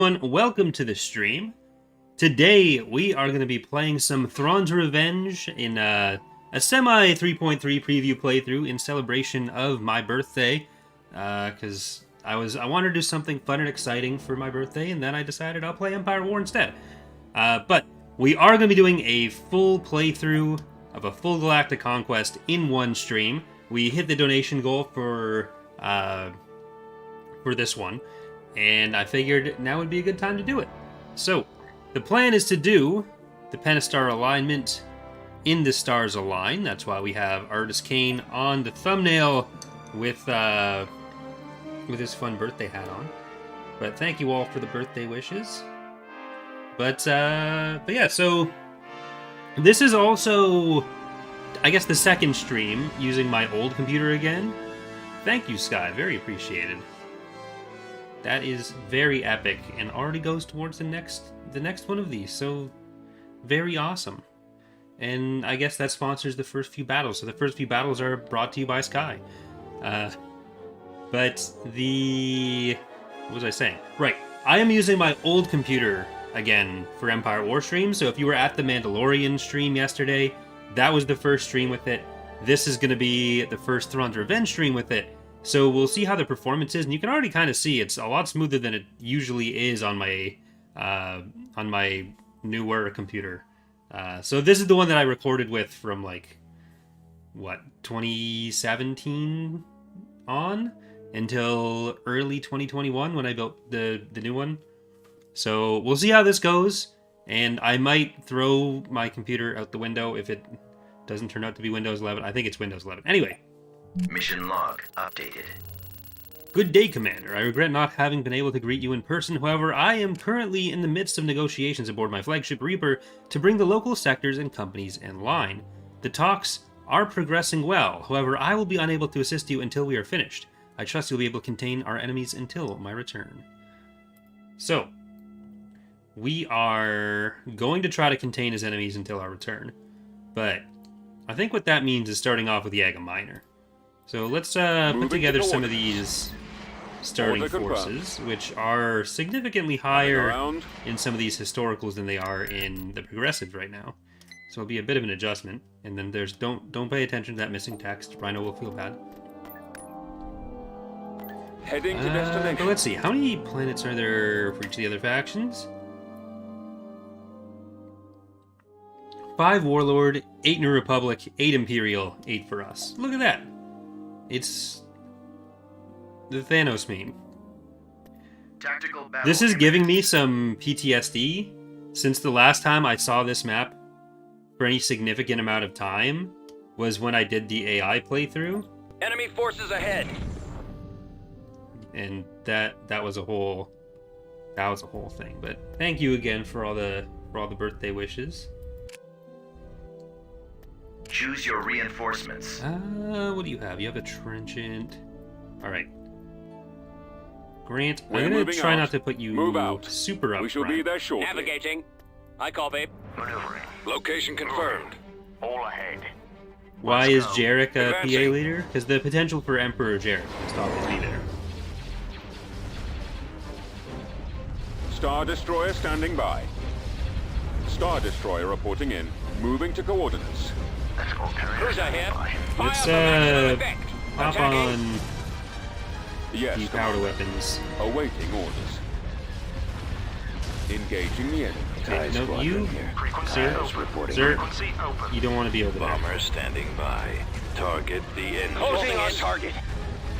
Welcome to the stream. Today we are going to be playing some Thrawn's Revenge in a semi 3.3 preview playthrough in celebration of my birthday, because I wanted to do something fun and exciting for my birthday, and then I decided I'll play Empire War instead. But we are going to be doing a full playthrough of a full Galactic Conquest in one stream. We hit the donation goal for this one, and I figured now would be a good time to do it. So, the plan is to do the Pentastar alignment in the Stars Align. That's why we have Artist Kane on the thumbnail with his fun birthday hat on. But thank you all for the birthday wishes. But yeah, so this is also, I guess, the second stream using my old computer again. Thank you, Sky. Very appreciated. That is very epic and already goes towards the next one of these. So very awesome. And I guess that sponsors the first few battles. So the first few battles are brought to you by Sky. But what was I saying? Right. I am using my old computer again for Empire War stream. So if you were at the Mandalorian stream yesterday, that was the first stream with it. This is going to be the first Thrawn's Revenge stream with it. So we'll see how the performance is, and you can already kind of see it's a lot smoother than it usually is on my newer computer. So this is the one that I recorded with from 2017 on until early 2021 when I built the new one. So we'll see how this goes, and I might throw my computer out the window if it doesn't turn out to be Windows 11. I think it's Windows 11. Anyway. Mission log updated. Good day, Commander. I regret not having been able to greet you in person. However, I am currently in the midst of negotiations aboard my flagship Reaper to bring the local sectors and companies in line. The talks are progressing well. However, I will be unable to assist you until we are finished. I trust you'll be able to contain our enemies until my return. So, we are going to try to contain his enemies until our return. But I think what that means is starting off with EaW Minor. So let's put together some of these starting forces, which are significantly higher in some of these historicals than they are in the progressives right now. So it'll be a bit of an adjustment. And then there's don't pay attention to that missing text. Rhino will feel bad. Heading to destination. But let's see, how many planets are there for each of the other factions? 5 Warlord, 8 New Republic, 8 Imperial, 8 for us. Look at that. It's the Thanos meme. This is giving me some PTSD since the last time I saw this map for any significant amount of time was when I did the AI playthrough. Enemy forces ahead. And that was a whole thing. But thank you again for all the birthday wishes. Choose your reinforcements. What do you have? You have a trenchant. Alright. Grant, I'm going to try not to put you super up. We shall be there shortly. Navigating. I copy. Maneuvering. Location confirmed. All ahead. Why is Jarek a PA leader? Because the potential for Emperor Jarek is thought to be there. Star Destroyer standing by. Star Destroyer reporting in. Moving to coordinates. Cruiser here. Let's hop on Yes, the powder weapons. awaiting orders. Engaging the enemy. Okay, no, you, sir, you don't want to be over there. Bomber standing by. Target the enemy. Holding our target.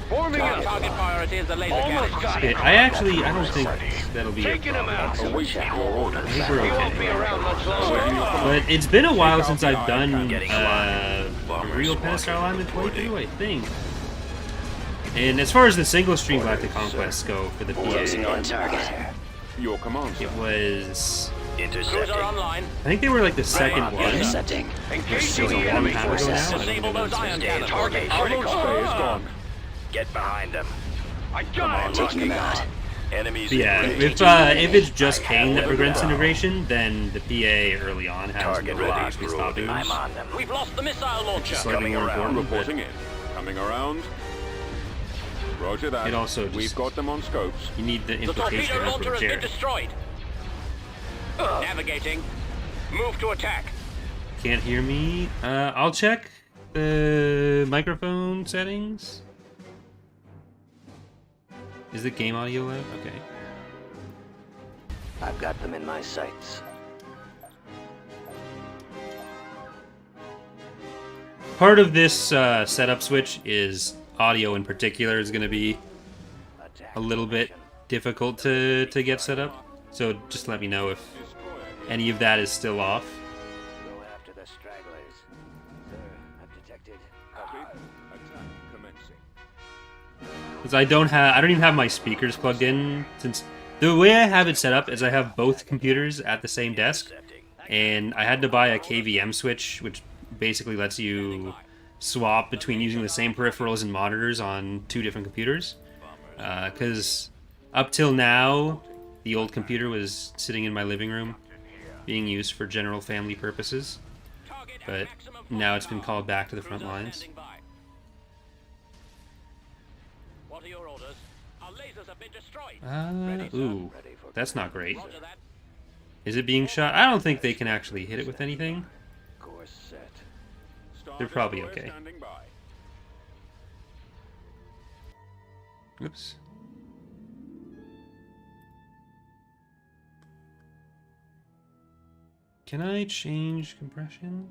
Forming our target priority is the laser cannon. Okay, I don't think that'll be a problem. Awaiting your orders. I think we're okay. But it's been a while since I've done a real Pentastar Align playthrough, I think. And as far as the single stream Galactic Conquests go for the PA, Your command. it was... Cruiser online. I think they were like the second one. Intercepting. Which was a long time ago now. Disable those ion cannons. Target. Our launch bay is gone. Get behind them. Taking them out. Enemies. But yeah, if it's just Kane that prevents integration, then the PA early on has no actually stopping I'm those. on them. We've lost the missile launcher. Slightly more important, but Reporting in. Coming around. Roger that. It also just- We've got them on scopes. You need the The implication torpedo of launcher the has been Jared. destroyed. Navigating. Move to attack. Can't hear me. I'll check the microphone settings. Is the game audio loud? Okay. I've got them in my sights. Part of this setup switch is audio in particular is going to be Attack a little bit formation. difficult to get set up. So just let me know if any of that is still off. Go after the stragglers. Sir, I've detected. Copy. Attack commencing. Because I don't even have my speakers plugged in, since the way I have it set up is I have both computers at the same desk, and I had to buy a KVM switch, which basically lets you swap between using the same peripherals and monitors on two different computers. Because up till now, the old computer was sitting in my living room, being used for general family purposes, but now it's been called back to the front lines. What are your orders? Our lasers have been destroyed. Ooh, that's not great. Roger that. Is it being shot? I don't think they can actually hit it with anything. Course set. Star They're probably Destroyer okay. Standing by. Oops. Can I change compression?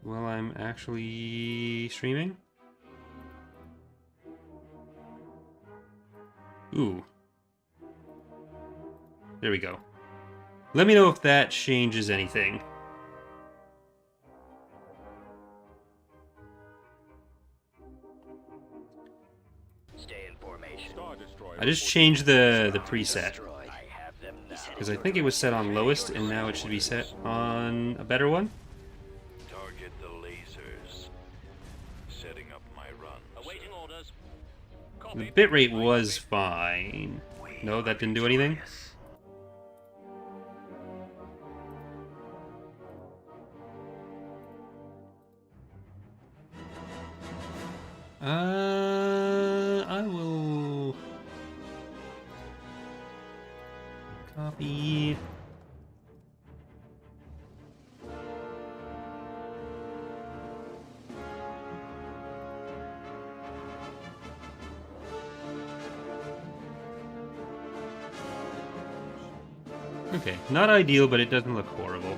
While I'm actually streaming? Ooh. There we go. Let me know if that changes anything. Stay in formation. Star Destroyer I just changed the preset. Destroyed. I have them now. Because I think it was set on lowest, and now it should be set on a better one. Target the lasers. Setting up my run. Awaiting orders. The Copy. bitrate was fine. No, that didn't do anything? I will copy. Okay, not ideal, but it doesn't look horrible.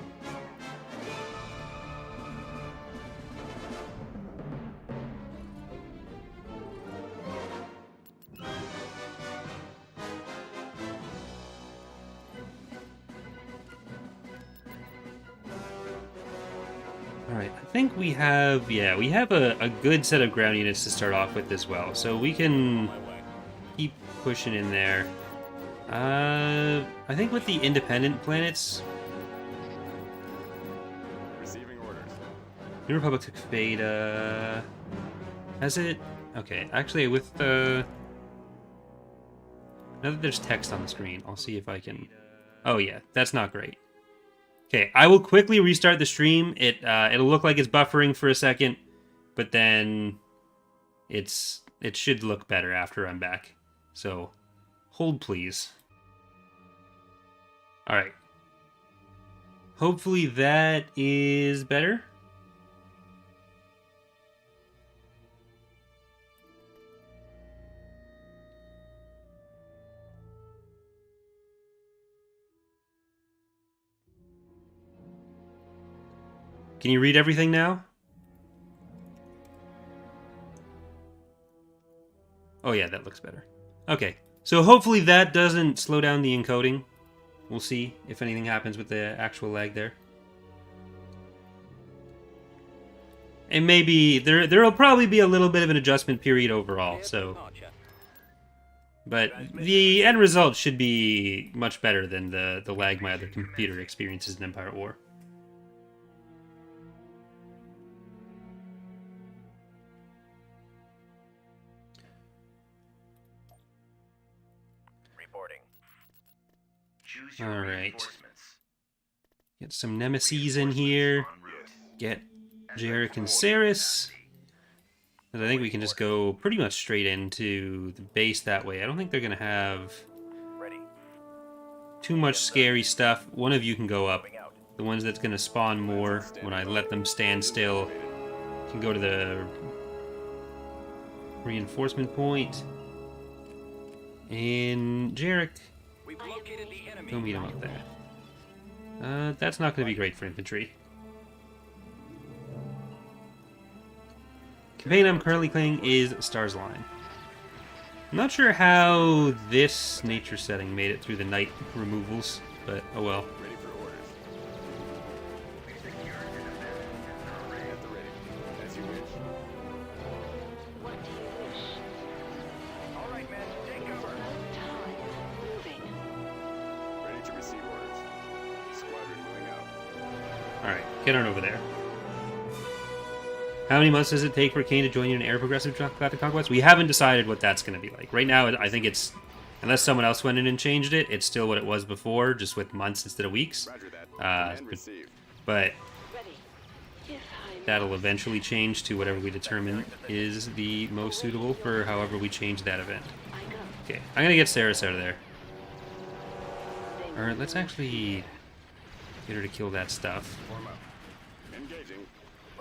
Alright, I think we have, yeah, we have a good set of ground units to start off with as well, so we can keep pushing in there. I think with the independent planets, receiving orders. New Republic took Beta. Has it? Okay, actually, with the. Now that there's text on the screen, I'll see if I can. Oh, yeah, that's not great. Okay, I will quickly restart the stream. It'll look like it's buffering for a second, but then it should look better after I'm back. So, hold please. All right. Hopefully that is better. Can you read everything now? Oh yeah, that looks better. Okay, so hopefully that doesn't slow down the encoding. We'll see if anything happens with the actual lag there. And maybe there'll probably be a little bit of an adjustment period overall, so. But the end result should be much better than the lag my other computer experiences in Empire at War. Reporting. Choose All right. Get some Nemesis in here. Get Jarek and Saris. Because I think we can just go pretty much straight into the base that way. I don't think they're going to have Ready. too much scary stuff. One of you can go up. The ones that's going to spawn more when I let them stand still can go to the reinforcement point. And Jarek, We've located the enemy. go meet him up there. That's not going to be great for infantry. Campaign I'm currently playing is Stars Align. I'm not sure how this nature setting made it through the night removals, but oh well. Ready for orders. At the ready. As you wish. What do you wish? All right, men, take cover. Time. Moving. Ready to receive orders. Squadron moving out. Alright, get on over there. How many months does it take for Kane to join you in air progressive galactic conquest? We haven't decided what that's going to be like. Right now, I think it's, unless someone else went in and changed it, it's still what it was before, just with months instead of weeks. Roger that. Command received. But Ready. If I that'll eventually change to whatever we determine is the most suitable for however we change that event. I go. Okay, I'm going to get Saris out of there. They Alright, let's actually get her to kill that stuff. Form up. Engaging.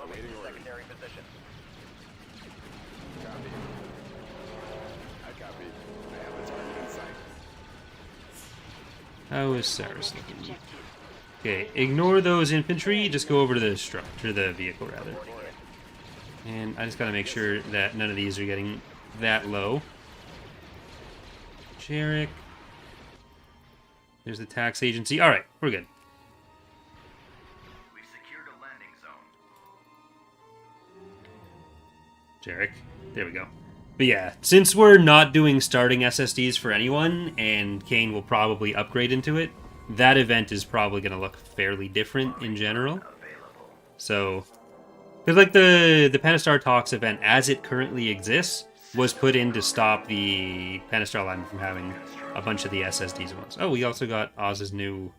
Awaiting orders. Secondary position. Copy. I copy. I have the target in sight. How is Saris looking? objective. Okay, ignore those infantry, just go over to the structure, the vehicle rather. And I just gotta make sure that none of these are getting that low. Jarek. There's the tax agency. Alright, we're good. We've secured a landing zone. Jarek. There we go. But yeah, since we're not doing starting SSDs for anyone, and Kane will probably upgrade into it, that event is probably going to look fairly different in general. So, because like the Pentastar Talks event, as it currently exists, was put in to stop the Pentastar Align from having a bunch of the SSDs at once. Oh, we also got Oz's new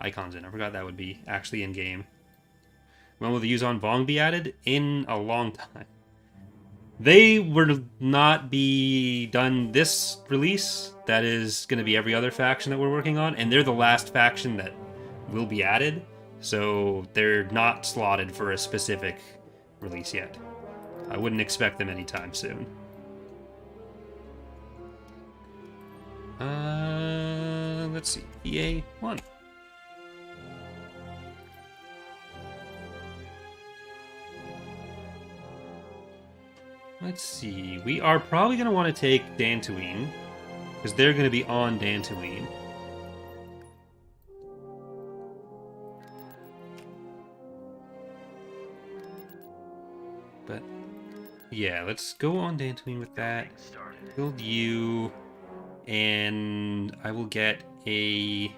icons in. I forgot that would be actually in game. When will the Yuzon Vong be added? In a long time. They were not be done this release. That is going to be every other faction that we're working on, and they're the last faction that will be added, so they're not slotted for a specific release yet. I wouldn't expect them anytime soon. Let's see. EA1. Let's see. We are probably going to want to take Dantooine, because they're going to be on Dantooine. But, yeah, let's go on Dantooine with that. Build you, and I will get a...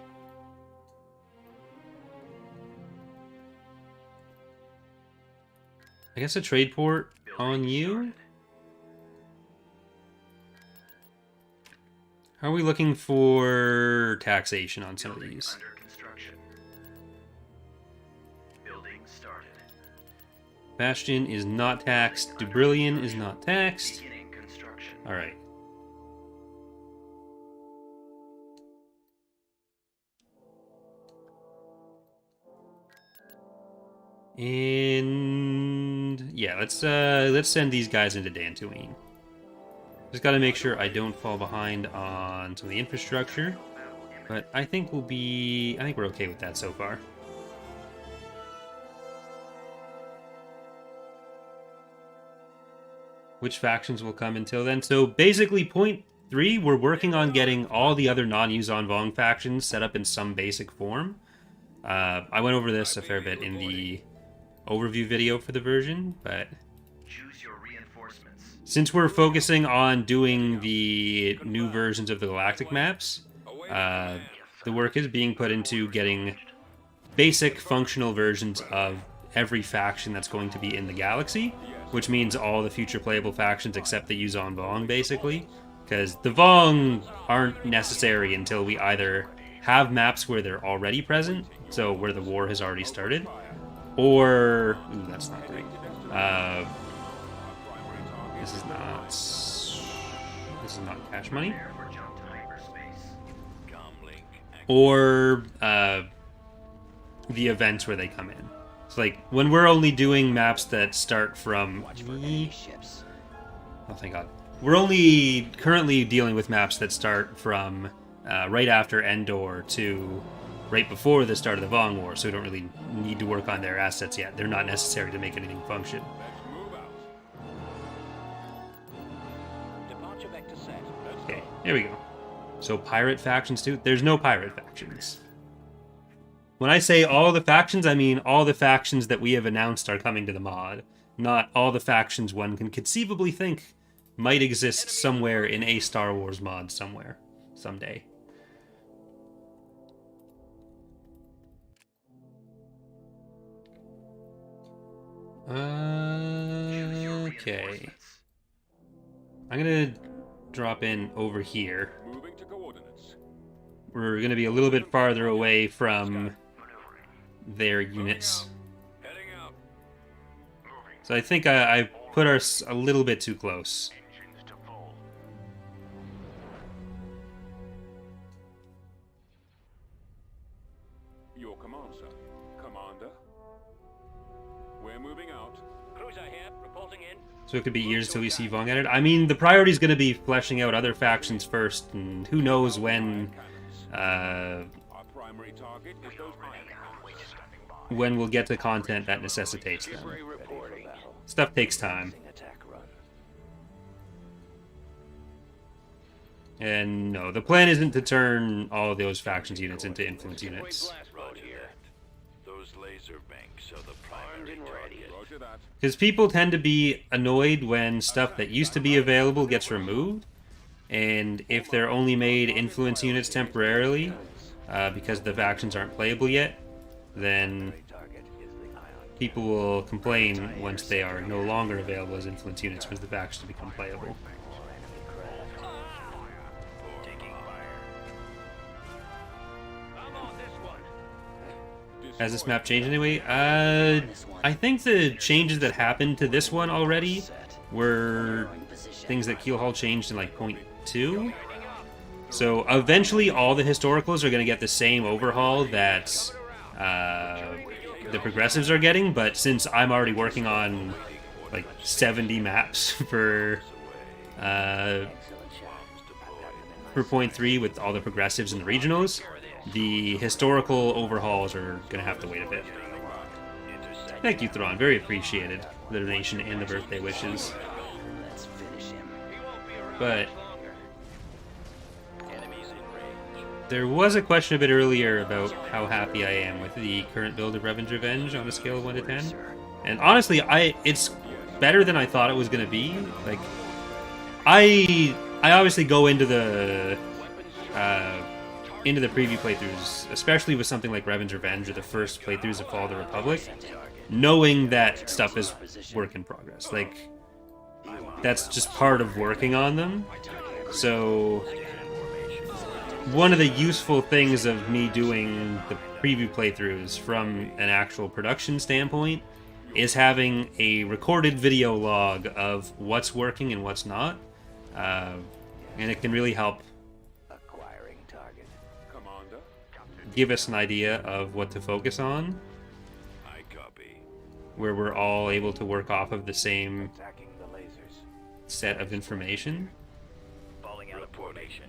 I guess a trade port on you? How are we looking for taxation on some of these? Under construction. Building started. Bastion is not taxed. Dubrillion is not taxed. Beginning construction. Alright. And yeah, let's send these guys into Dantooine. Just got to make sure I don't fall behind on some of the infrastructure, but I think we're okay with that so far. Which factions will come until then? So basically, point 3, we're working on getting all the other non-Yuzon Vong factions set up in some basic form. I went over this a fair bit in the overview video for the version, but Choose your reinforcements. since we're focusing on doing the new versions of the galactic maps, the work is being put into getting basic functional versions of every faction that's going to be in the galaxy, which means all the future playable factions except the Yuzon Vong, basically, because the Vong aren't necessary until we either have maps where they're already present, so where the war has already started, or... Ooh, that's not great. This is not... This is not cash money. Comlink Or the events where they come in. So like when we're only doing maps that start from... Ships. Oh, thank God. We're only currently dealing with maps that start from right after Endor to right before the start of the Vong War, so we don't really need to work on their assets yet. They're not necessary to make anything function. Let's move out. Departure vector set. Okay, there we go. So pirate factions too? There's no pirate factions. When I say all the factions, I mean all the factions that we have announced are coming to the mod, not all the factions one can conceivably think might exist somewhere in a Star Wars mod somewhere, someday. Okay. I'm gonna drop in over here. Moving to coordinates. We're gonna be a little bit farther away from their units. heading out. So I think I put us a little bit too close. Your command, sir. Commander. We're moving out. Cruiser here, reporting in. So it could be years till we see Vong entered. I mean, the priority is going to be fleshing out other factions first, and who knows when Our primary target is those iron cannons. when we'll get the content that necessitates them. Reporting. Stuff takes time. Attack run. And no, the plan isn't to turn all of those factions units into influence units. Roger that. Those laser banks are the primary target. Roger that. Because people tend to be annoyed when stuff that used to be available gets removed. And if they're only made influence units temporarily, because the factions aren't playable yet, then Target is the ion. people will complain once they are no longer available as influence units once the factions become playable. Taking fire. I'm on this one. Has this map changed anyway? I think the changes that happened to this one already were things that Keelhaul changed in like point 2. So eventually all the historicals are going to get the same overhaul that the progressives are getting, but since I'm already working on like 70 maps for point 3 with all the progressives and the regionals, the historical overhauls are going to have to wait a bit. Thank you, Thrawn. Very appreciated. The donation and the birthday wishes. Let's finish him. But there was a question a bit earlier about how happy I am with the current build of Revan's Revenge on a scale of 1 to 10. And honestly, it's better than I thought it was going to be. Like, I obviously go into the preview playthroughs, especially with something like Revan's Revenge or the first playthroughs of Fall of the Republic, knowing that stuff is work in progress. Like, that's just part of working on them. So one of the useful things of me doing the preview playthroughs from an actual production standpoint is having a recorded video log of what's working and what's not. And it can really help Acquiring target. Commander. give us an idea of what to focus on, I copy. where we're all able to work off of the same Attacking the lasers. set of information. Falling out of formation.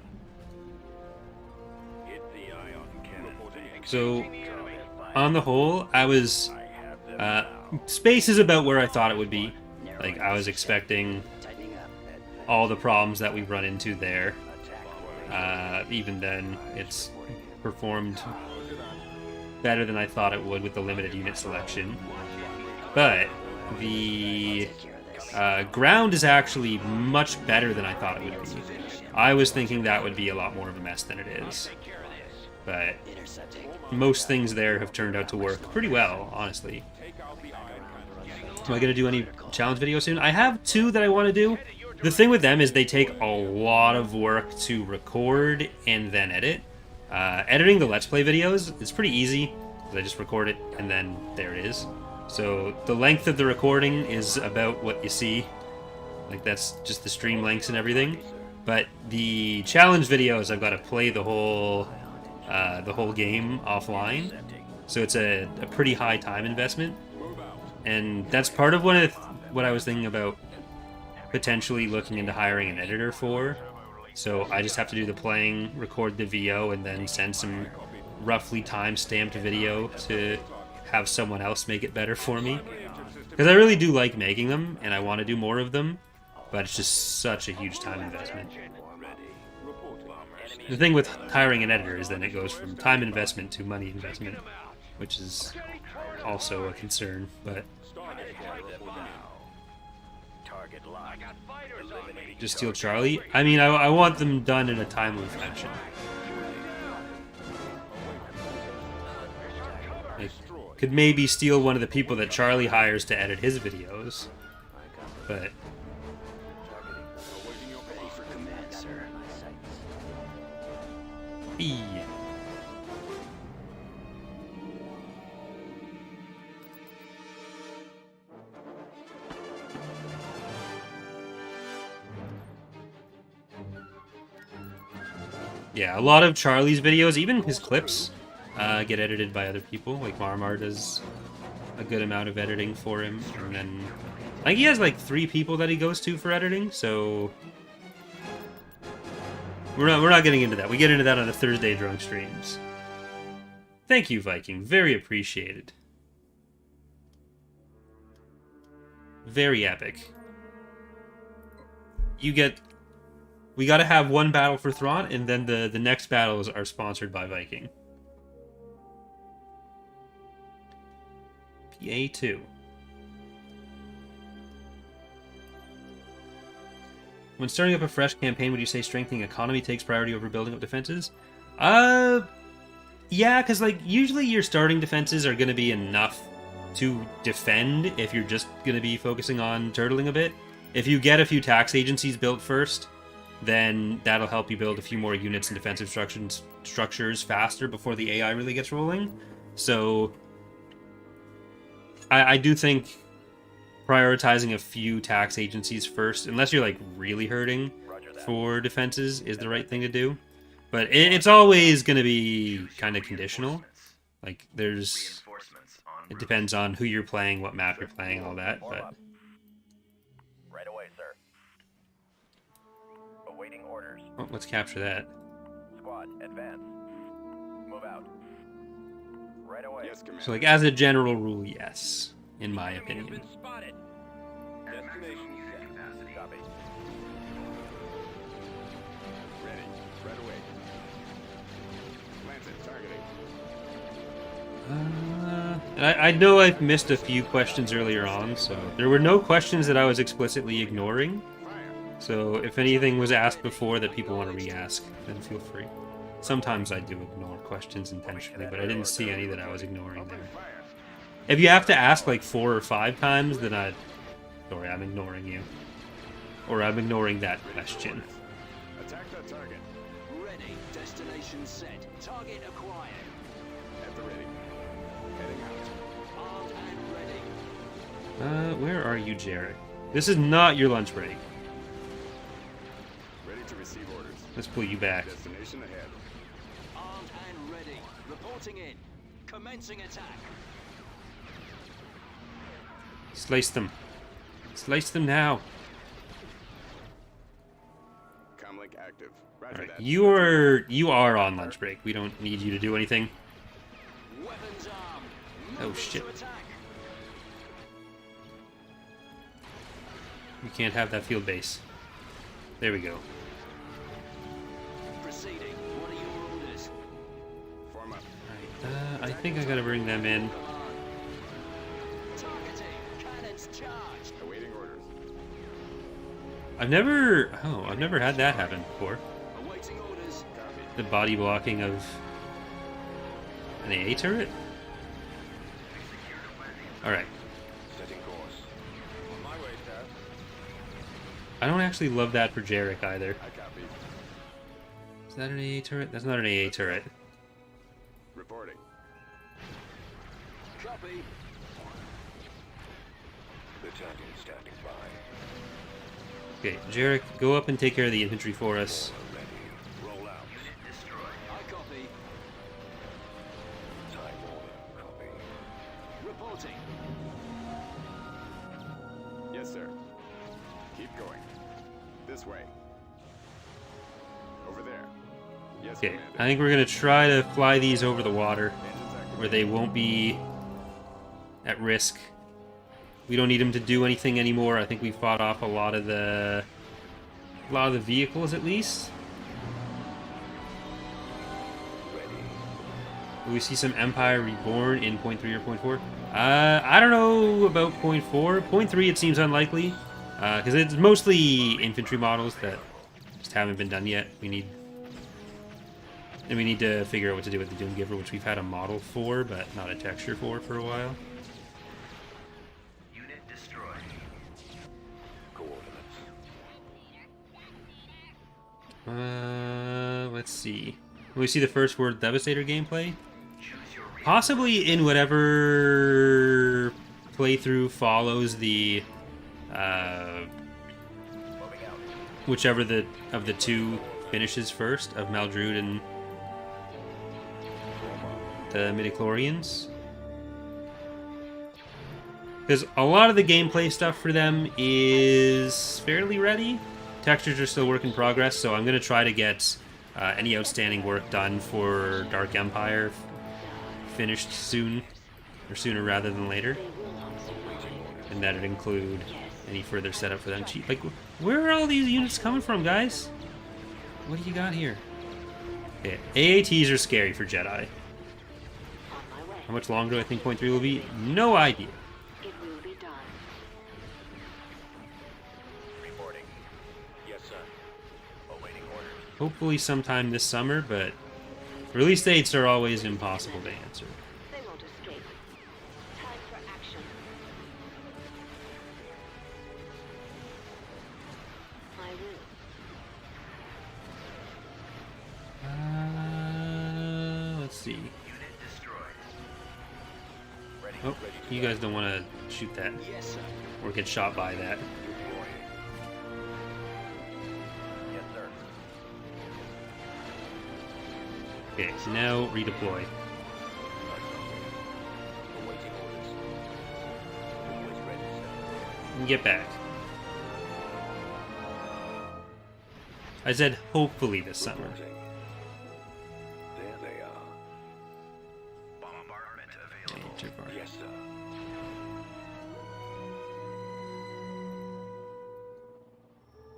Hit the ion cannon bank. So, on the whole, I was... I have them space is about where I thought it would be. Like, I was expecting Tightening up. all the problems that we've run into there. Attack. Even then, it's performed better than I thought it would with the limited unit selection. But the ground is actually much better than I thought it would be. I was thinking that would be a lot more of a mess than it is. But Intercepting. most things there have turned out to work pretty well, honestly. Take out the iron cannons. Am I going to do any challenge videos soon? I have 2 that I want to do. The thing with them is they take a lot of work to record and then edit. Editing the Let's Play videos is pretty easy. I just record it and then there it is. So the length of the recording is about what you see. Like, that's just the stream links and everything. But the challenge videos, I've got to play the whole game offline. So it's a pretty high time investment. And that's part of what I was thinking about potentially looking into hiring an editor for. So I just have to do the playing, record the VO, and then send some roughly time-stamped video to have someone else make it better for me. Because I really do like making them, and I want to do more of them, but it's just such a huge time investment. The thing with hiring an editor is then it goes from time investment to money investment, which is also a concern, but... Just steal Charlie? I mean, I want them done in a timely fashion. I could maybe steal one of the people that Charlie hires to edit his videos, but... B. Yeah, a lot of Charlie's videos, even his clips, get edited by other people. Like Marmar does a good amount of editing for him, and then I think he has like 3 people that he goes to for editing. So we're not getting into that. We get into that on the Thursday drunk streams. Thank you, Viking. Very appreciated. Very epic. We gotta have one battle for Thrawn, and then the next battles are sponsored by Viking. PA2. When starting up a fresh campaign, would you say strengthening economy takes priority over building up defenses? Yeah, because like usually your starting defenses are gonna be enough to defend if you're just gonna be focusing on turtling a bit. If you get a few tax agencies built first, then that'll help you build a few more units and defensive structures faster before the AI really gets rolling. So I do think prioritizing a few tax agencies first, unless you're like really hurting for defenses, is the right thing to do. But it's always going to be kind of conditional. Like it depends on who you're playing, what map you're playing, and all that. But Right away, sir. Awaiting orders. oh, let's capture that. Squad, advance. Move out. Right away. Yes, Commander. So like as a general rule, yes, in my Enemy has opinion. been spotted. Destination set. Copy. Ready. Right away. Planted. Targeting. And I know I've missed a few questions earlier on, so there were no questions that I was explicitly ignoring. So if anything was asked before that people want to re-ask, then feel free. Sometimes I do ignore questions intentionally, but I didn't see any that I was ignoring there. If you have to ask like 4 or 5 times, then sorry, I'm ignoring you. Or I'm ignoring that question. Attack that target. Ready. Destination set. Target acquired. At the ready. Heading out. Armed and ready. Where are you, Jarek? This is not your lunch break. Ready to receive orders. Let's pull you back. Destination ahead. Armed and ready. Reporting in. Commencing attack. Slice them. Slice them now. Comlink active. Roger Alright, that. you are on lunch break. We don't need you to do anything. Weapons armed. Oh, Moving shit. to attack. We can't have that field base. There we go. Proceeding. What are your orders? Form up. Alright, I think I gotta bring them in. Targeting. Cannons charged. Awaiting orders. I've never had that happen before. Awaiting orders. The body blocking of an AA turret? Alright. Setting course. On my way, Dad. I don't actually love that for Jarek either. I copy. Is that an AA turret? That's not an AA turret. Reporting. Copy. Battalion standing by. Okay, Jarek, go up and take care of the infantry for us. Ready. Roll out. I copy. Time order. Copy. Reporting. Yes, sir. Keep going. This way. Over there. Yes, Okay, Commander. I think we're gonna try to fly these over the water, Engines activated. where they won't be at risk. We don't need them to do anything anymore. I think we fought off a lot of the vehicles at least. Will we see some Empire Reborn in point 3 or point 4? I don't know about point 4. Point 3 it seems unlikely, because it's mostly infantry models that just haven't been done yet. We need to figure out what to do with the Doom Giver, which we've had a model for, but not a texture for a while. Unit destroyed. Coordinates. Let's see. Will we see the first Word Devastator gameplay? Possibly in whatever playthrough follows the, whichever of the two finishes first, of Maldrude and the midichlorians. Because a lot of the gameplay stuff for them is fairly ready. Textures are still work in progress, so I'm going to try to get any outstanding work done for Dark Empire finished soon, or sooner rather than later. And that'd include any further setup for them. Like, where are all these units coming from, guys? What do you got here? Okay, AATs are scary for Jedi. How much longer do I think point 3 will be? No idea. It will be done. Reporting. Yes, sir. Awaiting orders. Hopefully sometime this summer, but release dates are always impossible to answer. They won't escape. Time for action. I will. Let's see. Unit destroyed. Ready. Oh, you guys don't want to shoot that Yes, sir. or get shot by that. Deploying. Yes, sir. Okay, so now redeploy. Awaiting orders. Always ready, sir. And get back. I said hopefully this summer. Reporting. There they are. Bombardment Okay, available. too far. Yes, sir.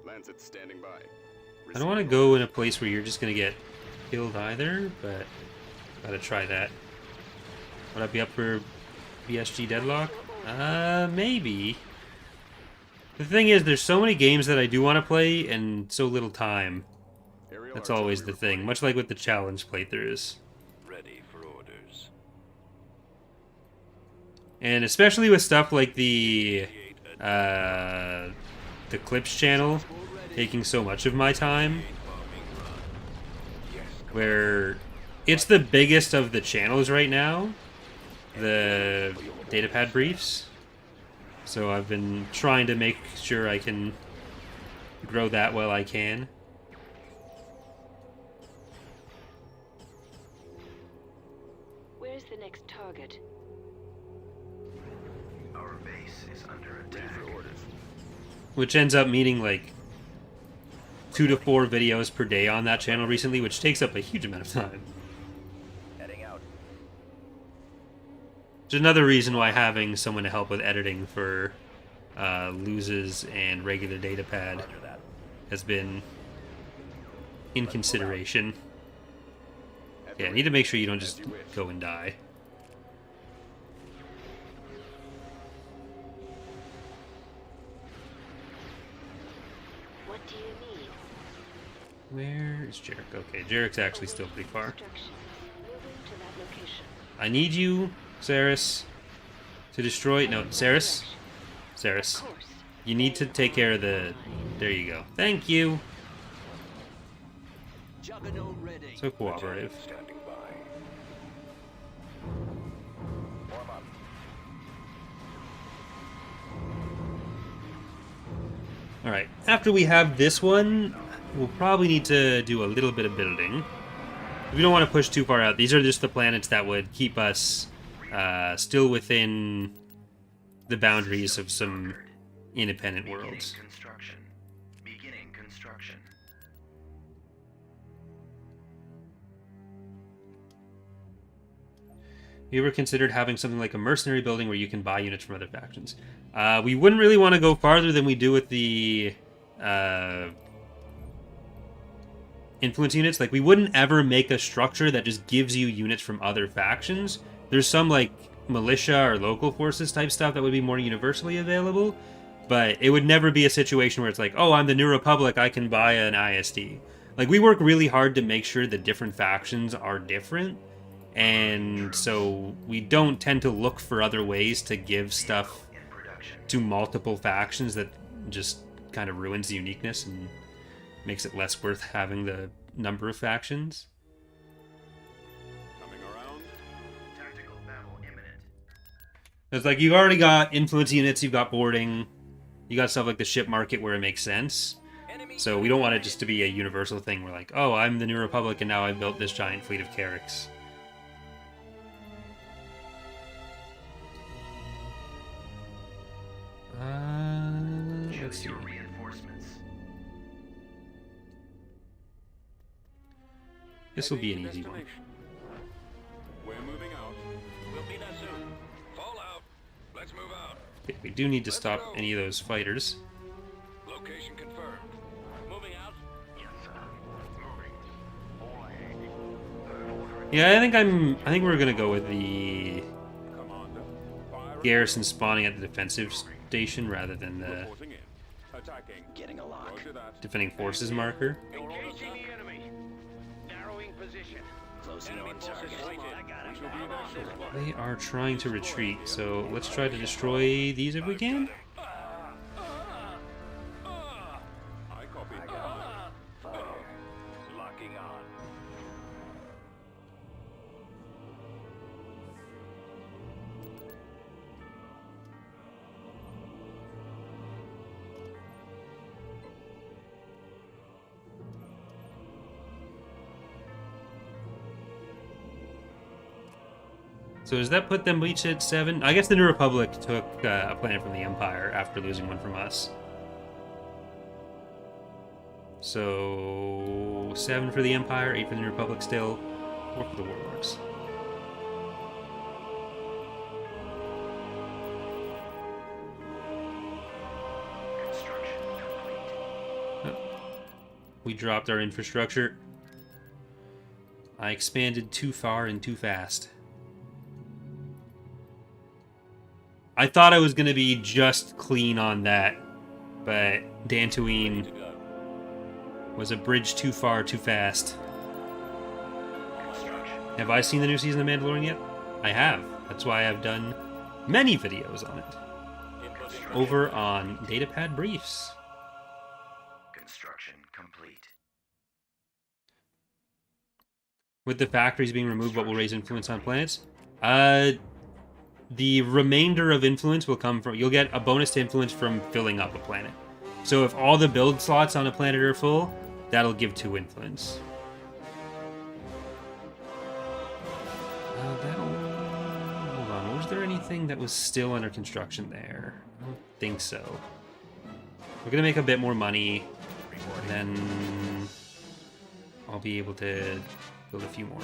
Lancet standing by. I don't want to go in a place where you're just going to get killed either, but gotta try that. Would I be up for BSG Deadlock? Maybe. The thing is, there's so many games that I do want to play and so little time. Aerial That's always the artillery thing, much like with the challenge playthroughs. Ready for orders. And especially with stuff like the Clips channel taking so much of my time, where it's the biggest of the channels right now, the datapad briefs. So I've been trying to make sure I can grow that while I can. Where's the next target? Our base is under attack. Which ends up meaning like 2 to 4 videos per day on that channel recently, which takes up a huge amount of time. Heading out. Which is another reason why having someone to help with editing for loses and regular datapad Roger that. has been in consideration. Yeah, I need to make sure you don't just go and die. What do you need? Where is Jarek? Okay, Jarek's actually still pretty far. Instructions. Moving to that location. I need you, Saris, to destroy... No, Saris? Saris. Of course. You need to take care of the... There you go. Thank you. Juggernaut ready. So cooperative. Standing by. Warm up. Alright, after we have this one, we'll probably need to do a little bit of building. We don't want to push too far out. These are just the planets that would keep us still within the boundaries of some independent worlds. Construction. Beginning construction. You ever considered having something like a mercenary building where you can buy units from other factions? We wouldn't really want to go farther than we do with the influence units. Like, we wouldn't ever make a structure that just gives you units from other factions. There's some, like, militia or local forces type stuff that would be more universally available, but it would never be a situation where it's like, oh, I'm the New Republic, I can buy an ISD. Like, we work really hard to make sure the different factions are different, and so we don't tend to look for other ways to give stuff to multiple factions that just kind of ruins the uniqueness and makes it less worth having the number of factions. Coming around. Tactical battle imminent. It's like, you've already got influence units, you've got boarding, you got stuff like the ship market where it makes sense. So we don't want it just to be a universal thing where, like, oh, I'm the New Republic and now I've built this giant fleet of Carracks. Let's see. Choose your reinforcements. This will be an easy one. Destination. We're moving out. We'll be there soon. Fall out. Let's move out. Okay, we do need to stop any of those fighters. Location confirmed. Moving out. Yes, sir. Moving. All ahead. Yeah, I think we're gonna go with the Commander. Fire. garrison spawning at the defensive station rather than the Reporting in. Attacking. Getting a lock. Roger that. defending forces marker. Engaging the enemy. Narrowing position. Closing Enemy on forces target. sighted. I got We shall be there shortly. They are trying to retreat, so let's try to destroy these if we can. I copy. Locking on. So does that put them each at 7? I guess the New Republic took a planet from the Empire after losing one from us. So 7 for the Empire, 8 for the New Republic still, 4 for the Warlords. Construction complete. We dropped our infrastructure. I expanded too far and too fast. I thought I was going to be just clean on that, but Dantooine was a bridge too far, too fast. Construction. Have I seen the new season of Mandalorian yet? I have. That's why I've done many videos on it. Over on Datapad Briefs. Construction complete. With the factories being removed, what will raise influence on planets? The remainder of influence will come from... You'll get a bonus to influence from filling up a planet. So if all the build slots on a planet are full, that'll give 2 influence. Hold on. Was there anything that was still under construction there? I don't think so. We're going to make a bit more money, and then I'll be able to build a few more.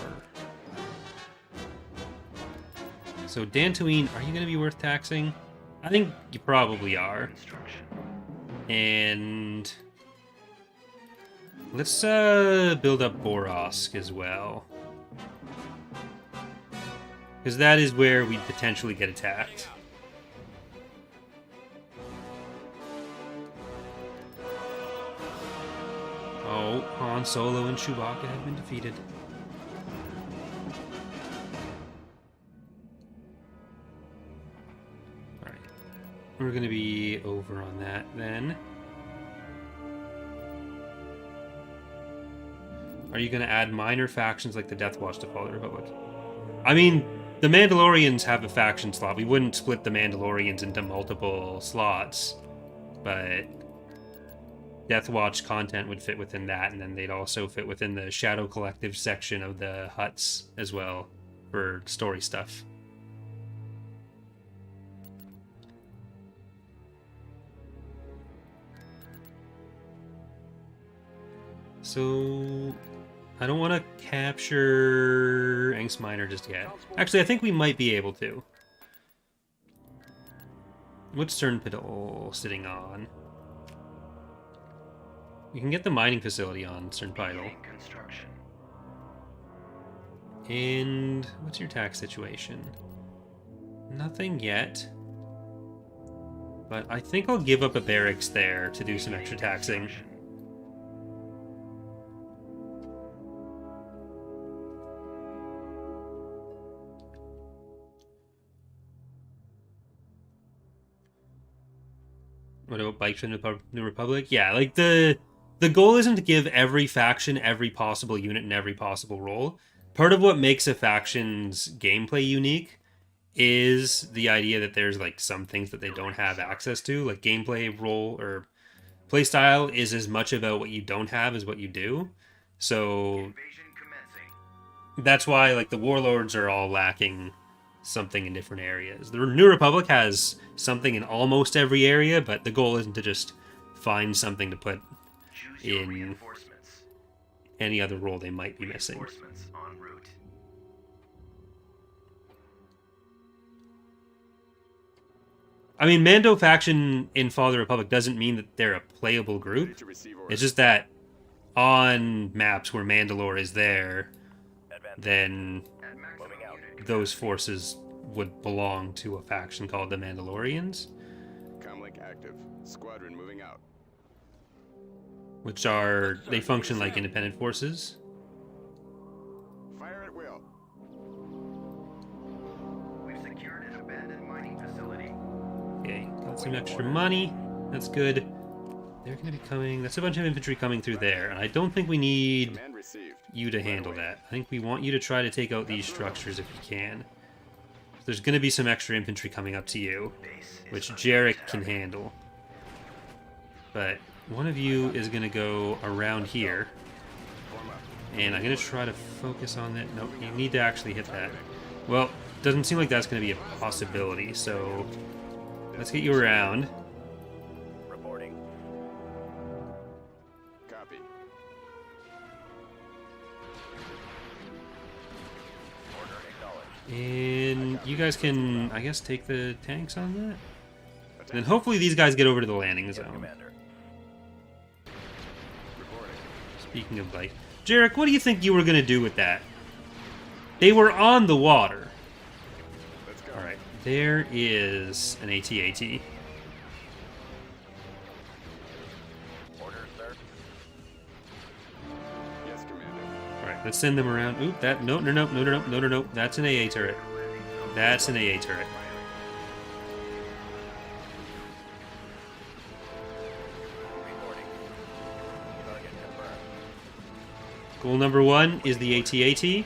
So Dantooine, are you going to be worth taxing? I think you probably are. Construction. And let's build up Borosk as well. Because that is where we'd potentially get attacked. Oh, Han Solo and Chewbacca have been defeated. Alright. We're going to be over on that then. Are you going to add minor factions like the Death Watch to follow the Republic? I mean, the Mandalorians have a faction slot. We wouldn't split the Mandalorians into multiple slots, but Death Watch content would fit within that, and then they'd also fit within the Shadow Collective section of the huts as well for story stuff. So I don't want to capture Angst Miner just yet. Actually, I think we might be able to. What's Cernpidal sitting on? We can get the mining facility on Cernpidal. Beginning construction. And what's your tax situation? Nothing yet. But I think I'll give up a barracks there to do some extra taxing. Construction. What about Bikes from the New Republic? Yeah, like the goal isn't to give every faction every possible unit and every possible role. Part of what makes a faction's gameplay unique is the idea that there's like some things that they don't have access to. Like gameplay role or playstyle is as much about what you don't have as what you do. So Invasion commencing. that's why like the warlords are all lacking something in different areas. The New Republic has something in almost every area, but the goal isn't to just find something to put Choose your in reinforcements. any other role they might be missing. Reinforcements en route. I mean, Mando faction in Fall of the Republic doesn't mean that they're a playable Ready group. to receive It's orders. just that on maps where Mandalore is there, Advance. then At maximum Moving out. unit those forces would belong to a faction called the Mandalorians, Comlink active. Squadron moving out. which are, they function like independent forces. Fire at will. We've secured an abandoned mining facility. Okay, got some extra money. That's good. They're going to be coming. That's a bunch of infantry coming through there, and I don't think we need Command received. you to handle that. I think we want you to try to take out these structures if you can. There's going to be some extra infantry coming up to you, Base is which under Jarek attack. can handle. But one of you is going to go around here, Form up. and I'm going to try to focus on that. No, you need to actually hit that. Well, doesn't seem like that's going to be a possibility, so let's get you around. Reporting. Copy. Order acknowledged. And you guys can, I guess, take the tanks on that? And then hopefully these guys get over to the landing Yes, zone. Commander. Reporting. Speaking of bike. Jarek, what do you think you were going to do with that? They were on the water. Let's go. Alright, there is an AT-AT. Orders, sir. Yes, Commander. Alright, let's send them around. Oop, that, no. That's an AA turret. That's an AA turret. Reporting. Target confirmed. Goal number 1 is the AT-AT.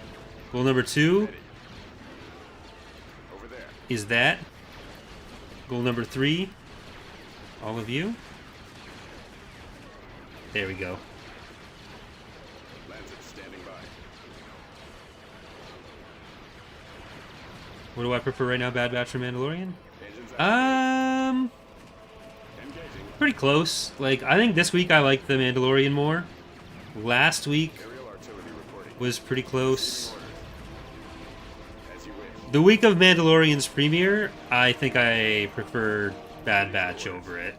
Goal number 2 Ready. Over there. is that. Goal number 3, all of you. There we go. Lancet standing by. What do I prefer right now, Bad Batch or Mandalorian? Engines activated. Engaging. Pretty close. Like, I think this week I like the Mandalorian more. Last week Aerial artillery reporting. was pretty close. As you wish. The week of Mandalorian's premiere, I think I preferred Bad Batch over it.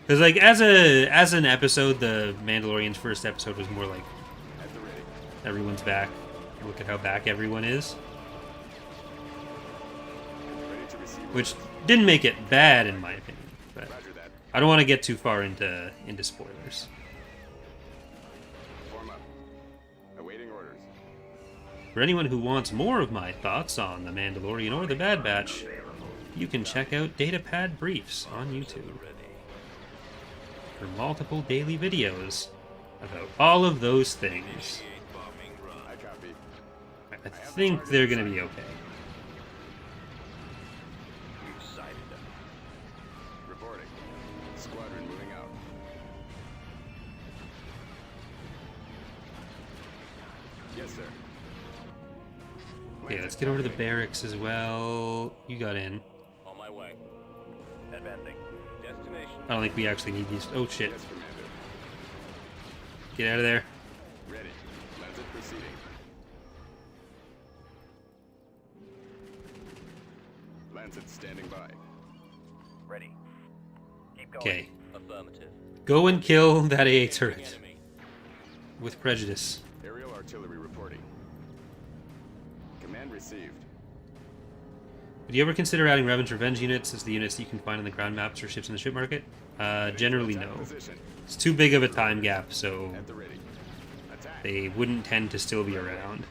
Because, like, as an episode, the Mandalorian's first episode was more like At the ready. everyone's back. Look at how back everyone is. Ready to receive. Which didn't make it bad, in my opinion. But Roger that. I don't want to get too far into spoilers. Form up. Awaiting orders. For anyone who wants more of my thoughts on The Mandalorian or The Bad Batch, you can check out Datapad Briefs on YouTube Ready. for multiple daily videos about all of those things. Initiate bombing run. I copy. I think they're going to be okay. We've sighted them. Reporting. Squadron moving out. Okay, let's get over to the barracks as well. You got in. On my way. Advancing. Destination. I don't think we actually need these. Oh shit. Yes, Commander. Get out of there. Ready. Lancet proceeding. Lancet standing by. Ready. Keep going. Okay. Affirmative. Go and kill that AA turret. Enemy. With prejudice. Aerial artillery reporting. Command received. Would you ever consider adding Revan's Revenge units as the units that you can find on the ground maps or ships in the ship market? Generally no. Position. It's too big of a time gap, so At the ready. Attack. they wouldn't tend to still be around.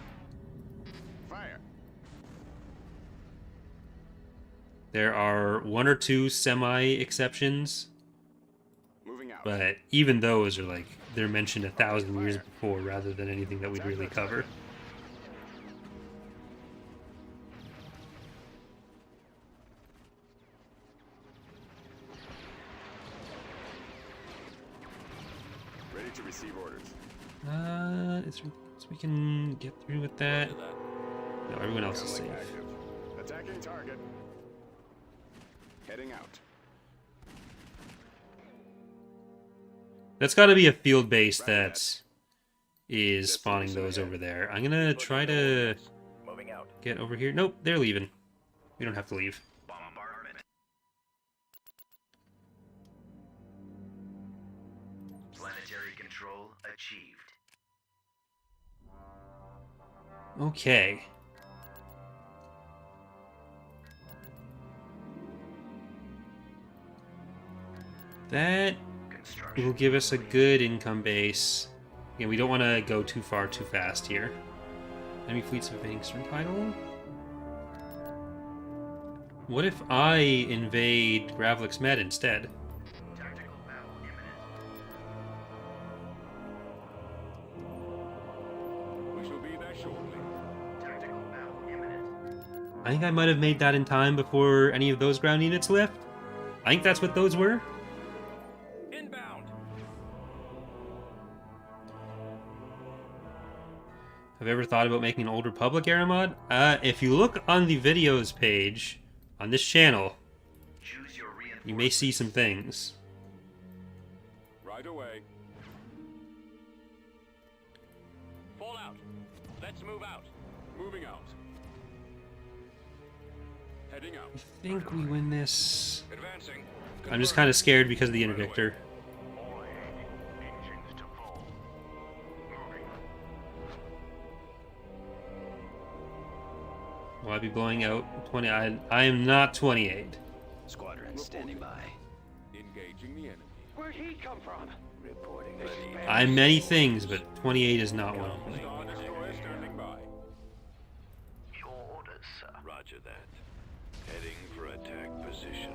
Fire. There are one or two semi-exceptions, Moving out. but even those are like, they're mentioned 1,000 years before rather than anything that we'd really cover. Ready to receive orders. So we can get through with that. Roger that. No, everyone else is safe. Airlink active. Attacking target. Heading out. That's got to be a field base that is spawning those over there. I'm gonna try to Moving out. get over here. Nope, they're leaving. We don't have to leave. Bombardment. Planetary control achieved. Okay. That Construction. will give us a good income base. Again, we don't want to go too far too fast here. Enemy fleets invading Stern Title? What if I invade Gravlix Med instead? Tactical battle imminent. We shall be there shortly. Tactical battle imminent. I think I might have made that in time before any of those ground units left. I think that's what those were. Inbound. Have you ever thought about making an Old Republic era mod? If you look on the videos page on this channel, Choose your reinforcements. you may see some things. Right away. Fall out. Let's move out. Moving out. Heading out. I think we win this. Advancing. I'm just kind of scared because of the interdictor. Engines to full. Moving. Will I be blowing out 20? I am not 28. Squadron standing by. Engaging the enemy. Where'd he come from? Reporting ready. I'm many things, but 28 is not one of them. Star Destroyer standing by. Your orders, sir. Roger that. Heading for attack position.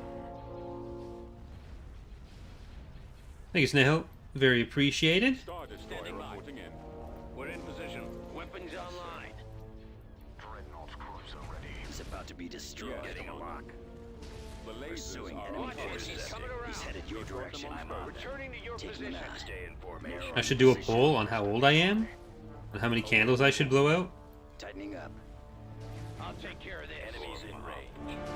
Thank you, Snehel. Very appreciated. Star Destroyer Standing by. reporting in. We're in position. Weapons online. Dreadnought cruiser ready. He's about to be destroyed. Getting a lock. The lasers Pursuing are enemy on forces. course. Coming around. He's headed your direction. I'm on. Returning to your Taking position. that. Stay in formation. I should do a poll on how old I am and how many candles I should blow out. Tightening up. I'll take care of this. Enemies in range.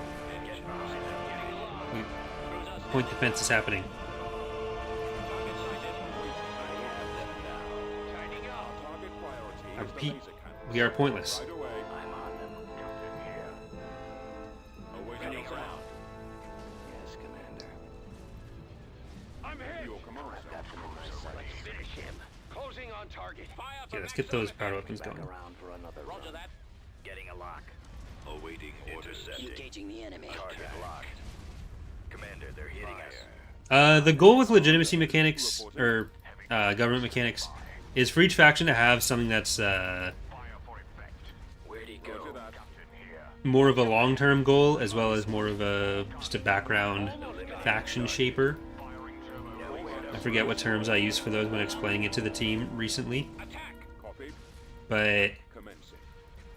Point defense is happening. Target priority I is the repeat, laser cannon. we are pointless. Right away. I'm on them. Awaiting Ready attack. ground. Yes, Commander. I'm hit. Your command, sir. Let's finish him. Closing on target. Fire Okay, let's get those power weapons going. around for another Roger that. Getting a lock. Awaiting intercepting. Engaging the enemy. Target locked. Commander, they're hitting us. The goal with legitimacy mechanics, or government mechanics, is for each faction to have something that's Where'd he go? Roger that. more of a long-term goal, as well as more of a just a background faction shaper. I forget what terms I used for those when explaining it to the team recently, Attack. Copied. but Commencing.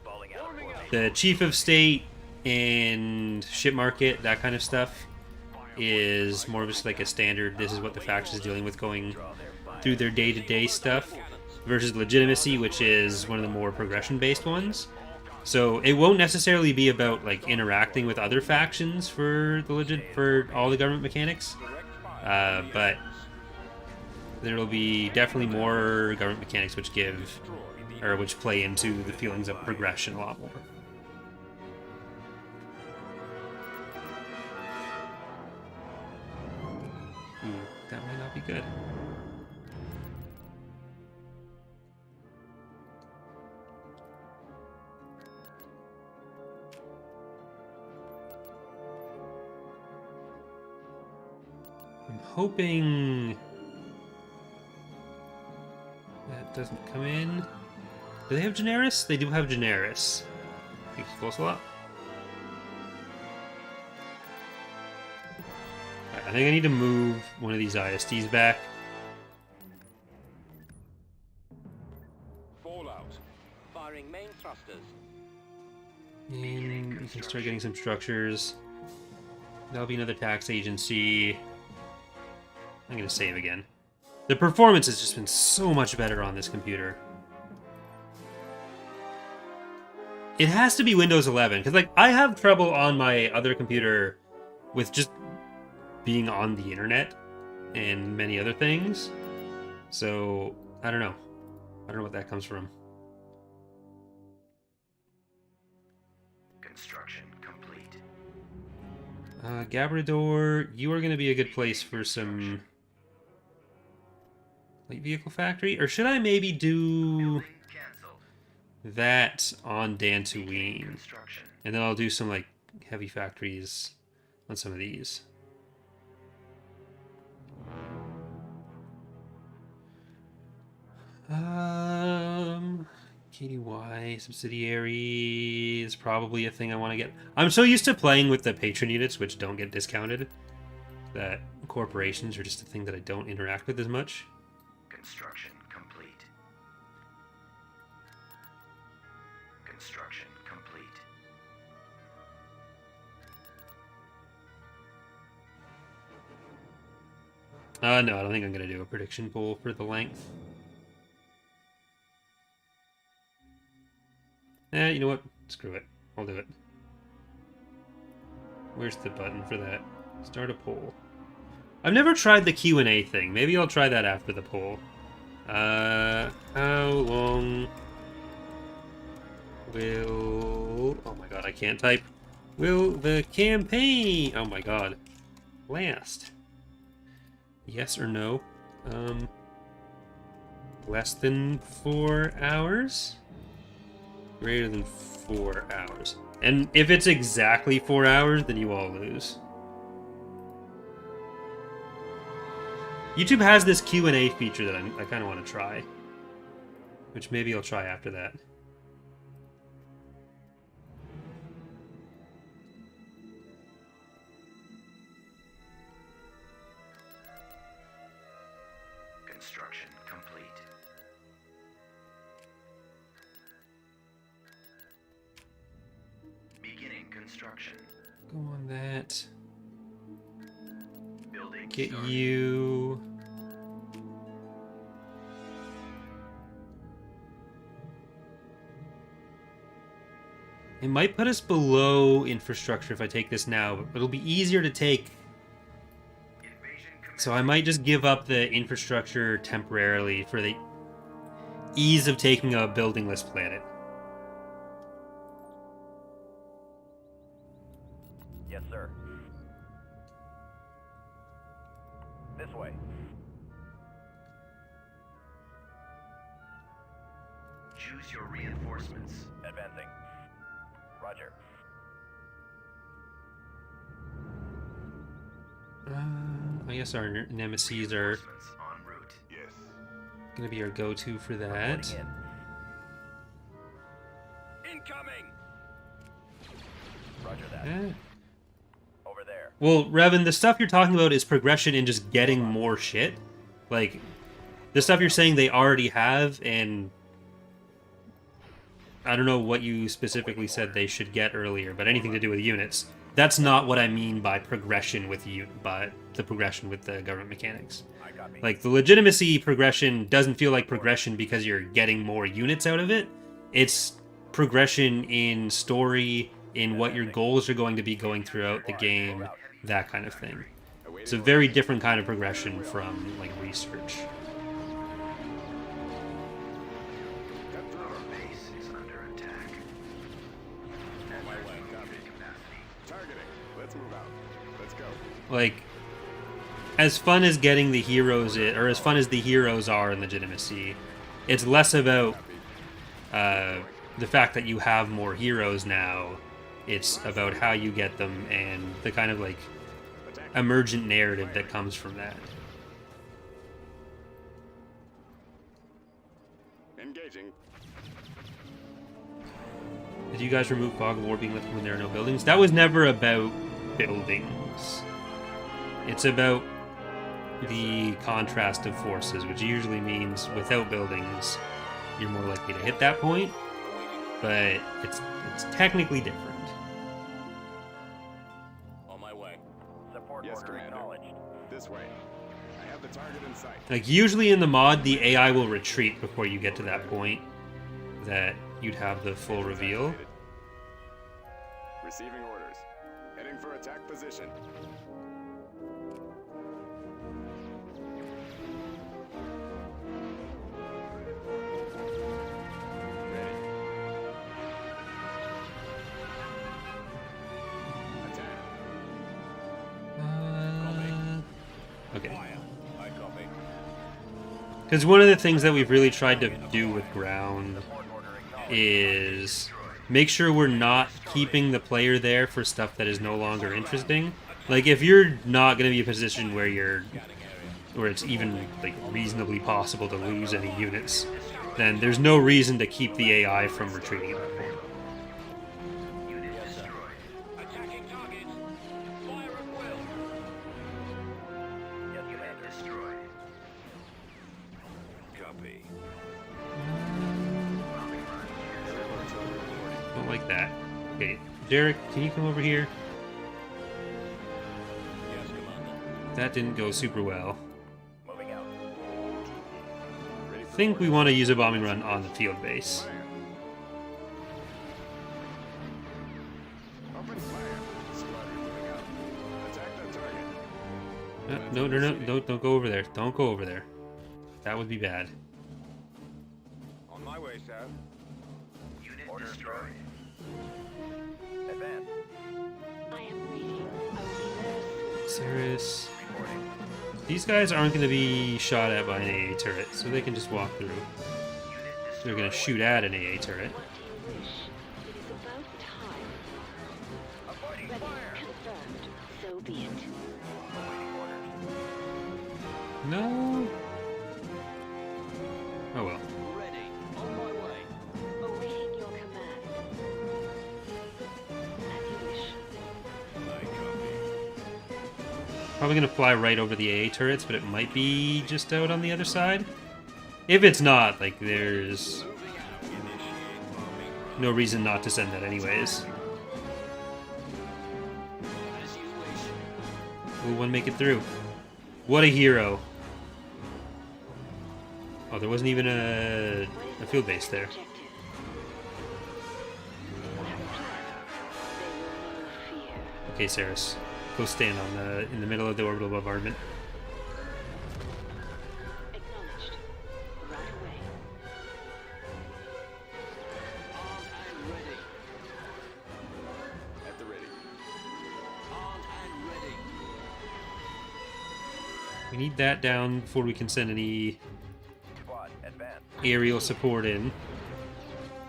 Falling out of formation. the chief of state and ship market, that kind of stuff, is more of just like a standard. This is what the faction is dealing with going through their day-to-day stuff, versus legitimacy, which is one of the more progression-based ones. So it won't necessarily be about like interacting with other factions for all the government mechanics, but there'll be definitely more government mechanics which play into the feelings of progression a lot more. Ooh, that might not be good. I'm hoping that doesn't come in. Do they have Generis? They do have Generis. Thanks, close a lot. Right, I think I need to move one of these ISDs back. Fallout. Firing main thrusters. And we can start getting some structures. That'll be another tax agency. I'm gonna save again. The performance has just been so much better on this computer. It has to be Windows 11, because like I have trouble on my other computer with just being on the internet and many other things. So I don't know. I don't know what that comes from. Construction complete. Gabrador, you are going to be a good place for some light vehicle factory, or should I maybe do Cancel. that on Dantooine, Construction. and then I'll do some like heavy factories on some of these. KDY subsidiary is probably a thing I want to get. I'm so used to playing with the patron units, which don't get discounted, that corporations are just a thing that I don't interact with as much. Construction complete. Construction complete. No, I don't think I'm going to do a prediction pool for the length. You know what? Screw it. I'll do it. Where's the button for that? Start a poll. I've never tried the Q&A thing. Maybe I'll try that after the poll. How long will... Oh my god, I can't type. Will the campaign... Oh my god. Last? Yes or no? Less than 4 hours? Greater than 4 hours. And if it's exactly 4 hours, then you all lose. YouTube has this Q&A feature that I kind of want to try. Which maybe I'll try after that. Construction complete. Beginning construction. Go on that. Building Get started. you... It might put us below infrastructure if I take this now, but it'll be easier to take. Invasion So I might just give up the infrastructure temporarily for the ease of taking a buildingless planet. Yes, sir. This way. Choose your reinforcements. Advancing. Roger. I guess our nemesis are Reinforcements en route. Yes. going to be our go-to for that. Reporting in. Incoming! Roger that. Eh. Over there. Well, Revan, the stuff you're talking about is progression in just getting more shit. Like, the stuff you're saying they already have, and I don't know what you specifically said they should get earlier, but anything to do with units. That's not what I mean by progression with the progression with the government mechanics. I got me. Like, the legitimacy progression doesn't feel like progression because you're getting more units out of it. It's progression in story, in what your goals are going to be going throughout the game, that kind of thing. It's a very different kind of progression from like research. Our base is under attack. On my way. Capacity. Targeting. Let's move out. Let's go. Like, as fun as getting the heroes or as fun as the heroes are in Legitimacy, it's less about the fact that you have more heroes now. It's about how you get them and the kind of like emergent narrative that comes from that. Engaging. Did you guys remove fog of war being lifted when there are no buildings? That was never about buildings. It's about the contrast of forces, which usually means without buildings, you're more likely to hit that point, but it's technically different. On my way. Support Yes, order Commander. acknowledged. This way. I have the target in sight. Like, usually in the mod, the AI will retreat before you get to that point that you'd have the full reveal. Receiving orders. Heading for attack position. Ready. Attack. Okay. I copy. Because one of the things that we've really tried to do with ground is make sure we're not keeping the player there for stuff that is no longer interesting. Like, if you're not going to be in a position where it's even like reasonably possible to lose any units, then there's no reason to keep the AI from retreating at that point. Unit destroyed. Attacking targets. Fire at will. Yes, Unit Commander. destroyed. Copy. Don't like that. Okay, Derek, can you come over here? Yes, Commander. That didn't go super well. Moving out. I think we want to use a bombing run on the field base. Open fire. Squadron moving out. Attack the target. No, don't go over there. Don't go over there. That would be bad. On my way, sir. Unit Order destroyed. Advance. I am waiting. I will be there. Ceres. Reporting. These guys aren't going to be shot at by an AA turret, so they can just walk through. Unit They're destroyed. going to shoot at an AA turret. What do you wish? It is about time. Avoiding Ready. fire. Confirmed. So be it. Awaiting orders. No. Oh well. Ready. On my way. Awaiting your command. As you wish. I copy. Probably going to fly right over the AA turrets, but it might be just out on the other side. If it's not, like, there's Initiate bombing run. no reason not to send that anyways. As you wish. Will one make it through? What a hero. Oh, there wasn't even a field base there. Objective. I have a plan. They will know fear. Okay, Ceres. Go stand in the middle of the orbital bombardment. Acknowledged. Right away. Armed and ready. At the ready. Armed and ready. We need that down before we can send any Squad, advance. aerial support in.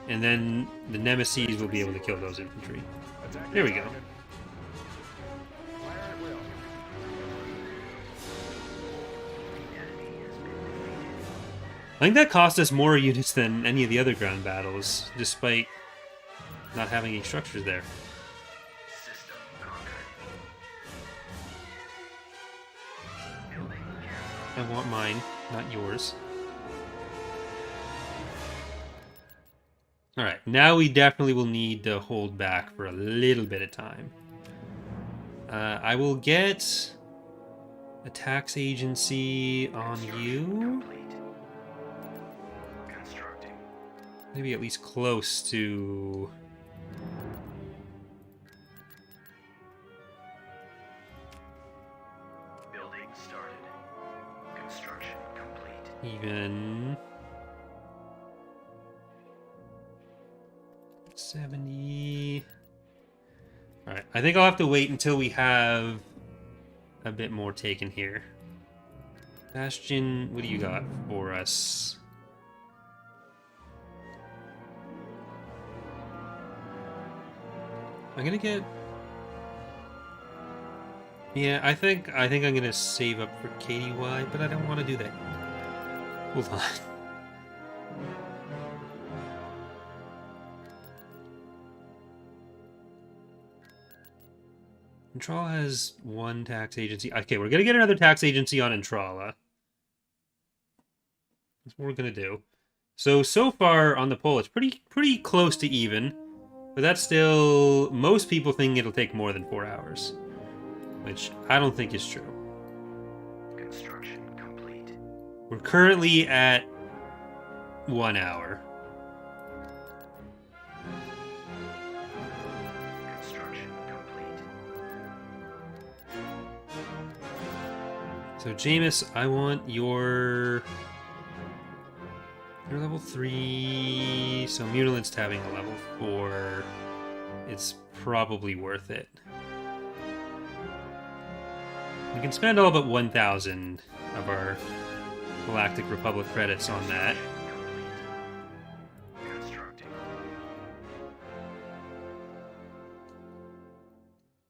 And then the Nemesis will be able to kill those infantry. Attack There the we go. target. Fire at will. I think that cost us more units than any of the other ground battles, despite not having any structures there. System conquered. Building careful. I want mine, not yours. Alright, now we definitely will need to hold back for a little bit of time. I will get a tax agency on you. Complete. Constructing. maybe at least close to... Building started. Construction complete. even 70. All right, I think I'll have to wait until we have a bit more taken here. Bastion, what do you got for us? I'm gonna get... Yeah, I think I'm gonna save up for KDY, but I don't want to do that. Hold on. Entrala has one tax agency. Okay, we're gonna get another tax agency on Entrala. That's what we're gonna do. So far on the poll, it's pretty close to even, but that's still, most people think it'll take more than 4 hours, which I don't think is true. Construction complete. We're currently at 1 hour. Construction complete. So Jameis, I want your... You're level 3, so Mutilant's having a level 4. It's probably worth it. We can spend all but 1,000 of our Galactic Republic credits on that. Constructing.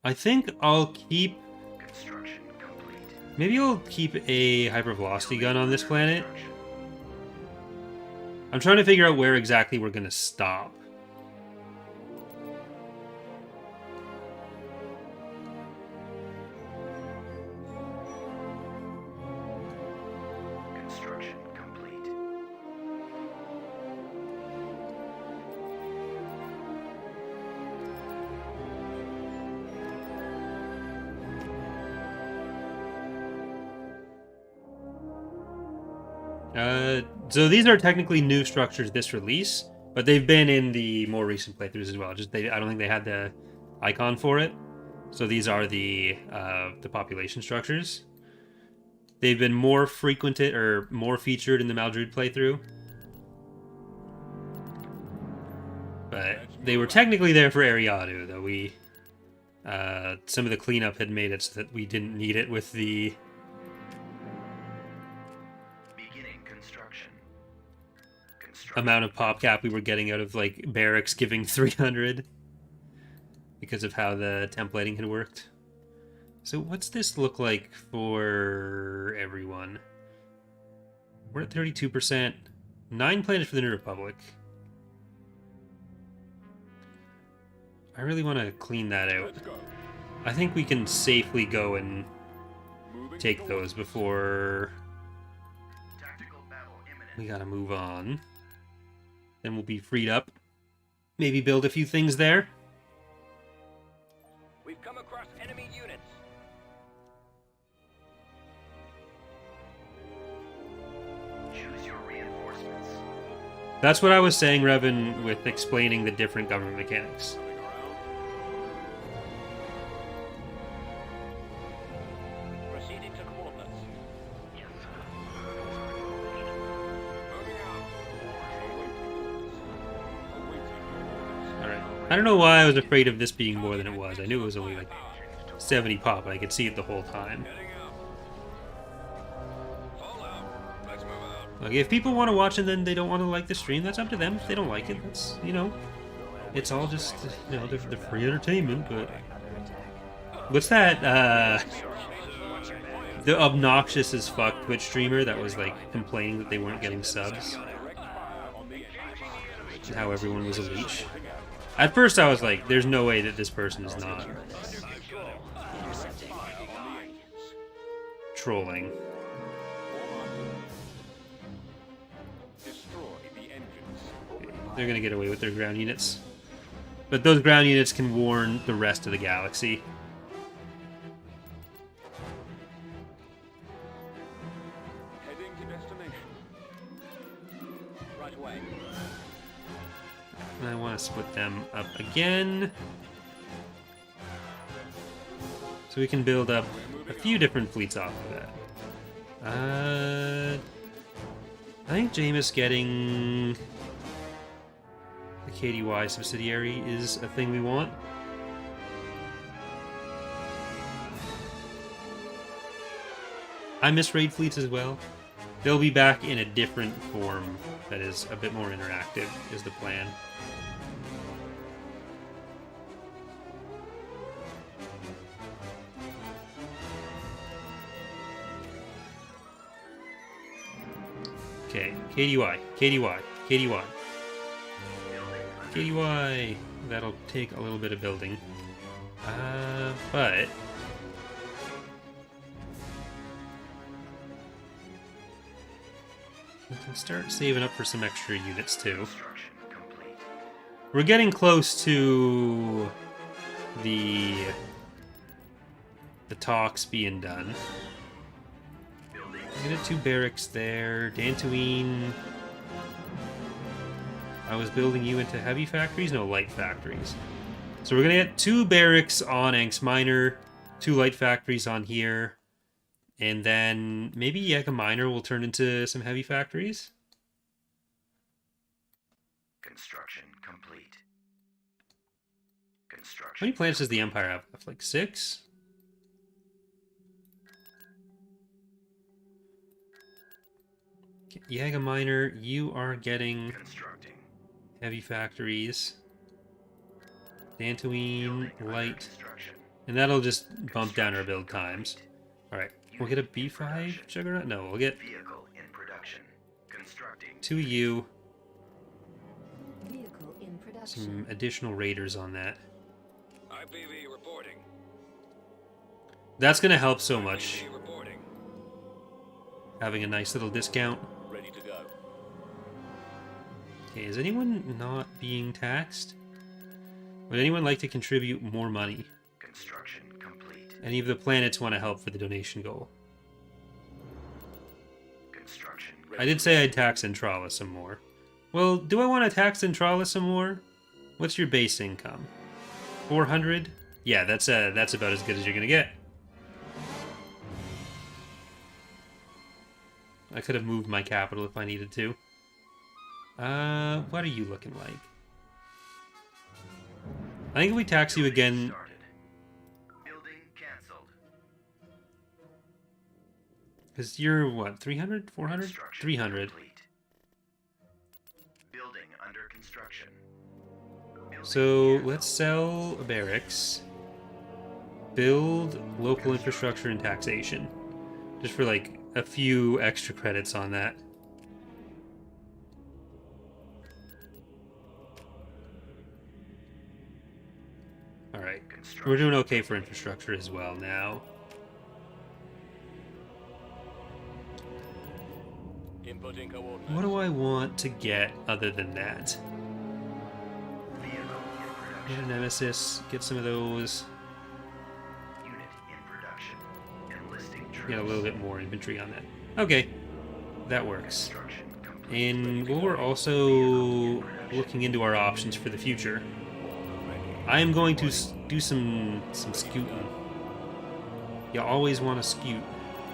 I think I'll keep... Construction complete. Maybe I'll keep a hypervelocity gun on this planet. I'm trying to figure out where exactly we're going to stop. Construction complete. So these are technically new structures this release, but they've been in the more recent playthroughs as well. Just I don't think they had the icon for it. So these are the population structures. They've been more frequented or more featured in the Maldruid playthrough, but they were technically there for Ariadu, though we some of the cleanup had made it so that we didn't need it with the amount of pop cap we were getting out of like barracks giving 300 because of how the templating had worked. So what's this look like for everyone? We're at 32%. 9 planets for the New Republic. I really want to clean that out. I think we can safely go and take those before we gotta move on. Then we'll be freed up. Maybe build a few things there. We've come across enemy units. Choose your reinforcements. That's what I was saying, Revan, with explaining the different government mechanics. Proceeding to coordinates. Alright. I don't know why I was afraid of this being more than it was. I knew it was only like 70 pop, but I could see it the whole time. Like, if people want to watch and then they don't want to like the stream, that's up to them. If they don't like it, that's, you know, it's all just, you know, they're free entertainment, but... What's that, the obnoxious as fuck Twitch streamer that was, like, complaining that they weren't getting subs? And how everyone was a leech? At first I was like, there's no way that this person is not trolling. They're gonna get away with their ground units. But those ground units can warn the rest of the galaxy. Heading to destination. Right away. split them up again. So we can build up a few different fleets off of that. I think Jameis getting the KDY subsidiary is a thing we want. I miss raid fleets as well. They'll be back in a different form that is a bit more interactive, is the plan. Okay, KDY, KDY, KDY. KDY. That'll take a little bit of building. But we can start saving up for some extra units too. We're getting close to the talks being done. I'm gonna get 2 barracks there. Dantooine. I was building you into heavy factories? No, light factories. So we're gonna get 2 barracks on Anx Minor, 2 light factories on here, and then maybe Yega Minor will turn into some heavy factories. Construction complete. How Construction. many planets does the Empire have? Like 6? Yega Minor, you are getting Constructing. heavy factories. Dantooine, light. Construction. And that'll just bump down our build times. Alright, we'll get a B5 Juggernaut? No, we'll get Vehicle in production. Constructing. 2 U, Vehicle in production. some additional raiders on that. IPV reporting. That's gonna help so much, IPV reporting. having a nice little discount. Ready to go. Okay, is anyone not being taxed? Would anyone like to contribute more money? Construction complete. Any of the planets want to help for the donation goal? Construction. I did say I'd tax Entrala some more. Well, do I want to tax Entrala some more? What's your base income? 400? Yeah, that's about as good as you're gonna get. I could have moved my capital if I needed to. What are you looking like? I think if we tax you again... Started. Building canceled. Because you're, what, 300? 400? Construction 300. complete. Building under construction. Building So, canceled. let's sell barracks. Build local infrastructure and taxation. Just for, like, a few extra credits on that. Alright. We're doing okay for infrastructure as well now. Inputting coordinates. What do I want to get other than that? Vehicle in Get production. a Nemesis, get some of those. Unit in production. Enlisting troops. Get a little bit more infantry on that. Okay, that works. Construction complete. And we're also looking into our options for the future. I am going to do some scooting. You always want to scoot.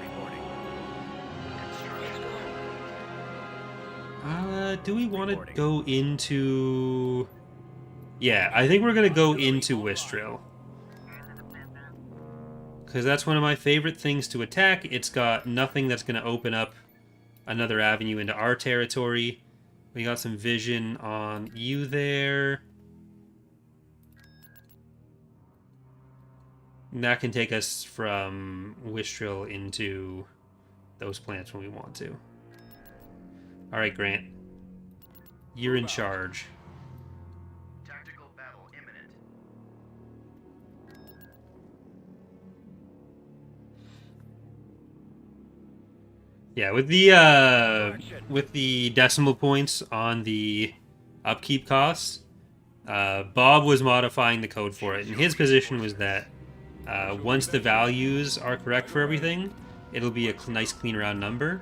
Reporting. Do we want to go into... Yeah, I think we're going to go into Wistril. Because that's one of my favorite things to attack. It's got nothing that's going to open up another avenue into our territory. We got some vision on you there. And that can take us from Wistril into those planets when we want to. Alright, Grant. You're in charge. Tactical battle imminent. Yeah, with the decimal points on the upkeep costs, Bob was modifying the code for it, and his position was that once the values are correct for everything, it'll be a nice clean round number.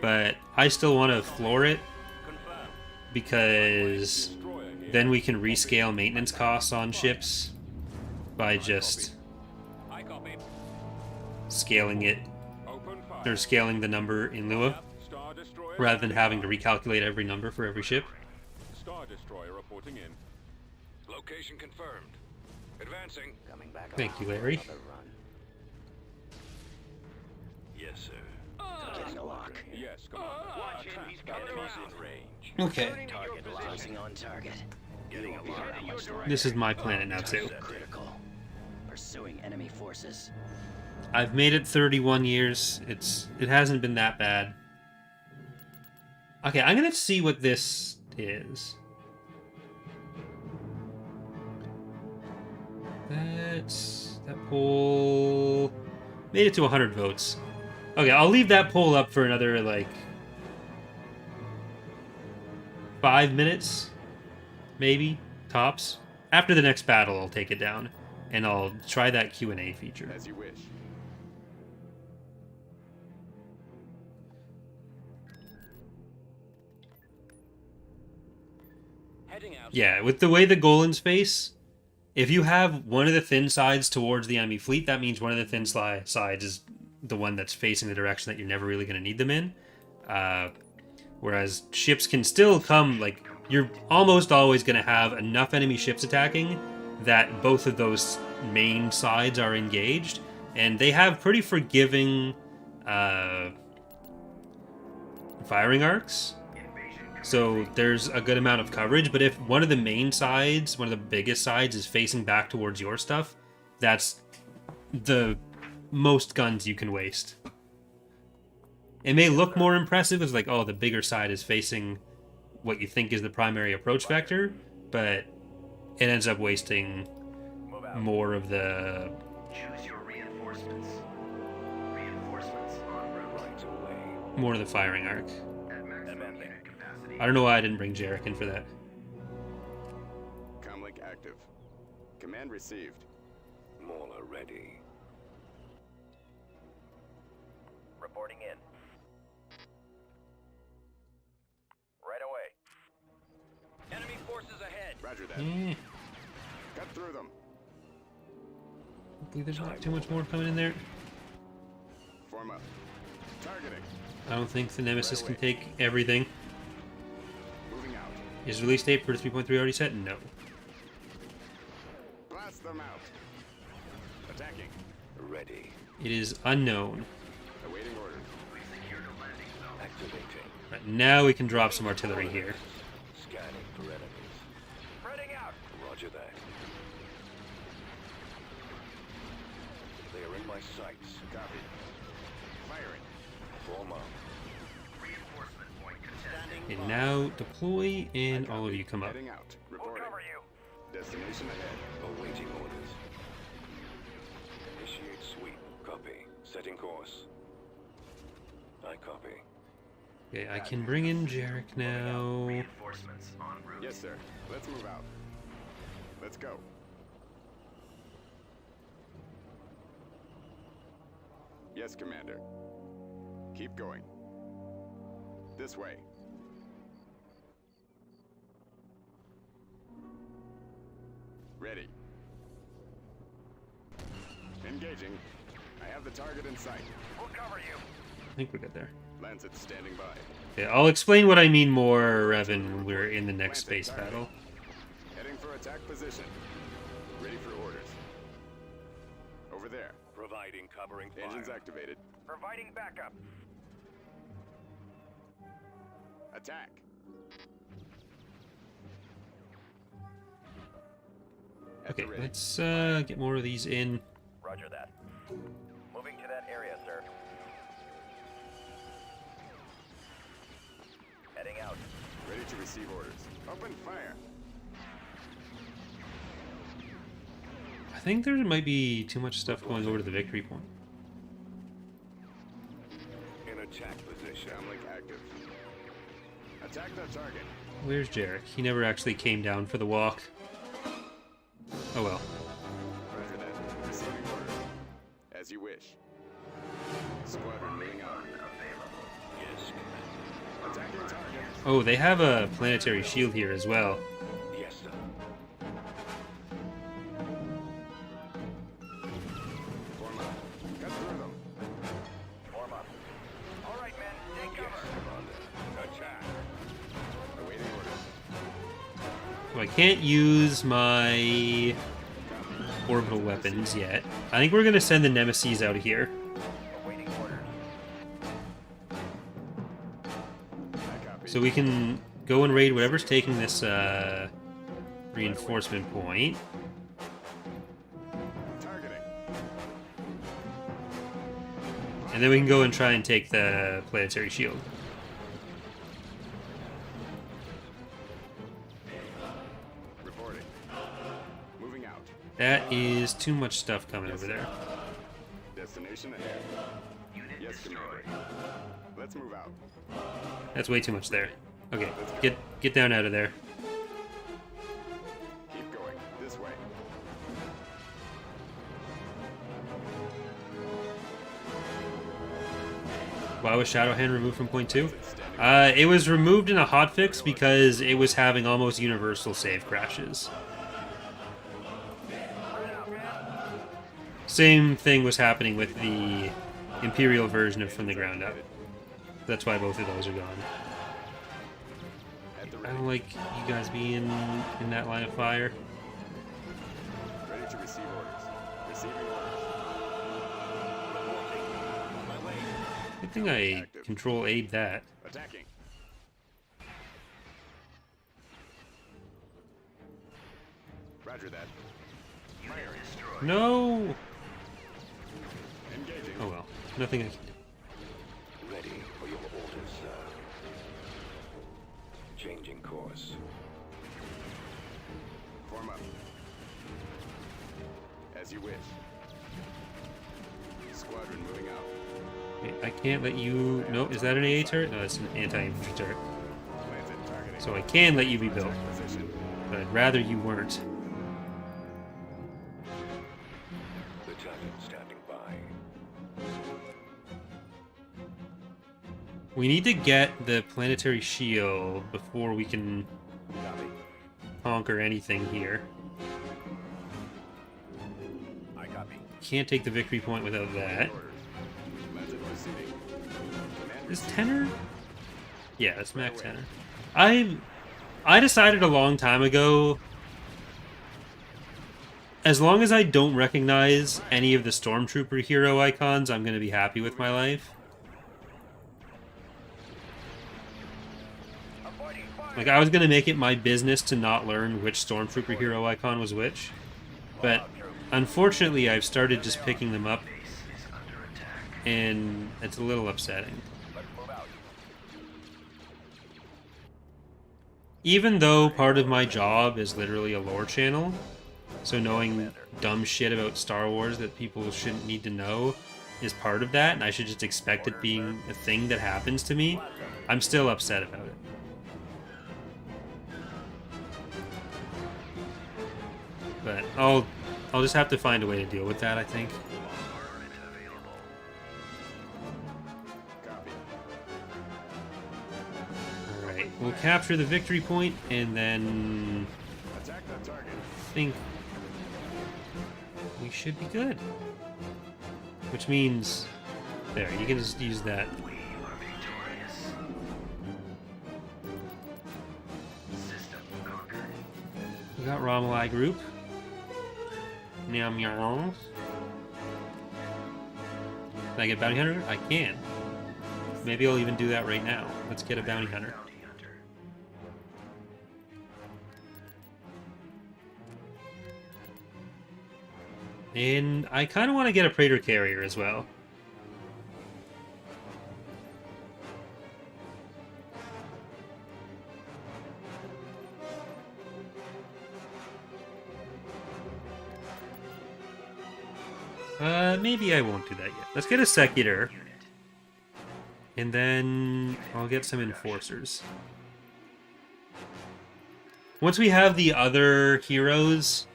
But I still want to floor it Confirmed. because then we can rescale maintenance costs on ships by just I copy. scaling it, Open or fire. scaling the number in Lua, Star Destroyer. rather than having to recalculate every number for every ship. Star Destroyer reporting in. Location confirmed. Advancing. Coming back Thank up. you, Larry. Another run. Yes, sir. Getting a lock. Yes, Commander. Enemies in range. Okay, Target closing on target. Getting a lock. How much do I this is my planet now too. critical. Pursuing enemy forces. I've made it 31 years. It hasn't been that bad. Okay, I'm gonna see what this is. That poll made it to 100 votes. Okay, I'll leave that poll up for another like 5 minutes, maybe tops. After the next battle, I'll take it down, and I'll try that Q&A feature. As you wish. Heading out. Yeah, with the way the Golan's face, if you have one of the thin sides towards the enemy fleet, that means one of the thin sides is the one that's facing the direction that you're never really going to need them in. Whereas ships can still come, like, you're almost always going to have enough enemy ships attacking that both of those main sides are engaged, and they have pretty forgiving firing arcs. So there's a good amount of coverage, but if one of the main sides, one of the biggest sides, is facing back towards your stuff, that's the most guns you can waste. It may look more impressive as like, oh, the bigger side is facing what you think is the primary approach vector, but it ends up wasting more of the... Choose your reinforcements. Reinforcements en route. Right away. more of the firing arc. At maximum unit capacity. I don't know why I didn't bring Jarek in for that. Comlink active. Command received. Mauler ready. Reporting in. Right away. Enemy forces ahead. Roger that. Eh, Cut through them. hopefully there's not too much more coming in there. Form up. Targeting. I don't think the Nemesis can take everything. Moving out. Is release date for 3.3 already set? No. Blast them out. Attacking. Ready. It is unknown. Awaiting orders. Activating. Right, now we can drop some artillery here. Scanning for enemies. Spreading out. Roger that. They are in my sights. Copy. Firing. Form up. Reinforcement point contested. And now deploy, and all of you come up. Heading out. We'll Reporting. cover you. Destination ahead. Awaiting orders. Initiate sweep. Copy. Setting course. I copy. Okay, I can bring in Jarek now. Reinforcements en route. Yes, sir. Let's move out. Let's go. Yes, Commander. Keep going. This way. Ready. Engaging. I have the target in sight. We'll cover you. I think we're good there. Lancet standing by. Okay, I'll explain what I mean more, Revan, when we're in the next space battle. Heading for attack position. Ready for orders. Over there. Providing covering fire. Engines activated. Providing backup. Attack. At Okay, the ready. let's get more of these in. Roger that. Moving to that area, sir. Heading out. Ready to receive orders. Open fire. I think there might be too much stuff going over to the victory point. In attack position. Downlink active. Attack the target. Where's Jarek? He never actually came down for the walk. Oh well. Roger that. Receiving orders. As you wish. Squadron moving out. Yes, Commander. Attacking target. Oh, they have a planetary shield here as well. Yes, sir. I can't use my orbital weapons yet. I think we're going to send the Nemesis out of here. Awaiting orders. So we can go and raid whatever's taking this reinforcement point. Targeting. And then we can go and try and take the planetary shield. Reporting. Moving out. That is too much stuff coming over there. Destination ahead. Unit Yes, destroyed. Commander. Let's move out. That's way too much there. Okay, get down out of there. Keep going. This way. Why was Shadowhand removed from point 2? It was removed in a hotfix because it was having almost universal save crashes. Same thing was happening with the Imperial version of From the Ground Up. That's why both of those are gone. At the I ready. don't like you guys being in that line of fire. Ready to receive orders. Receiving orders. Good thing I control aid that. Attacking. Roger that. Unit destroyed. No! Engaging. Oh well, nothing I can do. Ready for your orders, sir. Changing course. Form up. As you wish. Squadron moving out. Wait, I can't let you... No, is that an AA turret? No, it's an anti-infantry turret. Planted targeting. So I can let you be built, Attack position. but I'd rather you weren't. Battalion standing by. We need to get the planetary shield before we can Copy. conquer anything here. I copy. Can't take the victory point without that. Orders. Method proceeding. Command Is received. tenor? Yeah, it's max tenor. I decided a long time ago, as long as I don't recognize any of the Stormtrooper hero icons, I'm going to be happy with my life. Like, I was going to make it my business to not learn which Stormtrooper hero icon was which. But unfortunately, I've started just picking them up, Base is under attack. and it's a little upsetting. Let's move out. Even though part of my job is literally a lore channel, so knowing dumb shit about Star Wars that people shouldn't need to know is part of that, and I should just expect it being a thing that happens to me, I'm still upset about it. But I'll just have to find a way to deal with that, I think. Armament available. Copy. Alright, we'll capture the victory point, and then Attack that target. I think we should be good. Which means, there, you can just use that. We are victorious. System conquered. We got Romuli group. Meow meow. Can I get bounty hunter? I can. Maybe I'll even do that right now. Let's get a bounty hunter. Bounty hunter. And I kind of want to get a Praetor carrier as well. Maybe I won't do that yet. Let's get a Secutor, Unit. and then I'll get some Enforcers. Once we have the other heroes,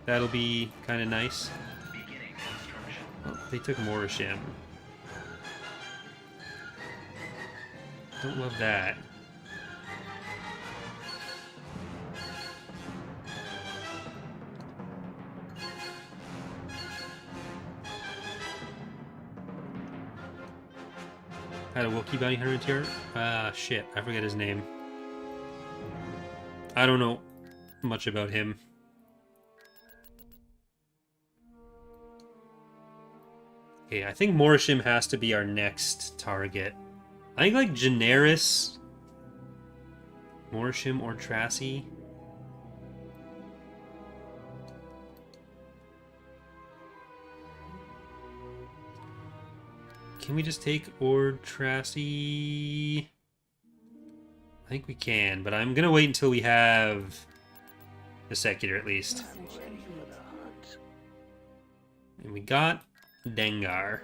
that'll be kind of nice. Beginning construction. Oh, they took Morisham. Don't love that. Had a Wookiee bounty hunter interior? Ah, shit. I forget his name. I don't know much about him. Okay, I think Morisham has to be our next target. I think like Generis, Morisham, or Tracy. Can we just take Ord Tracy? I think we can, but I'm gonna wait until we have the Secular at least. And we got Dengar.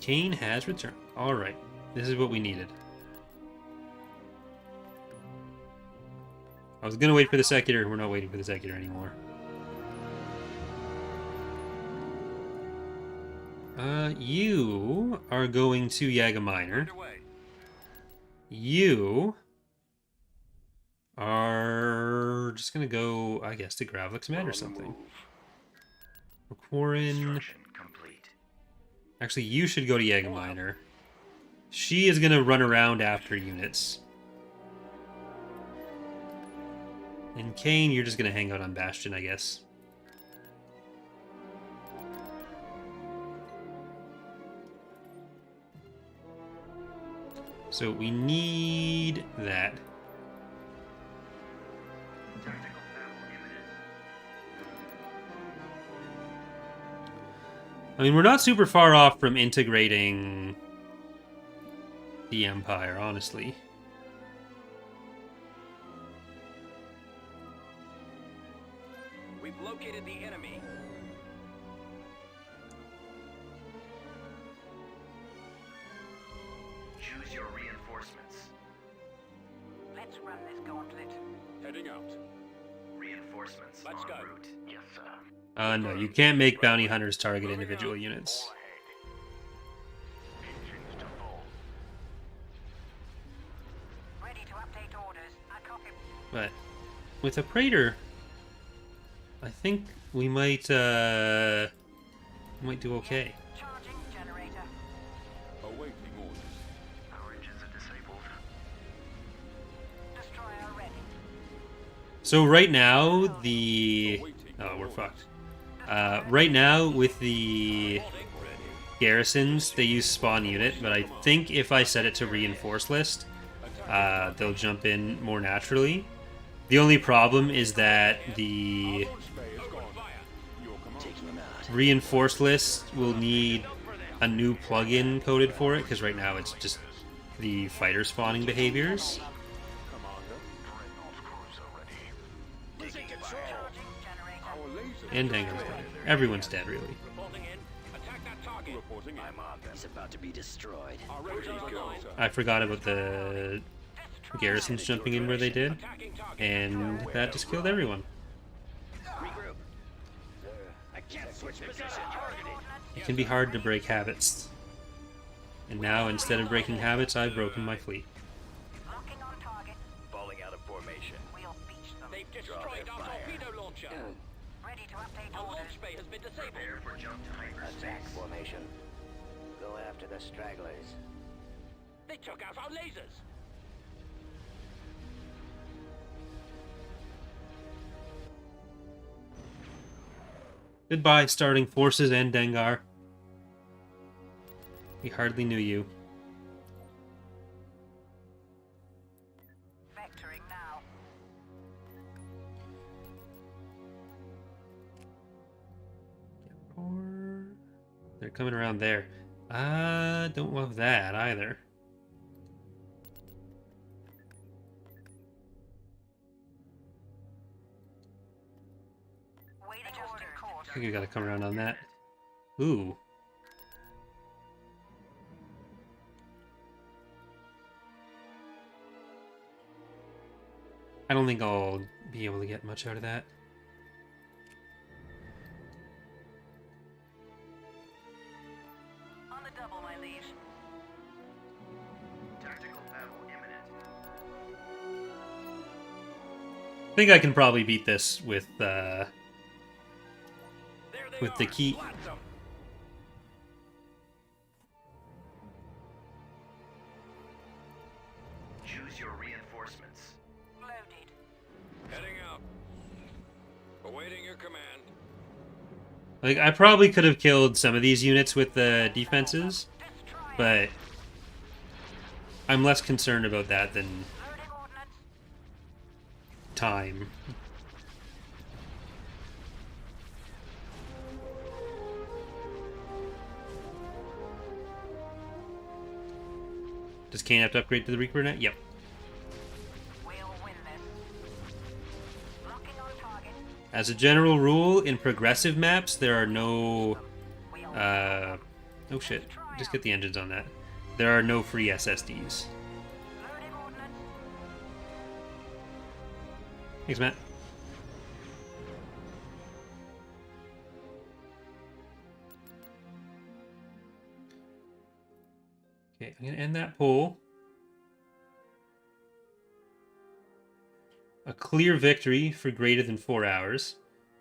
Kane has returned. Alright, this is what we needed. I was gonna wait for the Secular, we're not waiting for the Secular anymore. You are going to Yaga Minor. Underway. You are just gonna go, I guess, to Gravlix Command or something. Quarren. Construction complete. Actually, you should go to Yaga Minor. She is gonna run around after units. And Kane, you're just gonna hang out on Bastion, I guess. So we need that. Tactical battle imminent. I mean, we're not super far off from integrating the Empire, honestly. We've located the enemy. Choose your reinforcements. Let's run this gauntlet. Heading out. Reinforcements Let's en go. route. Yes, sir. No, you can't make bounty hunters target individual units. Engines to full. Ready to update orders. I copy. But with a Praetor, I think we might do okay. Charging generator. Awaiting orders. Our engines are disabled. Destroyer ready. So right now, the... Oh, we're fucked. Right now, with the garrisons, they use spawn unit, but I think if I set it to reinforce list, they'll jump in more naturally. The only problem is that the reinforced list will need a new plugin coded for it, because right now it's just the fighter spawning behaviors. And Dango's dead. Everyone's dead, really. Reporting in. Attack that target. Reporting in. I'm on. He's about to be destroyed. Our roads are online. I forgot about the garrisons jumping in where they did, Attacking target. and that just killed everyone. Regroup. I can't switch position. It can be hard to break habits. And now, instead of breaking habits, I've broken my fleet. Locking on target. Falling out of formation. We'll beach them. They've destroyed our torpedo launcher. Ready to update Our orders. launch bay has been disabled. Prepare for jump to hyperspace. formation. Go after the stragglers. They took out our lasers. Goodbye, starting forces and Dengar. We hardly knew you. Vectoring now. Or they're coming around there. Don't love that either. Waiting orders. I think we gotta come around on that. Ooh. I don't think I'll be able to get much out of that. On the double, my liege. Tactical battle imminent. I think I can probably beat this with There they with the are. key. Blast them. Choose your reinforcements. Loaded. Heading out. Awaiting your command. Like, I probably could have killed some of these units with the defenses, but I'm less concerned about that than Loading ordnance. time. Does Kane have to upgrade to the Reaper net? Yep. We'll win this. Locking on target. As a general rule, in progressive maps, there are no... oh shit. Just get the engines on that. There are no free SSDs. Loading ordnance. Thanks, Matt. Okay, I'm going to end that poll. A clear victory for greater than 4 hours.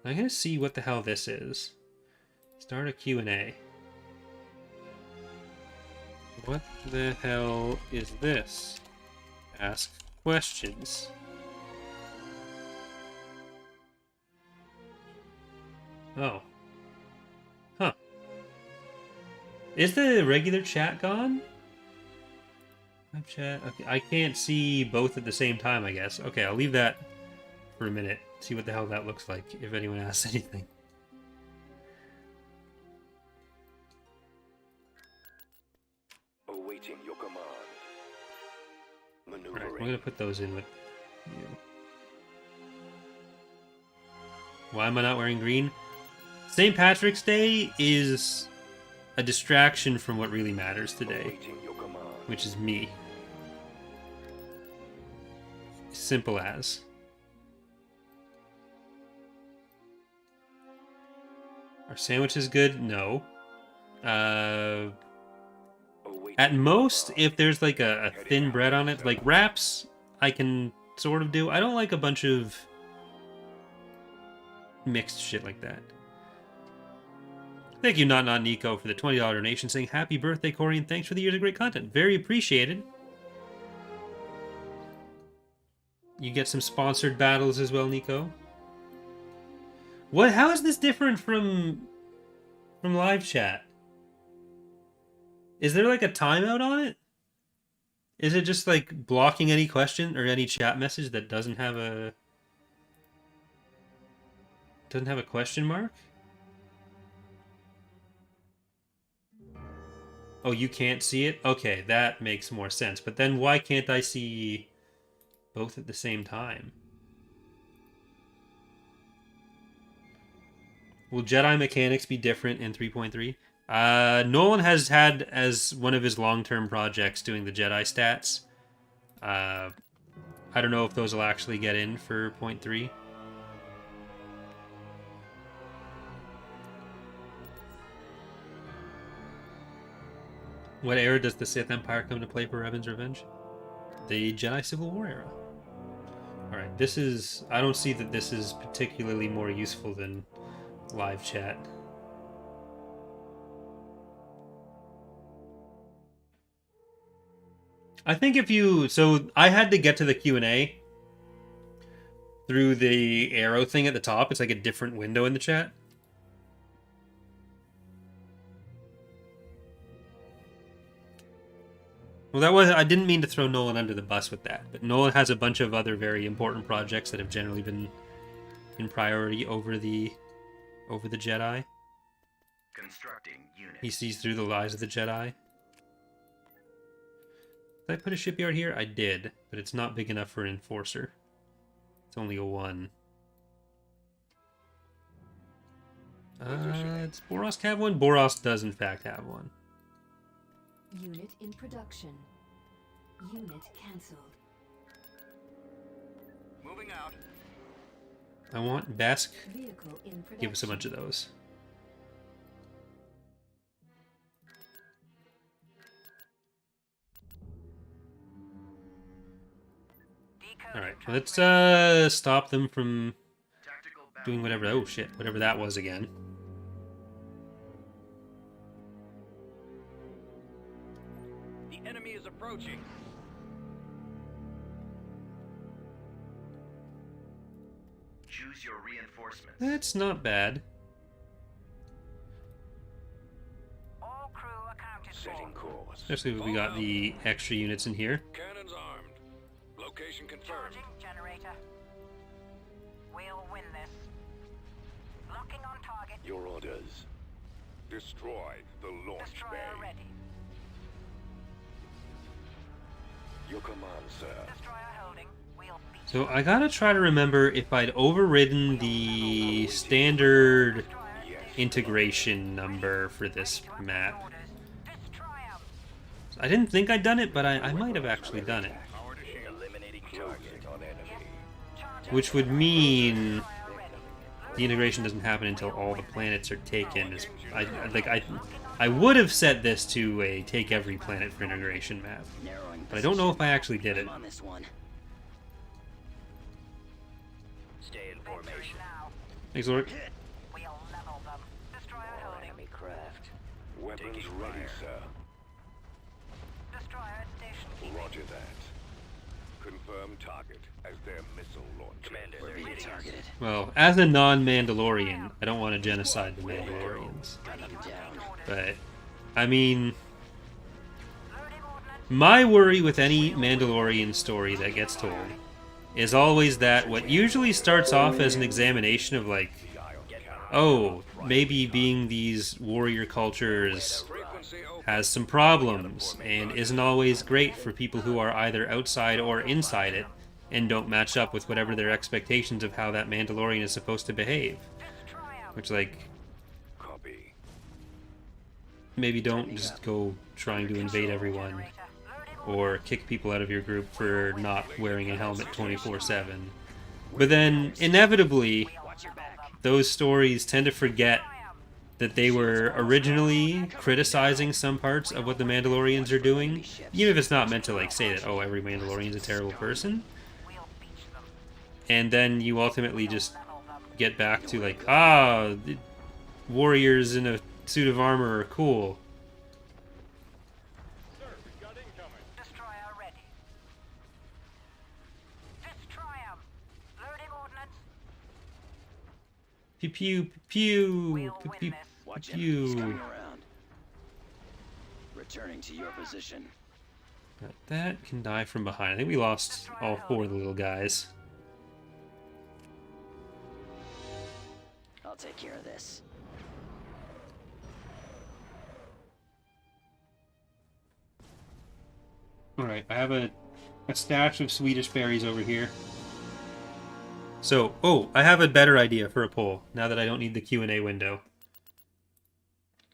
I'm going to see what the hell this is. Start a Q&A. What the hell is this? Ask questions. Oh. Huh. Is the regular chat gone? Live chat. Okay, I can't see both at the same time, I guess. Okay, I'll leave that for a minute. See what the hell that looks like, if anyone asks anything. Awaiting your command. Maneuvering. Alright, I'm gonna put those in with you. Why am I not wearing green? St. Patrick's Day is a distraction from what really matters today, Awaiting your command. which is me. Simple as. Are sandwiches good? No. Awaiting At your most, command. if there's like a thin bread on it, like wraps, I can sort of do. I don't like a bunch of mixed shit like that. Thank you, Not Nico, for the $20 donation, saying happy birthday, Corey, and thanks for the years of great content. Very appreciated. You get some sponsored battles as well, Nico. What? How is this different from live chat? Is there like a timeout on it? Is it just like blocking any question or any chat message that doesn't have a question mark? Oh, you can't see it? Okay, that makes more sense. But then why can't I see both at the same time? Will Jedi mechanics be different in 3.3? Nolan has had as one of his long-term projects doing the Jedi stats. I don't know if those will actually get in for 0.3. What era does the Sith Empire come to play for Revan's Revenge? The Jedi Civil War era. Alright, this is... I don't see that this is particularly more useful than live chat. I think if you... So, I had to get to the Q&A through the arrow thing at the top. It's like a different window in the chat. Well, that was... I didn't mean to throw Nolan under the bus with that, but Nolan has a bunch of other very important projects that have generally been in priority over the Jedi. Constructing unit. He sees through the lies of the Jedi. Did I put a shipyard here? I did, but it's not big enough for an enforcer. It's only a 1. Does Boros have one? Boros does in fact have one. Unit in production. Unit cancelled. Moving out. I want Besk. Vehicle in production. Give us a bunch of those. Alright, let's stop them from Tactical doing whatever... Oh shit, whatever that was again. The enemy is approaching. Choose your reinforcements. That's not bad. All crew accounted Setting course. Especially if we got the extra units in here. Cannons armed. Location confirmed. Charging generator. We'll win this. Locking on target. Your orders. Destroy the launch Destroyer bay. ready. Your command, sir. Destroyer holding. We'll beat So I gotta try to remember if I'd overridden the standard integration number for this map. orders. Destroy 'em. I didn't think I'd done it, but I might have actually done it. Eliminating target on enemy. Which would mean the integration doesn't happen until all the planets are taken. I would have set this to a take every planet for integration map, but I don't know if I actually did it. On this one. Stay in formation. Now. Thanks, Lord. We'll level them. Destroyer holding. Enemy craft. Weapons Taking ready, fire. sir. Destroyer at station keeping. Roger that. Confirm target as their missile launcher. Commander, We're they're being hitting us. targeted. Well, as a non-Mandalorian, I don't want to genocide the Mandalorians. Gun them down. But, I mean, Loading ordnance. my worry with any Mandalorian story that gets told is always that what usually starts off as an examination of, like, oh, maybe being these warrior cultures Frequency open. has some problems and isn't always great for people who are either outside or inside it and don't match up with whatever their expectations of how that Mandalorian is supposed to behave. Destroy 'em. Which, like, Copy. maybe don't just go trying to invade everyone Generator. Loading or kick people out of your group for not wearing a helmet 24/7. But then, inevitably, Watch your back. those stories tend to forget that they were originally criticizing some parts of what the Mandalorians are doing, even if it's not meant to, like, say that, oh, every Mandalorian's a terrible person. We'll beach them. And then you ultimately just Level them. get back to, like, the warriors in a suit of armor are cool. Destroyer ready. Destroy 'em. Loading ordnance. Pew pew pew We'll pew win pew this. Watch enemies pew. coming around. Returning to your position. That can die from behind. I think we lost all 4 of the little guys. I'll take care of this. Alright, I have a stash of Swedish berries over here. So, oh, I have a better idea for a poll, now that I don't need the Q&A window.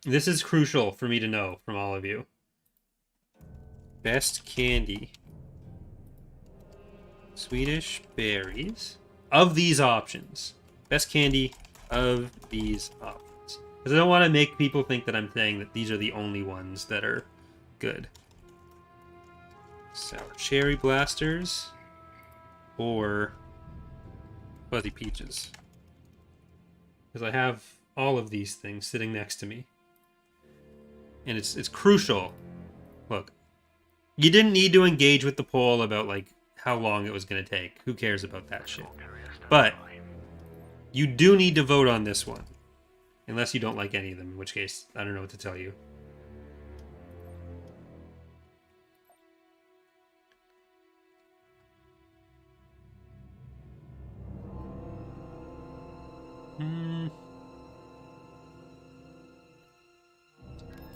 This is crucial for me to know from all of you. Best candy. Swedish berries. Of these options. Best candy of these options. Because I don't want to make people think that I'm saying that these are the only ones that are good. Sour cherry blasters or fuzzy peaches. Because I have all of these things sitting next to me. And it's crucial. Look, you didn't need to engage with the poll about, like, how long it was going to take. Who cares about that shit? But you do need to vote on this one. Unless you don't like any of them, in which case, I don't know what to tell you.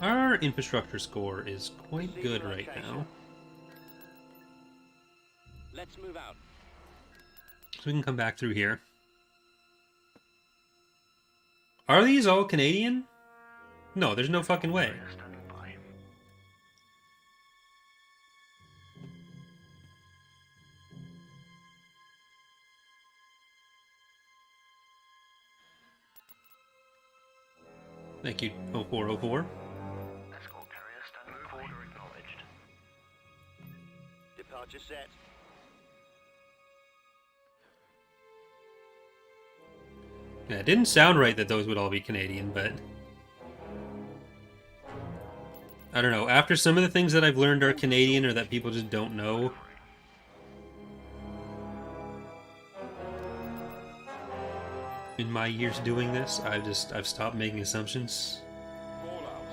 Our infrastructure score is quite good right now. Let's move out. So we can come back through here. Are these all Canadian? No, there's no fucking way. Thank you, 0404. Escort carrier standing quarter acknowledged. Departure set. Yeah, it didn't sound right that those would all be Canadian, but I don't know. After some of the things that I've learned are Canadian or that people just don't know, in my years doing this. I've stopped making assumptions. Fall out.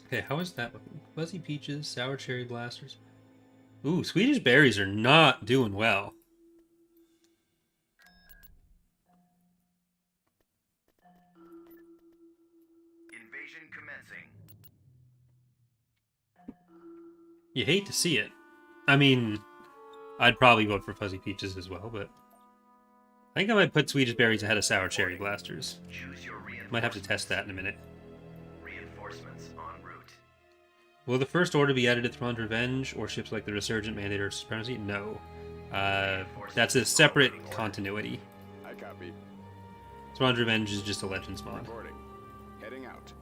Okay, how is that looking? Fuzzy peaches, sour cherry blasters. Ooh, Swedish berries are not doing well. Invasion commencing. You hate to see it. I mean, I'd probably vote for fuzzy peaches as well, but I think I might put Swedish berries ahead of sour cherry blasters. Choose your reinforcements. Might have to test that in a minute. Reinforcements en route. Will the First Order be added to Thrawn's Revenge, or ships like the Resurgent mandate or Supremacy? No. That's a separate continuity. I copy. Thrawn's Revenge is just a Legends mod. Reporting. Heading out.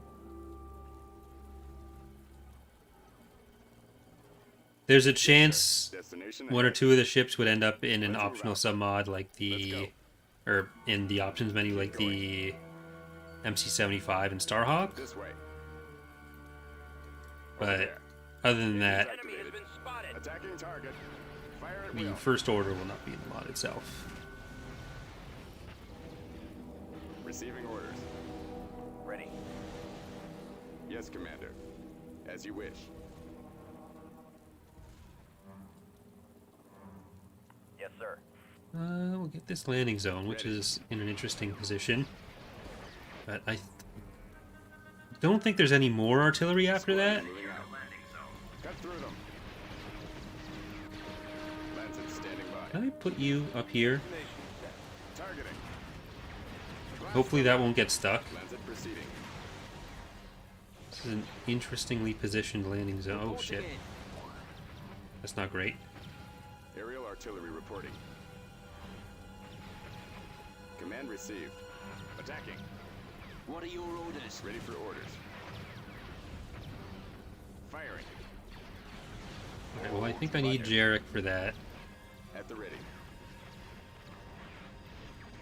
There's a chance Destination one or ahead. two of the ships would end up in an Let's optional route. submod like Let's the... go. or in the options menu like the MC-75 and Starhawk. This way. Over But there. other than that, Enemy has been spotted. Attacking target. Fire at the will. First Order will not be in the mod itself. Receiving orders. Ready. Yes, Commander. As you wish. Yes, sir. We'll get this landing zone, which is in an interesting position. But I don't think there's any more artillery after that. Moving out. Landing zone. Cut through them. Lancet standing by. Can I put you up here? Targeting. Hopefully that won't get stuck. Lancet proceeding. This is an interestingly positioned landing zone. Oh shit. Reporting in. That's not great. Aerial artillery reporting. Command received. Attacking. What are your orders? Ready for orders. Firing. Alright, well I think I need Jarek for that. At the ready.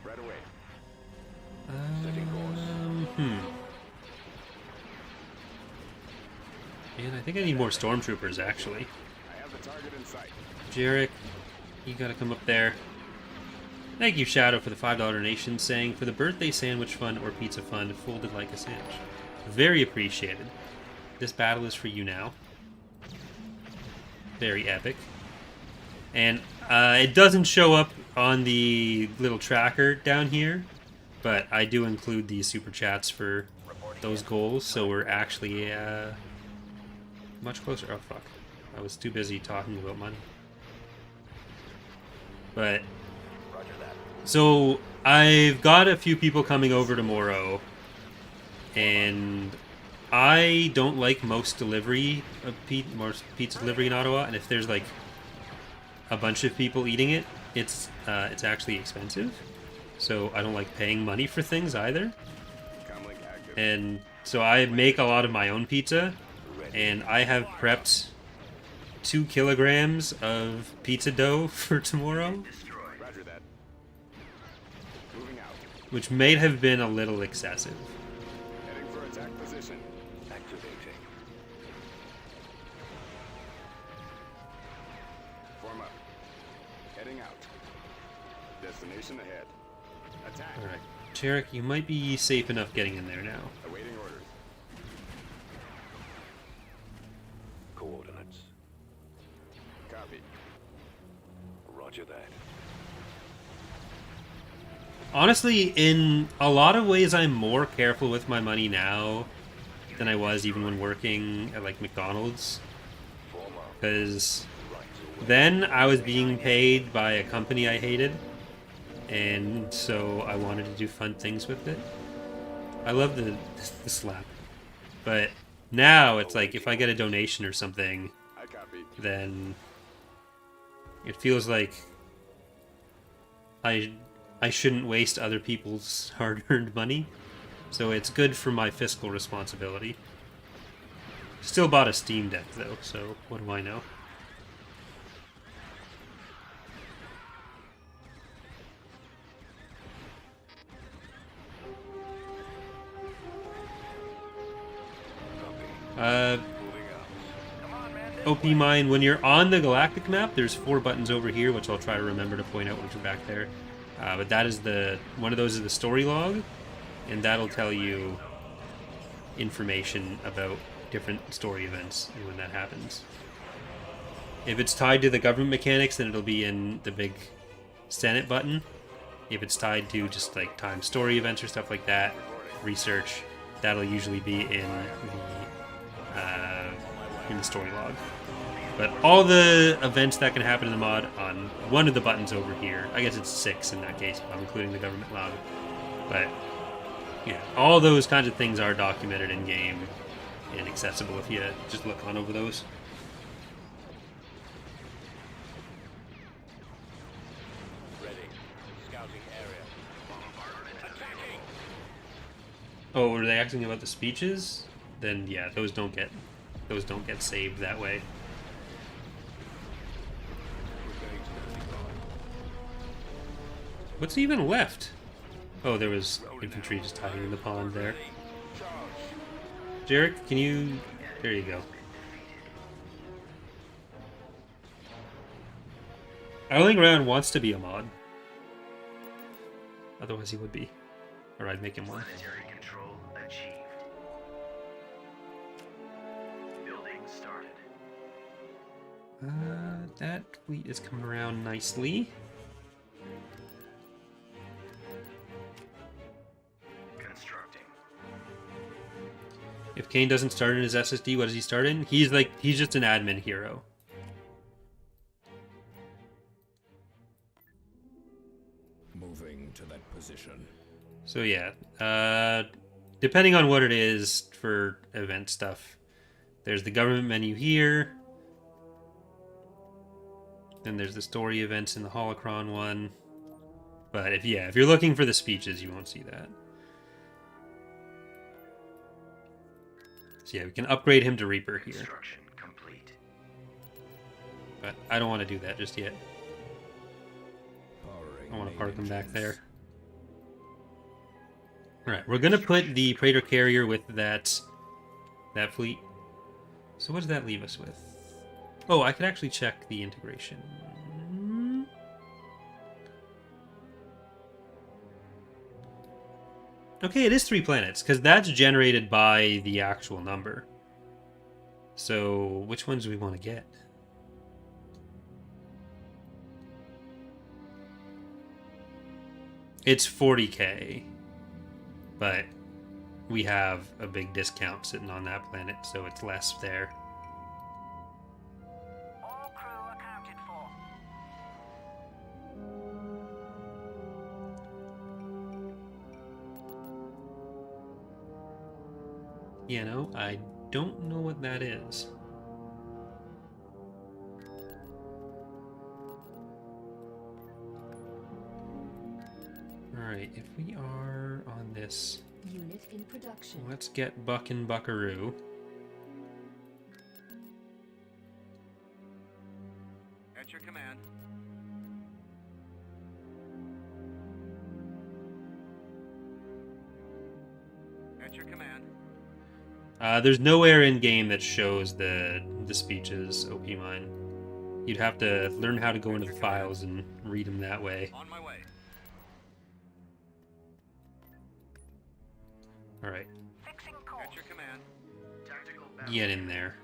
Right away. And I think I need more stormtroopers actually. I have the target in sight. Jarek, you gotta come up there. Thank you, Shadow, for the $5 donation, saying, for the birthday sandwich fund or pizza fund, folded like a sandwich. Very appreciated. This battle is for you now. Very epic. And it doesn't show up on the little tracker down here, but I do include these super chats for those goals, so we're actually much closer. Oh, fuck. I was too busy talking about money. But Roger that. so I've got a few people coming over tomorrow, and I don't like most delivery of pizza delivery in Ottawa. And if there's like a bunch of people eating it, it's actually expensive. So I don't like paying money for things either. Comlink active. And so I make a lot of my own pizza, and I have prepped 2 kilograms of pizza dough for tomorrow, Roger that. Moving out. which may have been a little excessive. Heading for attack position. Activating. Form up. Heading out. Destination ahead. Attack. Alright, Jarek, you might be safe enough getting in there now. Awaiting orders. Coordinates. Copy. Roger that. Honestly, in a lot of ways, I'm more careful with my money now than I was even when working at like McDonald's, Form up. because Right away. then I was being paid by a company I hated, and so I wanted to do fun things with it. I love the slap, but now it's like if I get a donation or something, I copy. then it feels like I shouldn't waste other people's hard-earned money. So it's good for my fiscal responsibility. Still bought a Steam Deck though, so what do I know? Copy. Uh, Moving out. Come on, man. OP mine, when you're on the galactic map, there's 4 buttons over here, which I'll try to remember to point out once you're back there. But that is one of those is the story log, and that'll tell you information about different story events and when that happens. If it's tied to the government mechanics, then it'll be in the big Senate button. If it's tied to just like time story events or stuff like that, research, that'll usually be in the story log. But all the events that can happen in the mod on one of the buttons over here, I guess it's 6 in that case, if I'm including the government log. But yeah, all those kinds of things are documented in game and accessible if you just look on over those. Ready. Scouting area. Attacking! Oh, were they asking about the speeches? Then yeah, those don't get saved that way. What's even left? Oh, there was infantry just hiding in the pond there. Jarek, can you... There you go. I don't think Ryan wants to be a mod. Otherwise he would be. Or I'd make him one. Planetary control achieved. Building started. That fleet is coming around nicely. Constructing. If Kane doesn't start in his SSD, what does he start in? He's just an admin hero. Moving to that position. So yeah, depending on what it is for event stuff, there's the government menu here. Then there's the story events in the Holocron one. But if you're looking for the speeches, you won't see that. So yeah, we can upgrade him to Reaper here. Construction complete. But I don't want to do that just yet. I want to park him back there. Alright, we're going to put the Praetor Carrier with that fleet. So what does that leave us with? Oh, I could actually check the integration. Okay, it is 3 planets, because that's generated by the actual number. So, which ones do we want to get? It's 40k, but we have a big discount sitting on that planet, so it's less there. All crew accounted for. You know, I don't know what that is. Alright, if we are on this, Unit in production. let's get Buck and Buckaroo. At your command. At your command. There's nowhere in game that shows the speeches, OP mine. You'd have to learn how to go into the files and read them that way. On my way. Alright, Fixing course. At your command. Tactical battle. get in there.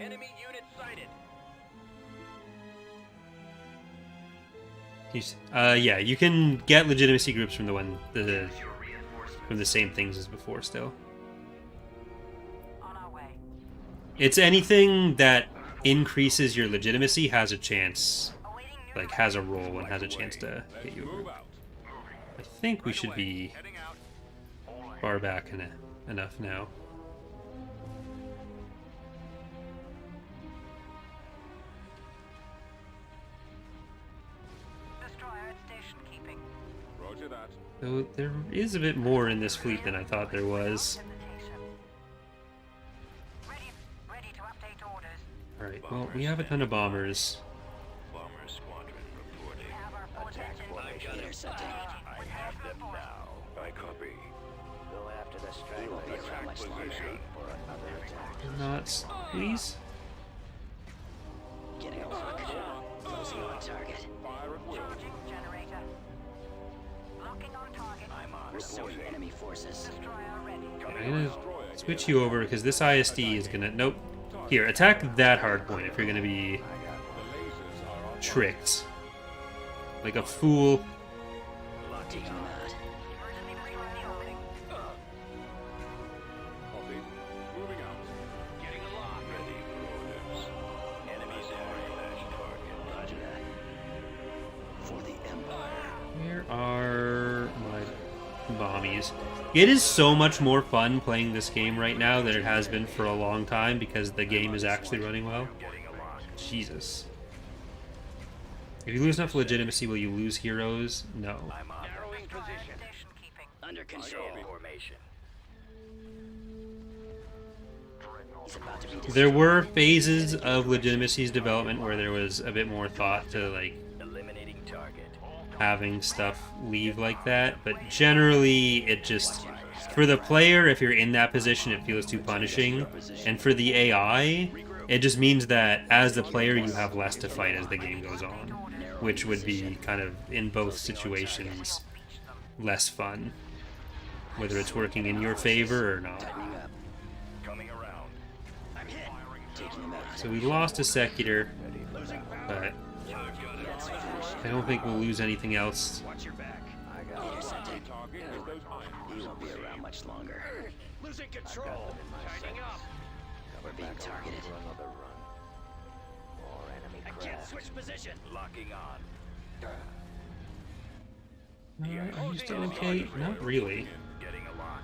Enemy unit sighted. Yeah, you can get legitimacy groups from Your reinforcements. from the same things as before still. On our way. It's anything that increases your legitimacy has a chance, Awaiting new like has a role and has a chance to get you a group. Move out. I think we should be Heading out. far back enough now. destroyer at station keeping. Roger that. Though there is a bit more in this fleet than I thought there was. Invitation. Ready to update orders. Alright, well, we have a ton of bombers. Bomber squadron reporting. We have our force engine. I have them now. I copy. Go after the straggler. Attack position. For another attack. Not, please. Getting a lock. Closing on target. Fire at will. Charging generator. Locking on target. I'm on. Pursuing enemy forces. Destroyer ready. I'm gonna switch you over because this ISD is gonna. Nope. Here, attack that hard point if you're gonna be The lasers are on. tricked. Like a fool. Taking them out. Emergency reroute the opening. Copy. Moving out. Getting a lock. Ready for orders. Enemies in target. Roger that. For the Empire. Where are my bombies? It is so much more fun playing this game right now than it has been for a long time because the game is actually running well. Jesus. If you lose enough legitimacy, will you lose heroes? No. I'm on. Narrowing position. Station keeping. Under control. Formation. He's about to be destroyed. There were phases of legitimacy's development where there was a bit more thought to like Eliminating target. having stuff leave like that, but generally it just for the player, if you're in that position, it feels too punishing, and for the AI, it just means that as the player you have less to fight as the game goes on, which would be kind of in both situations less fun, whether it's working in your favor or not. Tightening up. Coming around. I'm hit. Taking him out. So we lost a Secutor, but Let's finish him. I don't think we'll lose anything else. Watch your back. Intercepted. Target is those irons. He won't be around much longer. Losing control. Shining up. We're being targeted. For another run. More enemy I can't switch position. Locking on. Are you still okay? Not really. Getting a lock.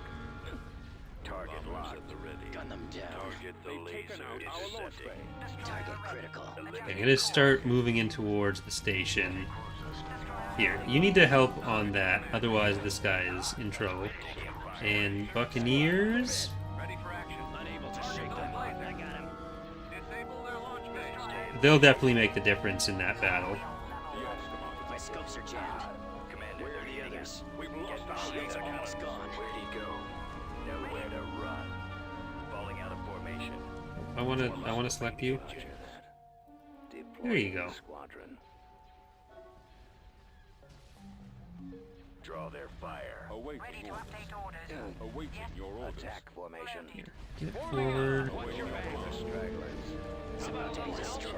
Target locked at the ready. Gun them down. Target the laser intercepting. Target critical. I'm gonna start moving in towards the station. Here, you need to help on that, otherwise this guy is in trouble. And Buccaneers, Ready for action. Unable to shake them. I got him. Disable their launch base. they'll definitely make the difference in that battle. My scopes are jammed. Commander, Where are the others? we've lost our Shields laser almost cannons. gone. Where'd he go? Nowhere to run. Falling out of formation. I wanna select you. There you go. Squadron. Draw their fire. Ready to update orders. Awaiting your orders. Attack formation. Get forward. He's about to be destroyed.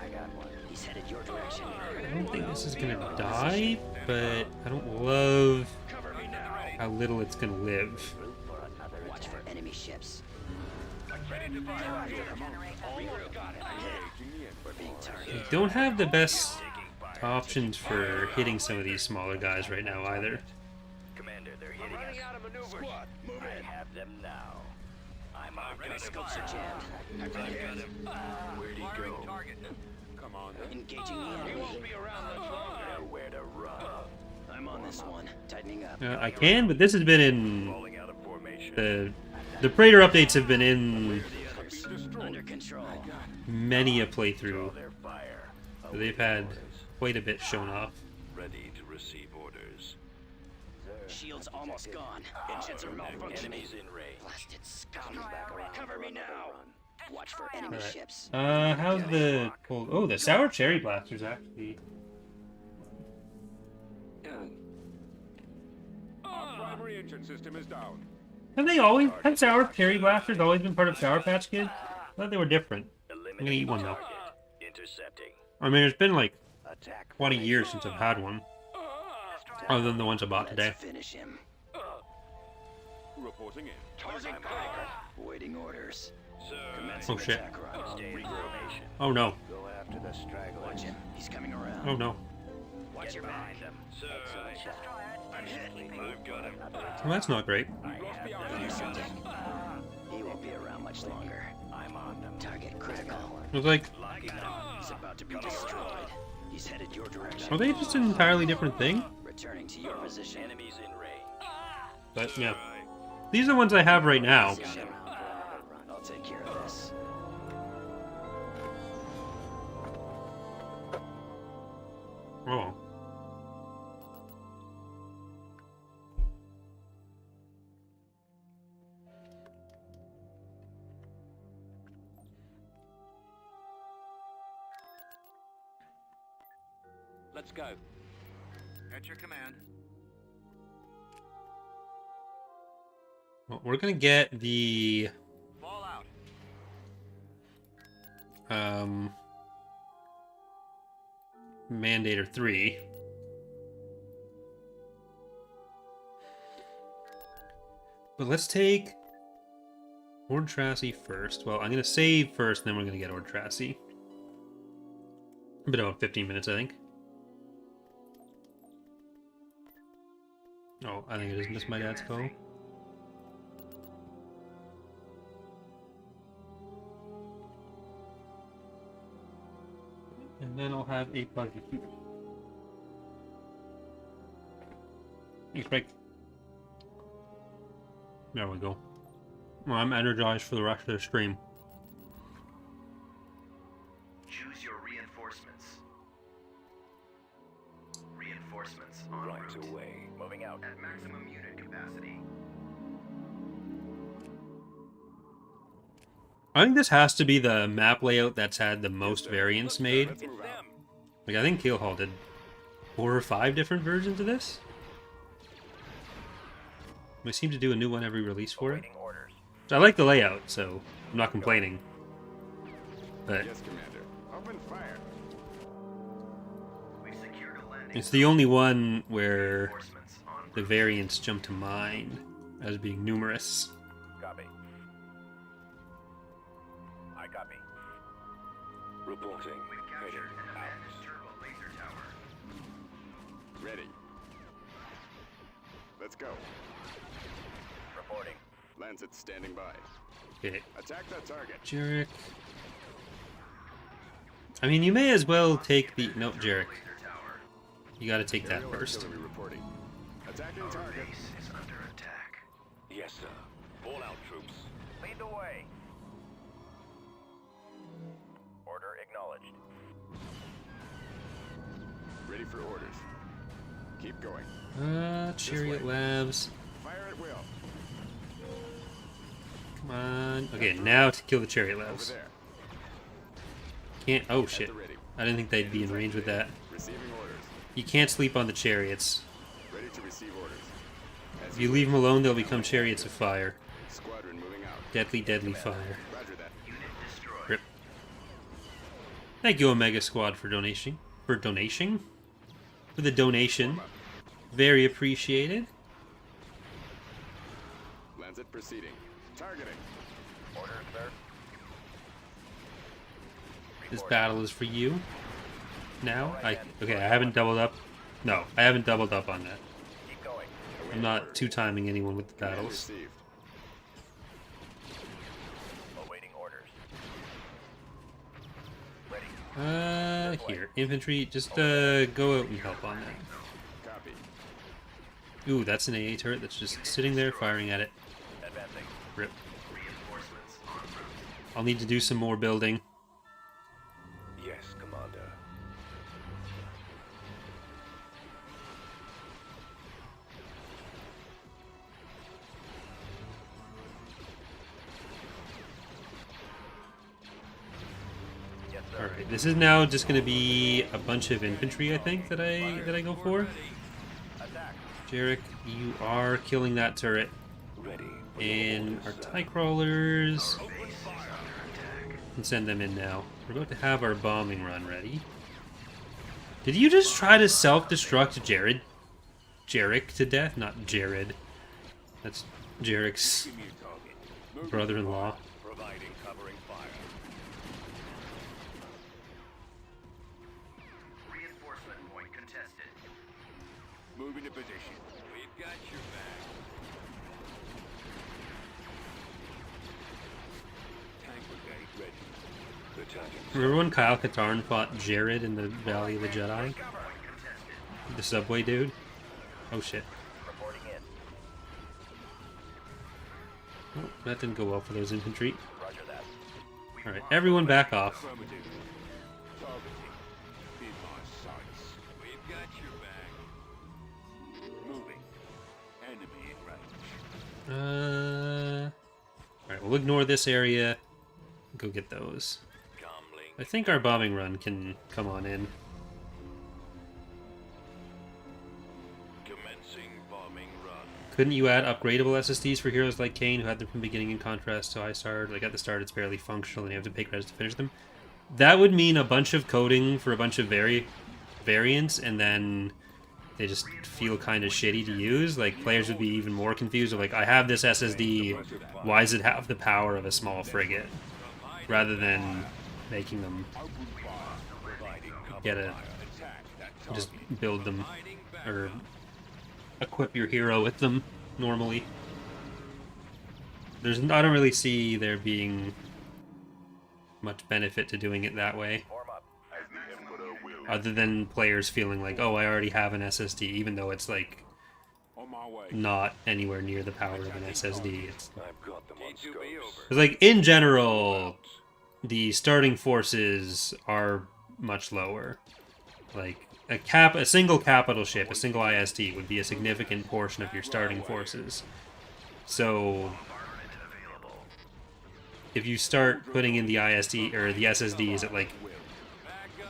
I got one. He's headed your direction. I don't think this is gonna die, but I don't love how little it's gonna live. Watch for enemy ships. We're being targeted. We don't have the best options for hitting some of these smaller guys right now either. Commander, they're hitting us. Squad, move in. I have them now. I'm on. My scopes are jammed. Where'd he go? Come on. Engaging the enemy. Nowhere to run. I'm on this one. Tightening up. I can, but this has been in Falling out of formation. the Praetor updates have been in The others. Under control. many a playthrough. Their fire. So they've had quite a bit shown off. Ready to receive orders. Shields almost gone. Engines are malfunctioning. Enemies in range. Blasted scum. Cover me now. Watch for enemy Alright. ships. How's the oh, the sour cherry blasters actually? Our primary engine system is down. Have sour cherry blasters always been part of Sour Patch Kids? I thought they were different. I'm gonna eat one though. Intercepting. I mean, it's been like Attack. 20 years since I've had one, other than the ones I bought today. Let's finish him. Reporting in. Waiting orders. Sir. Oh shit! Attack run. Stay in formation. Oh no! Go after the stragglers. Watch him. He's coming around. Oh no! Watch your back. Them. Sir. I'm hit. I've got him. Well, that's not great. Intercepting. He won't be around much longer. I'm on them. Target critical. It was like, I got him. He's about to be destroyed. He's headed your direction. are they just an entirely different thing? Returning to your position. Enemies in range. But yeah, these are the ones I have right now. Position. I'll take care of this. Oh. Let's go. At your command. Well, we're gonna get the Fall out. Mandator 3. But let's take Ord Tracy first. Well, I'm gonna save first, and then we're gonna get Ord Tracy. A bit about 15 minutes, I think. Oh, I think I just missed my dad's call. And then I'll have a buggy. Thanks, Mike. There we go. Well, I'm energized for the rest of the stream. Choose your reinforcements. Reinforcements en Right route. away. Moving out. At maximum unit capacity. I think this has to be the map layout that's had the most variants made. Let's move out. Like, I think Keelhaul did 4 or 5 different versions of this. We seem to do a new one every release for it. Awaiting orders. I like the layout, so I'm not complaining. But Yes, Commander. Open fire. We've secured a landing. it's the only one where Reinforcements en route. the variants jump to mind as being numerous. Copy. I copy. Reporting. We've Heading captured an out. abandoned turbo laser tower. Ready. Let's go. Reporting. Lancet standing by. Okay, Attack that target. Jarek. I mean, you may as well take the... No, Jarek. Laser tower. You gotta take that Aerial first. artillery reporting. Attacking Our target. base is under attack. Yes, sir. Fall out, troops. Lead the way. Order acknowledged. Ready for orders. Keep going. Chariot Labs. Fire at will. Come on. Okay, now to kill the Chariot Over Labs. there. Can't... Oh, At shit. the ready. I didn't think they'd be in range with that. Receiving orders. You can't sleep on the chariots. Ready to receive orders. As If you leave them alone, they'll become chariots of fire. Squadron moving out. Deadly, deadly fire. Roger that. Unit destroyed. Rip. Thank you, Omega Squad, for donation. For donation? For the donation. Very appreciated. Lancet proceeding. Targeting. Orders, sir. This battle is for you. Now? Okay, I haven't doubled up. No, I haven't doubled up on that. Keep going. I'm not two-timing anyone with the Command battles. received. Awaiting orders. Ready. Here. Infantry, just, go out and help on that. Copy. Ooh, that's an AA turret that's just sitting there firing at it. Advancing. Rip. Reinforcements en route. I'll need to do some more building. Yes, Commander. Yes, sir. Alright, this is now just gonna be a bunch of infantry, I think, that I go for. Attack. Jarek, you are killing that turret. Ready. And our TIE crawlers... can send them in now. We're about to have our bombing run ready. Did you just try to self-destruct Jarek to death? Not Jared. That's Jarek's brother-in-law. Providing covering fire. Reinforcement point contested. Moving to position. We've got your back. Tank brigade ready. The target. Remember when Kyle Katarn fought Jared in the Valley of the Jedi? The subway dude? Oh shit. Reporting in. Oh, that didn't go well for those infantry. Roger that. Alright, everyone back off. Affirmative. Targeting. In my sights. We've got your back. Moving. Enemy in range. Alright, we'll ignore this area. Go get those. Comlink. I think our bombing run can come on in. Commencing bombing run. Couldn't you add upgradable SSDs for heroes like Kane, who had them from the beginning in contrast to iStar? Like, at the start, it's barely functional, and you have to pay credits to finish them. That would mean a bunch of coding for a bunch of variants, and then they just feel kind of shitty to use. Like, players would be even more confused of, like, I have this SSD, why does it have the power of a small frigate? Rather than making them just build them, or equip your hero with them normally. I don't really see there being much benefit to doing it that way. Other than players feeling like, oh, I already have an SSD, even though it's like not anywhere near the power of an SSD. It's like, in general, the starting forces are much lower. Like, a single capital ship, a single ISD, would be a significant portion of your starting forces. So if you start putting in the ISD or the SSDs at like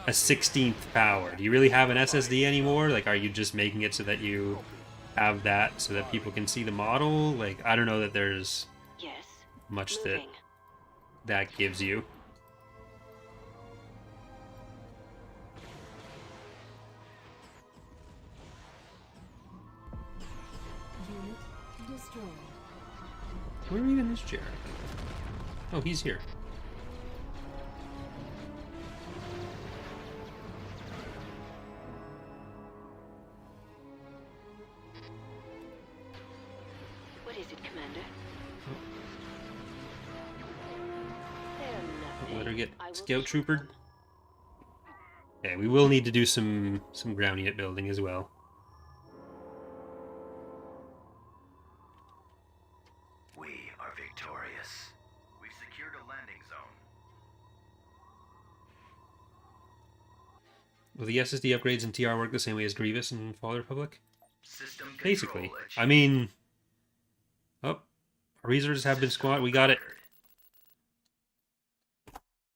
a 16th power, do you really have an SSD anymore? Like, are you just making it so that you have that so that people can see the model? Like, I don't know that there's much that gives you. Unit destroyed. Where even is Jared? Oh, he's here. What is it, Commander? Let her get scout troopered. Okay, we will need to do some ground unit building as well. We are victorious. We've secured a landing zone. Will the SSD upgrades in TR work the same way as Grievous and Fall Republic? System control Basically. achieved. I mean... Oh, our reserves have been squat. We got it.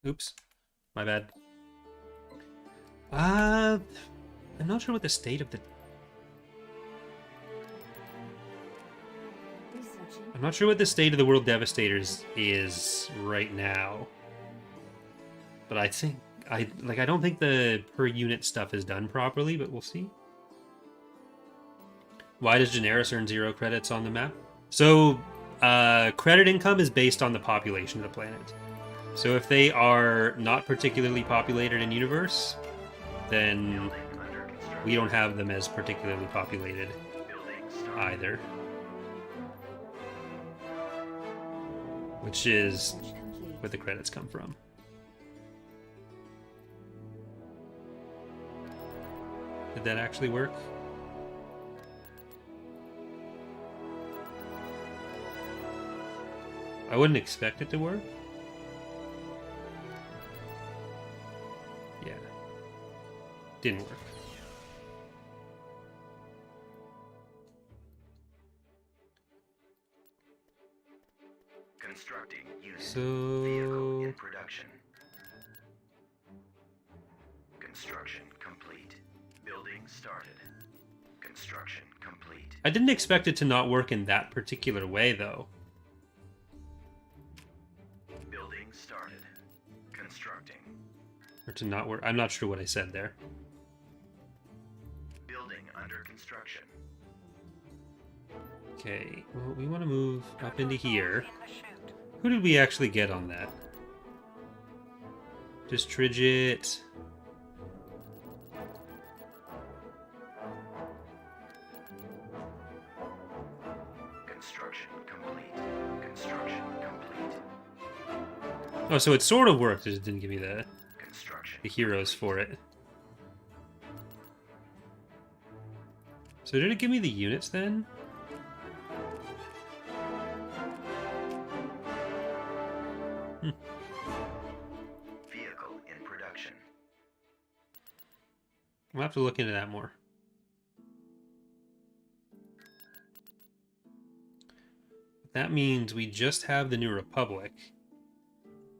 Oops. My bad. I'm not sure what the state of the... I'm not sure what the state of the World Devastators is right now. But I think... I don't think the per unit stuff is done properly, but we'll see. Why does Generis earn 0 credits on the map? So, credit income is based on the population of the planet. So if they are not particularly populated in universe, then we don't have them as particularly populated either. Which is where the credits come from. Did that actually work? I wouldn't expect it to work. Yeah. Didn't work. Constructing unit. So... Vehicle in production. Construction complete. Building started. Construction complete. I didn't expect it to not work in that particular way, though. Building started. Constructing. Or to not work. I'm not sure what I said there. Building under construction. Okay, well, we want to move up into here. Who did we actually get on that? Just Trigit. Construction complete. Construction complete. Oh, so it sort of worked, it just didn't give me the Construction. heroes for it. So did it give me the units then? Vehicle in production. We'll have to look into that more. That means we just have the New Republic.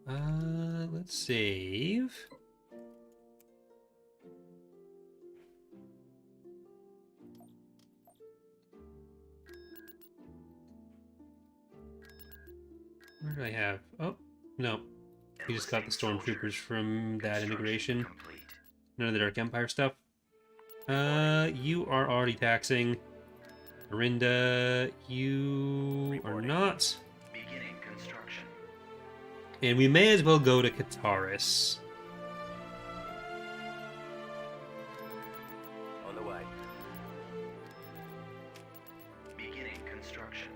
Let's save. do I have? Oh, no. We just got the stormtroopers from that integration. Complete. None of the Dark Empire stuff. You are already taxing. Arinda, you are not. Beginning construction. And we may as well go to Kataris. On the way. Beginning construction.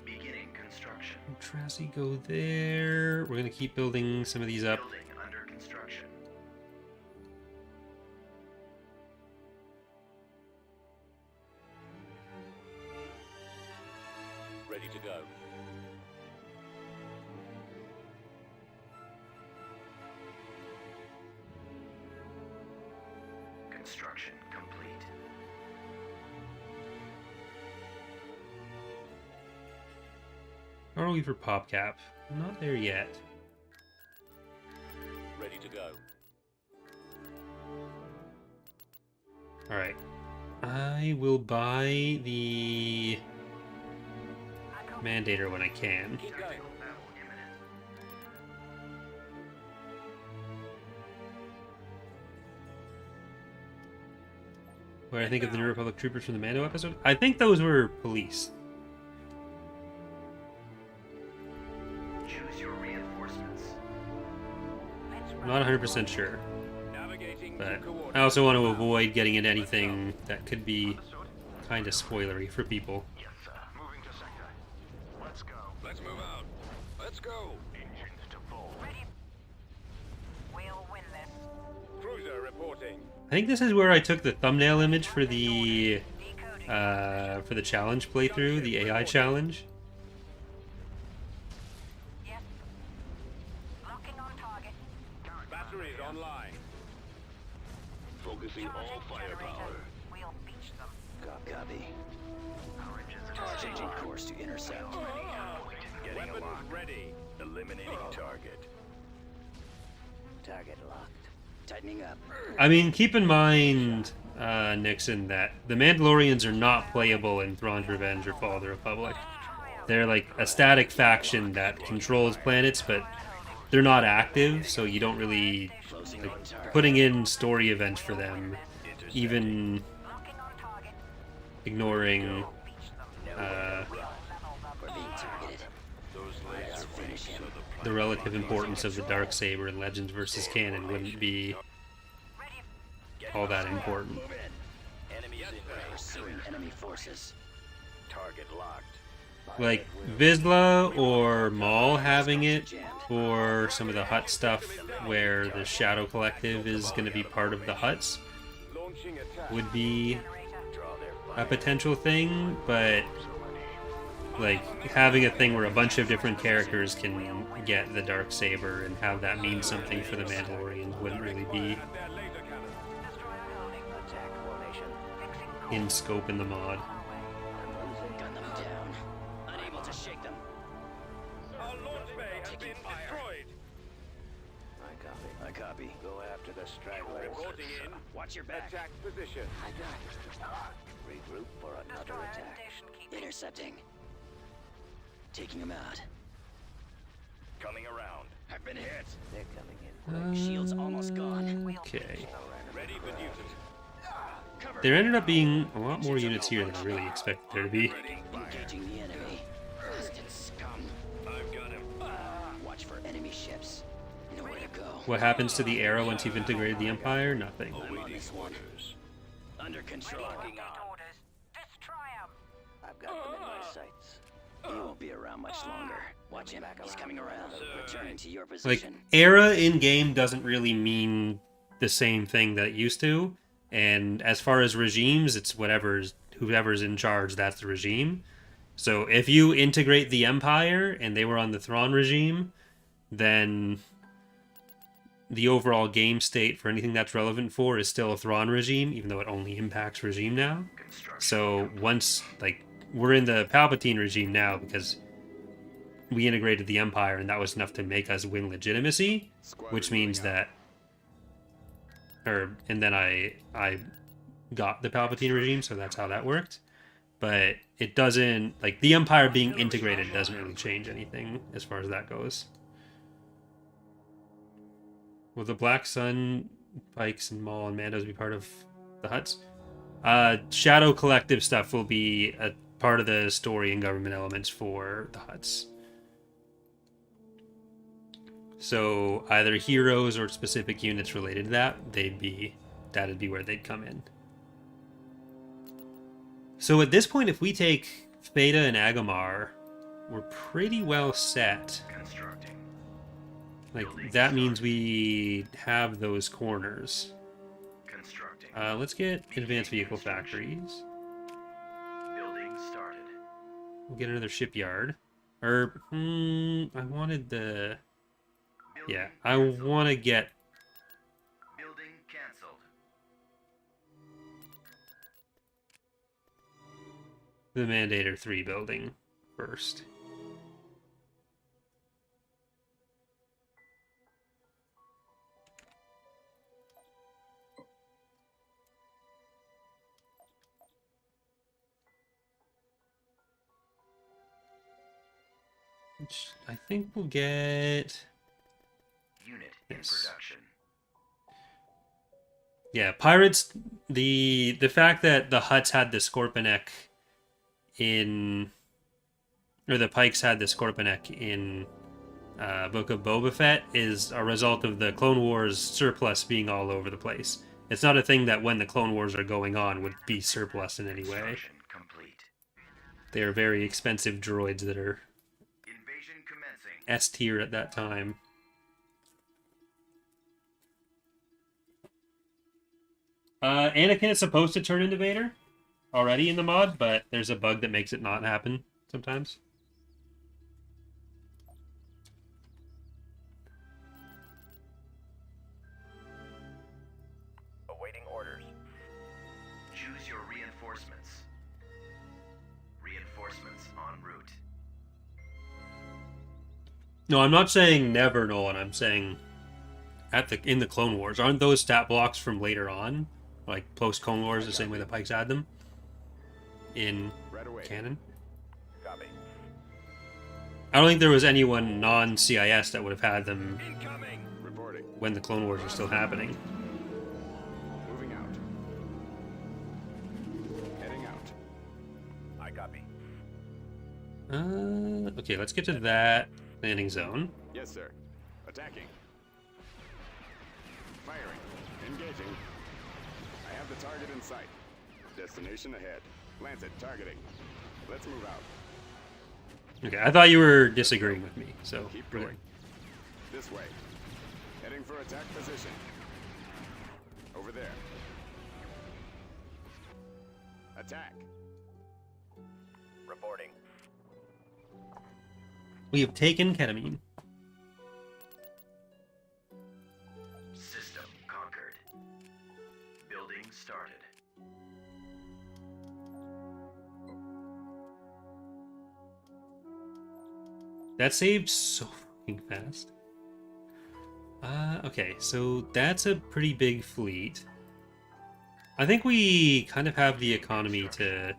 Beginning construction. Tracy, go there. We're gonna keep building some of these up. Building under construction. Ready to go. Construction complete. How are we for PopCap? Not there yet. Ready to go. Alright. I will buy the Mandator when I can. Keep going. Battle imminent. What I think of the New Republic troopers from the Mando episode? I think those were police. Choose your reinforcements. I'm not 100% sure. Navigating But to I coordinates. also want to avoid getting into anything that could be kind of spoilery for people. Yes, sir. Moving to sector. Let's go. Let's move out. Let's go. Engines to full. We'll win this. Cruiser reporting. I think this is where I took the thumbnail image for the challenge playthrough, the AI challenge. Yes. Locking on target. Batteries online. Focusing all firepower. We'll beach them. Copy. Our engines are Changing course to intercept. getting Weapons locked. ready. Eliminating target. Target locked. Tightening up. I mean, keep in mind, Nixon, that the Mandalorians are not playable in Thrawn's Revenge or Fall of the Republic. They're like a static faction that controls planets, but they're not active, so you don't really Closing like, on target. putting in story events for them, even Locking on target. ignoring We're being targeted. Those Let's finish him. the relative importance of the Darksaber in Legends versus Canon wouldn't be all that important. Enemies in range. Pursuing enemy forces. Target locked. Like Vizsla or Maul having it, or some of the Hut stuff where the Shadow Collective is going to be part of the Huts, Launching attack. would be Draw their a fire. potential thing, but like having a thing where a bunch of different characters can get the Darksaber and have that mean something for the Mandalorians wouldn't really be And their laser cannon. Attack formation. in scope in the mod. Gun them down. Unable to shake them. Our launch bay has been destroyed. I copy. Go after the stragglers. Reporting in. Watch your back. Attack position. Regroup for another attack. Intercepting. Taking them out. Coming around. I've been hit. They're coming in. Shield's almost gone. Okay. Ready for duty. Cover. There ended up being a lot more units here than I really expected there to be. Engaging the enemy. Blasted scum. I've got him. Watch for enemy ships. Nowhere to go. What happens to the arrow once you've integrated the Empire? Nothing. I'm on this one. Under control. Orders. Destroy 'em. I've got them in my sights. He won't be around much longer. Watch him. He's coming around. Returning to your Like, position. era in game doesn't really mean the same thing that it used to. And as far as regimes, it's whoever's in charge, that's the regime. So if you integrate the Empire and they were on the Thrawn regime, then the overall game state for anything that's relevant for is still a Thrawn regime, even though it only impacts regime now. So once, like, we're in the Palpatine regime now because we integrated the Empire and that was enough to make us win legitimacy, which means that, and then I got the Palpatine regime, so that's how that worked. but it doesn't, like, the Empire being integrated doesn't really change anything as far as that goes. Will the Black Sun, Pikes, and Maul and Mandos be part of the Hutts? Shadow Collective stuff will be a part of the story and government elements for the Hutts. So either heroes or specific units related to that, that'd be where they'd come in. So at this point, if we take Theta and Agamar, we're pretty well set. Constructing. Like, that means we have those corners. Constructing. Let's get advanced vehicle factories. Building started. We'll get another shipyard. Or, I wanted the... Yeah, I want to get... Building cancelled. the Mandator 3 building first. Which I think we'll get... Unit Yes. in production. Yeah, pirates. The fact that the Hutts had the Scorpinek in, or the Pikes had the Scorpinek in Book of Boba Fett is a result of the Clone Wars surplus being all over the place. It's not a thing that when the Clone Wars are going on would be surplus in any way. Construction complete. They are very expensive droids that are Invasion commencing. S tier at that time. Anakin is supposed to turn into Vader already in the mod, but there's a bug that makes it not happen sometimes. Awaiting orders. Choose your reinforcements. Reinforcements en route. No, I'm not saying never, Nolan. I'm saying in the Clone Wars. Aren't those stat blocks from later on? Like post Clone Wars, the same way the Pikes had them in Right away. canon? Copy. I don't think there was anyone non-CIS that would have had them Incoming! Reporting. when the Clone Wars were still happening. Moving out. Heading out. I copy. Okay, let's get to that landing zone. Yes, sir. Attacking. Firing. Engaging. I have the target in sight. Destination ahead. Lancet targeting. Let's move out. Okay, I thought you were disagreeing with me, so Keep we're going. This way. Heading for attack position. Over there. Attack. Reporting. We have taken ketamine. System conquered. Building started. That saved so fucking fast. Okay, so that's a pretty big fleet. I think we kind of have the economy to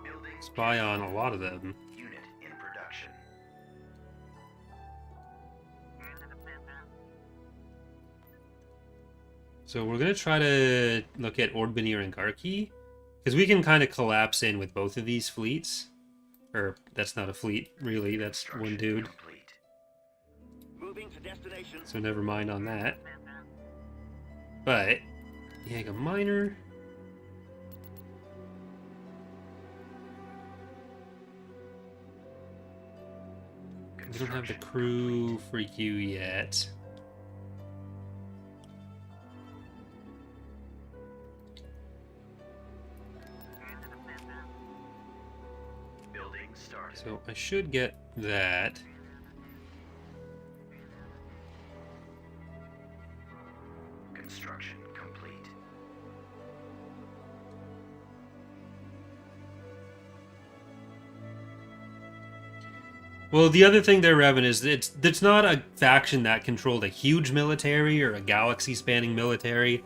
Building spy on a lot of them. unit in production. So we're going to try to look at Ordbanier and Garki, because we can kind of collapse in with both of these fleets. Or, that's not a fleet, really, that's one dude. Complete. Moving to destination. So never mind on that. But, Yaga Minor. We don't have the crew for you yet. Building started. So I should get that. Construction complete. Well, the other thing there, Revan, is it's not a faction that controlled a huge military or a galaxy-spanning military.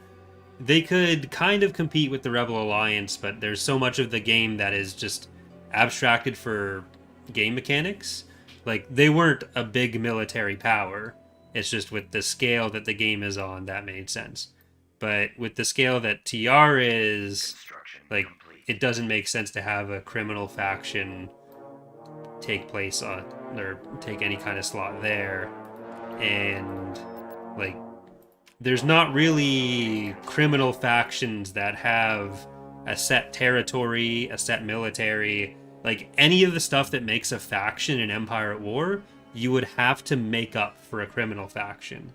they could kind of compete with the Rebel Alliance, but there's so much of the game that is just abstracted for game mechanics. Like, they weren't a big military power. It's just with the scale that the game is on, that made sense. But with the scale that TR is, like, it doesn't make sense to have a criminal faction take place on, or take any kind of slot there. And, like, there's not really criminal factions that have a set territory, a set military. Like, any of the stuff that makes a faction in Empire at War, you would have to make up for a criminal faction.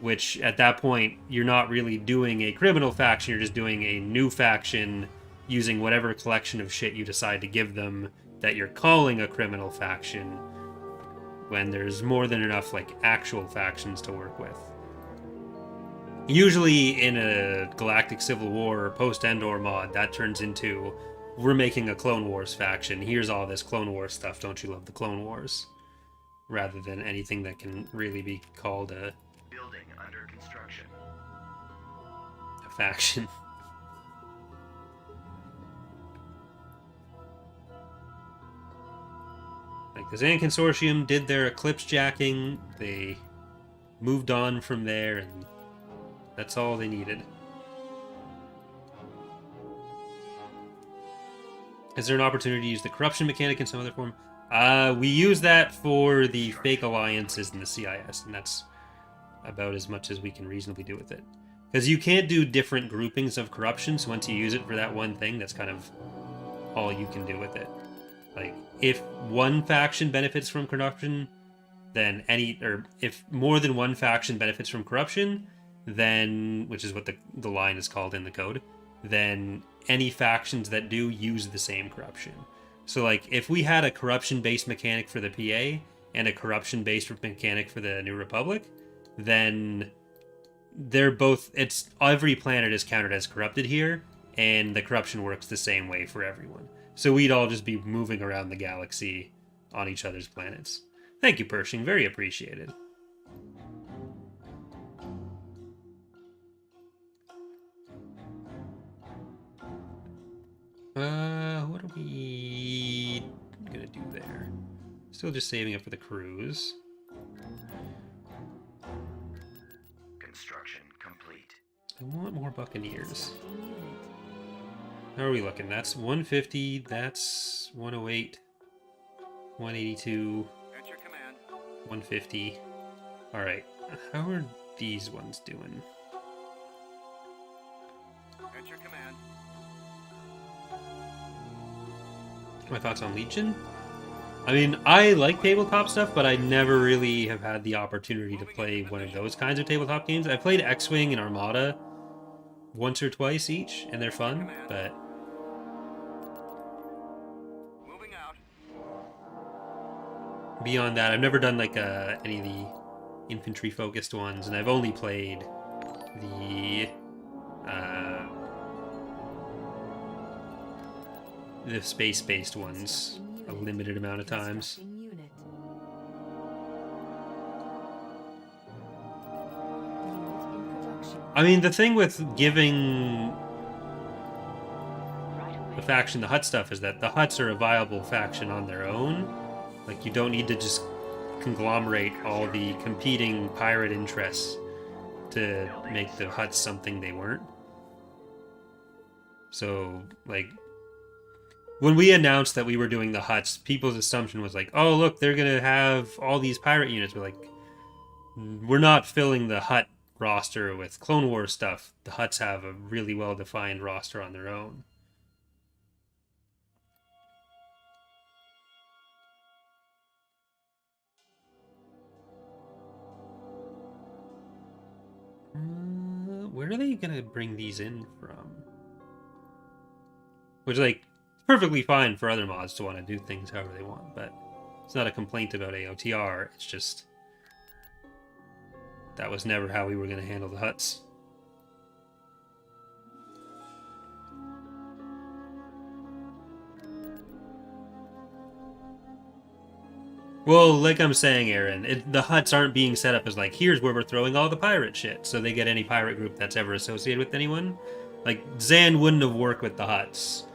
Which, at that point, you're not really doing a criminal faction, you're just doing a new faction using whatever collection of shit you decide to give them that you're calling a criminal faction, when there's more than enough, like, actual factions to work with. Usually in a Galactic Civil War or post-Endor mod, that turns into, we're making a Clone Wars faction, here's all this Clone Wars stuff, don't you love the Clone Wars? Rather than anything that can really be called a Building under construction. faction. Like, the Zan Consortium did their eclipse jacking, they moved on from there, and that's all they needed. Is there an opportunity to use the corruption mechanic in some other form? We use that for the fake alliances in the CIS, and that's about as much as we can reasonably do with it. Because you can't do different groupings of corruption, so once you use it for that one thing, that's kind of all you can do with it. Like, if one faction benefits from corruption, then if more than one faction benefits from corruption, then, which is what the line is called in the code, then any factions that do use the same corruption. So, like, if we had a corruption-based mechanic for the PA and a corruption-based mechanic for the New Republic, then they're both, every planet is counted as corrupted here, and the corruption works the same way for everyone. So we'd all just be moving around the galaxy on each other's planets. Thank you, Pershing. Very appreciated. What are we gonna do there? Still just saving up for the cruise. Construction complete. I want more Buccaneers. How are we looking? That's 150, that's 108, 182, At your command. 150. Alright, how are these ones doing? At your command. My thoughts on Legion? I mean, I like tabletop stuff, but I never really have had the opportunity to play one of those kinds of tabletop games. I played X-Wing and Armada once or twice each, and they're fun, but Moving out. beyond that, I've never done like any of the infantry-focused ones, and I've only played the space-based ones a limited amount of times. I mean, the thing with giving the faction the Hutt stuff is that the Hutts are a viable faction on their own. Like, you don't need to just conglomerate all the competing pirate interests to make the Hutts something they weren't. So, like, when we announced that we were doing the Hutts, people's assumption was like, oh, look, they're going to have all these pirate units. We're like, we're not filling the Hutt roster with Clone Wars stuff. The Hutts have a really well-defined roster on their own. Where are they going to bring these in from? Which, like, perfectly fine for other mods to want to do things however they want, but it's not a complaint about AOTR, it's just that was never how we were going to handle the Hutts. Well, like I'm saying, Aaron, the huts aren't being set up as like, here's where we're throwing all the pirate shit, so they get any pirate group that's ever associated with anyone. Like, Zan wouldn't have worked with the huts.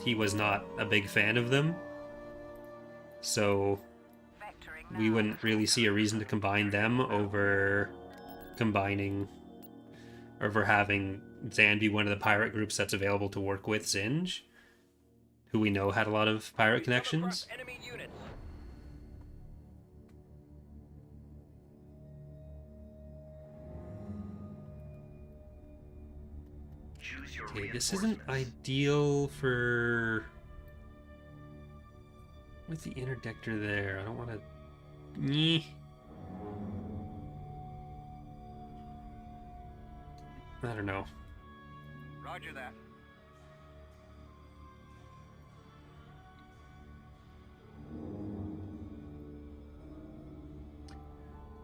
He was not a big fan of them. So, we wouldn't really see a reason to combine them over having Zan be one of the pirate groups that's available to work with Zinj, who we know had a lot of pirate connections. Enemy units. Okay, this isn't ideal for... With the interdictor there, I don't want to... I don't know. Roger that.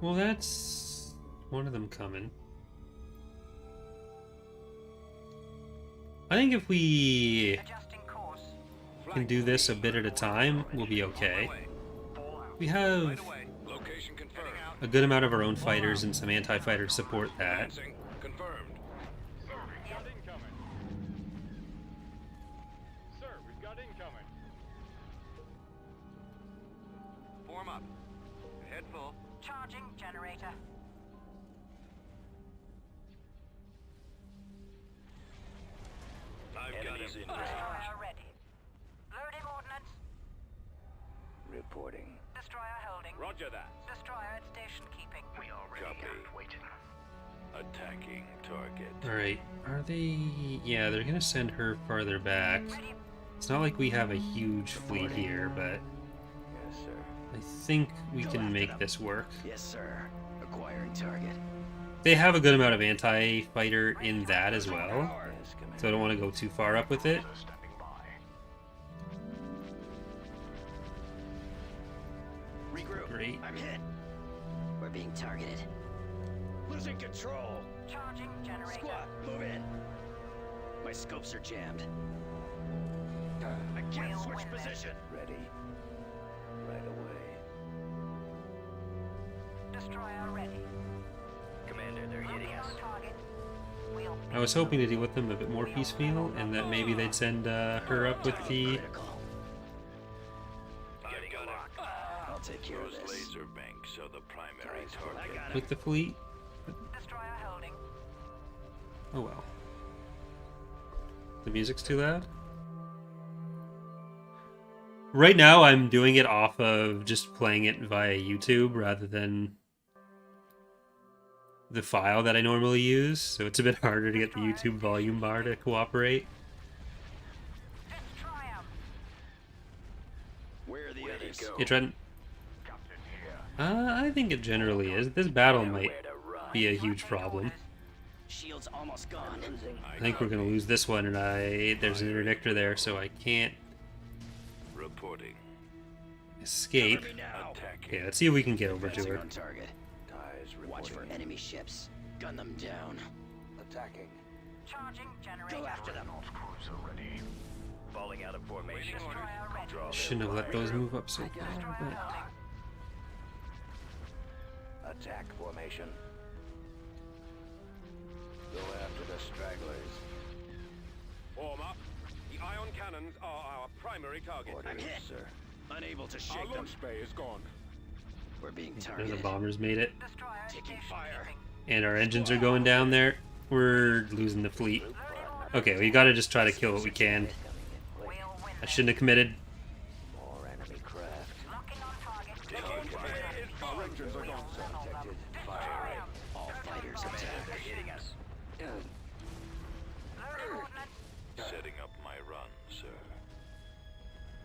Well, that's one of them coming. I think if we can do this a bit at a time, we'll be okay. We have Location confirmed. a good amount of our own fighters and some anti-fighter support that. Confirmed. Sir, we've got incoming. Form up. Head full. Charging generator. I've got him. Destroyer ready. Loading ordnance. Reporting. Destroyer holding. Roger that. Destroyer at station keeping. We already Copy. have waiting. Attacking target. Alright, are they... Yeah, they're gonna send her farther back. Ready. It's not like we have a huge fleet here, but Yes, sir. I think we can make this work. Yes, sir. Acquiring target. They have a good amount of anti-fighter in that as well, Yes, Commander. so I don't want to go too far up with it. Standing by. Regroup. Great. I'm hit. We're being targeted. Losing control. Charging generator. Squad, move in. My scopes are jammed. I can't We'll switch win this. position. Ready. Right away. Destroyer ready. Commander, they're hitting Locking us. on target. We'll I was hoping to deal with them a bit more piecemeal, and that maybe they'd send her up with the... Critical. Getting a lock. I'll take care of Those this. laser banks are the primary I target. got it. with the fleet. Destroyer holding. Oh well. The music's too loud? Right now I'm doing it off of just playing it via YouTube rather than the file that I normally use, so it's a bit harder to get the YouTube volume bar to cooperate. Destroyer. Where are the others? Hey, Trent. Captain here. I think it generally is. This battle might Where to run. be a huge problem. Shield's almost gone. I think we're gonna lose this one, and there's an interdictor there, so I can't Reporting. escape. Cover me now. Attacking. Okay, let's see if we can get over to Advancing her. on target. Ties Watch reporting. for enemy ships. Gun them down. Attacking. Charging generator. Go after them. North cruiser ready. Falling out of formation. Destroyer ready. Draw their Shouldn't have let fire. those move up so far, Destroyer but... holding. Attack formation. Go after the stragglers. Form up. The ion cannons are our primary target. I'm Orders, hit. sir. Unable to Our shake them. launch bay is gone. We're being The targeted. bombers made it, Destroyer at Taking station fire. keeping. and our engines are going down there. We're losing the fleet. Okay, we gotta just try to kill what we can. We'll win I this. shouldn't have committed. More enemy craft. Locking on target. Our engines are gone. Detected. Fire. Destroyer. All fighters attack. They're hitting us. Loading ordnance. Setting up my run, sir.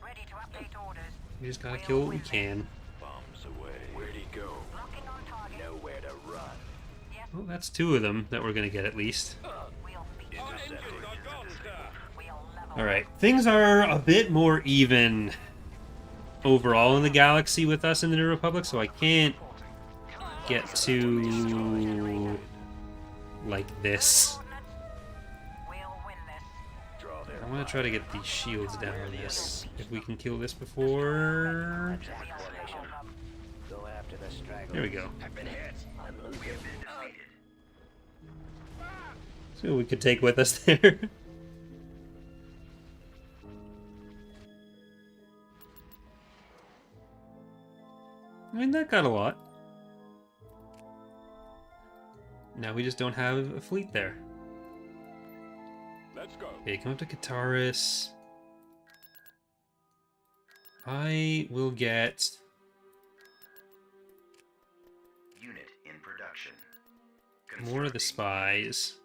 Ready to update orders. We just gotta kill what we can. Bombs away. Where'd he go? Locking on target. Nowhere to run. Yes, Well, that's two of them that we're gonna get at least. we'll beat. Our engines are gone, sir. We'll level. Alright, things are a bit more even overall in the galaxy with us in the New Republic, so I can't get to like this. We'll win this. Draw their I'm gonna try to get these shields down on this. If we can kill this before... Go after the stragglers. There we go. I've been hit. We have been defeated. See what we could take with us there. I mean, that got a lot. Now we just don't have a fleet there. Let's go. Okay, come up to Kataris. I will get... Unit in production. more of the spies.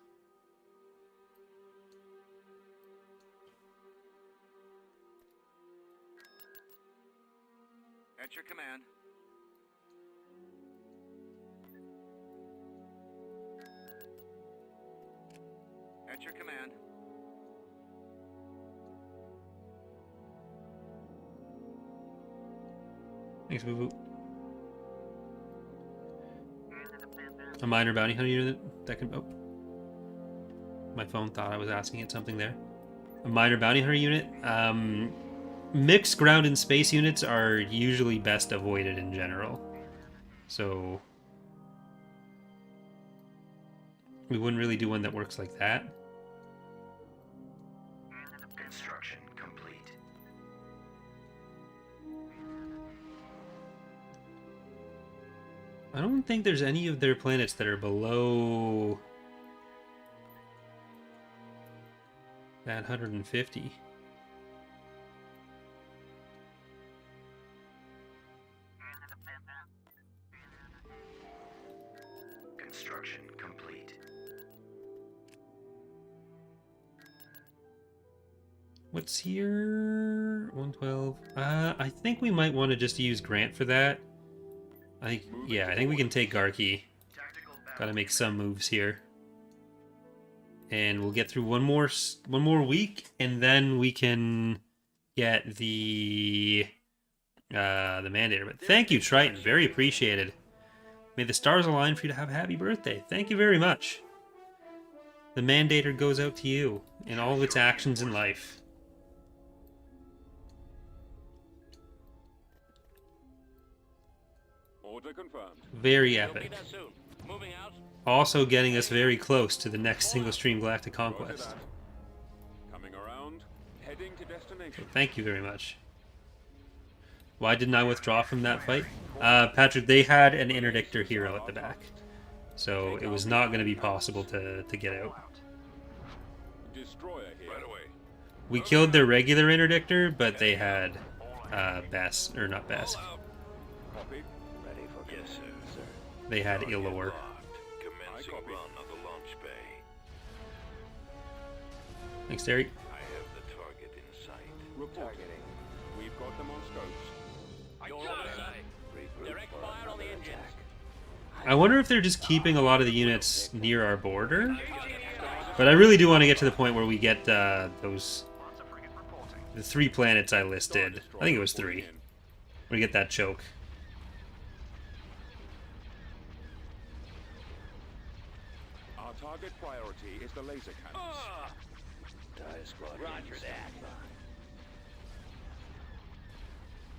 At your command. At your command. Thanks, Boo Boo. A minor bounty hunter unit that can... Oh. My phone thought I was asking it something there. A minor bounty hunter unit. Mixed ground and space units are usually best avoided in general. So... we wouldn't really do one that works like that. Construction complete. I don't think there's any of their planets that are below that 150. Construction complete. What's here? 112. I think we might want to just use Grant for that. I think we can take Garki. Tactical Got to battle. make some moves here, and we'll get through one more week, and then we can get the Mandator. But thank you, Triton. Very appreciated. May the stars align for you to have a happy birthday. Thank you very much. The Mandator goes out to you in all of its actions in life. Order confirmed. Very We'll be epic. there soon. Moving out. Also getting us very close to the next single stream galactic Roger conquest. that. Coming around. Heading to destination. Thank you very much. Why didn't I withdraw from that fight? Patrick, they had an interdictor hero at the back. So it was not going to be possible to get out. Destroyer here. Right away. We killed their regular interdictor, but they had Bess, or not Bess. Copy. Ready for yes, sir. They had Ilor. Commencing copy. run of the launch bay. Thanks, Derek. I have the target in sight. Report. We've got them on scopes. Your order, sir. Direct fire on the engines. I wonder if they're just keeping a lot of the units near our border. But I really do want to get to the point where we get the 3 planets I listed. I think it was 3. We get that choke. Our target priority is the laser cannons. Die squad. Roger that.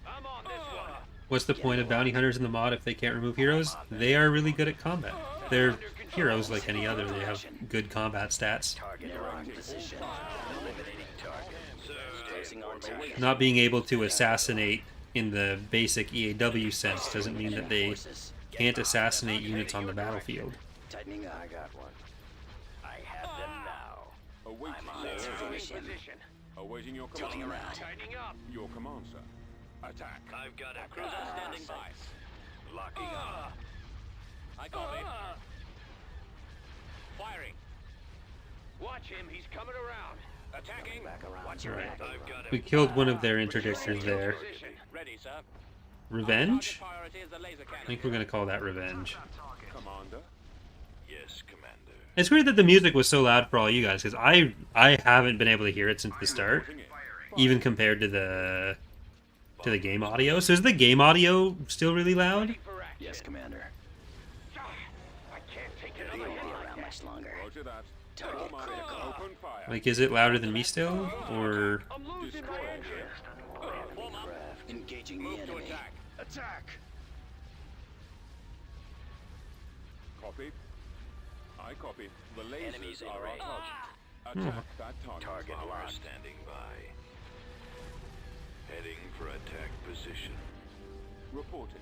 I'm on this one. What's the point of bounty hunters in the mod if they can't remove heroes? They are really good at combat. They're heroes like any other. They have good combat stats. Target in position. Eliminating target. Placing on target. Not being able to assassinate in the basic EaW sense doesn't mean that they can't assassinate units on the battlefield. Tightening up. I got one. I have them now. Awaiting, I'm on sir. position. Awaiting your Tilting command. around. Tightening up. Your command, sir. Attack. I've got a Cruiser standing by. Locking up. I copy. Firing. Watch him. He's coming around. Attacking. Back around. Watch your back. I've got We killed one of their interdictors there. Position. Ready, sir. Revenge? Our target priority is the laser I cannon. think we're going to call that Revenge. Commander. Yes, Commander. It's weird that the music was so loud for all you guys, because I haven't been able to hear it since the start, Putting it. even compared to the game audio. So is the game audio still really loud? Ready for action. Yes, Commander. I can't take Be another hit around like that. much longer. Roger that. Target critical. Open fire. Like, is it louder than me still? Or... I'm losing my engine. Warm up. Engaging the Move to enemy. attack. Attack! Copy. I copy. The lasers Enemies in are our range. target. Attack that target. Target locked. Standing by. Heading for attack position. Reporting.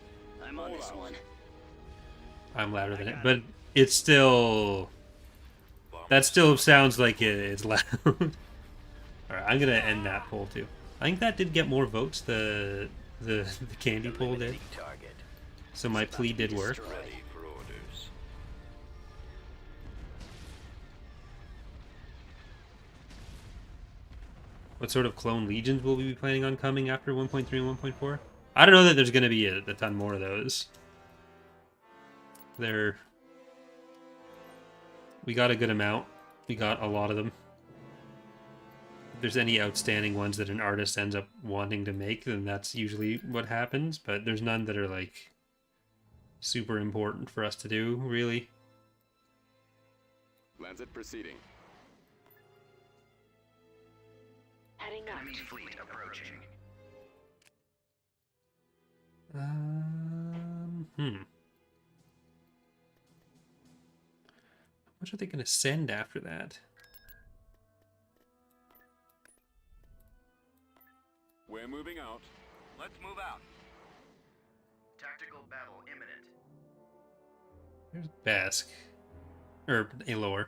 I'm on All this out. one. I'm louder than it, but it's still... That still sounds like it's loud. Alright, I'm gonna end that poll too. I think that did get more votes, the candy poll did. Eliminating target. So my plea did work. Destroyed. Ready for orders. What sort of clone legions will we be planning on coming after 1.3 and 1.4? I don't know that there's gonna be a ton more of those. We got a good amount. We got a lot of them. If there's any outstanding ones that an artist ends up wanting to make, then that's usually what happens, but there's none that are like super important for us to do, really. Lancet proceeding. Heading up. Enemy fleet approaching. How much are they going to send after that? We're moving out. Let's move out. Tactical battle imminent. There's Basque. Or Alor.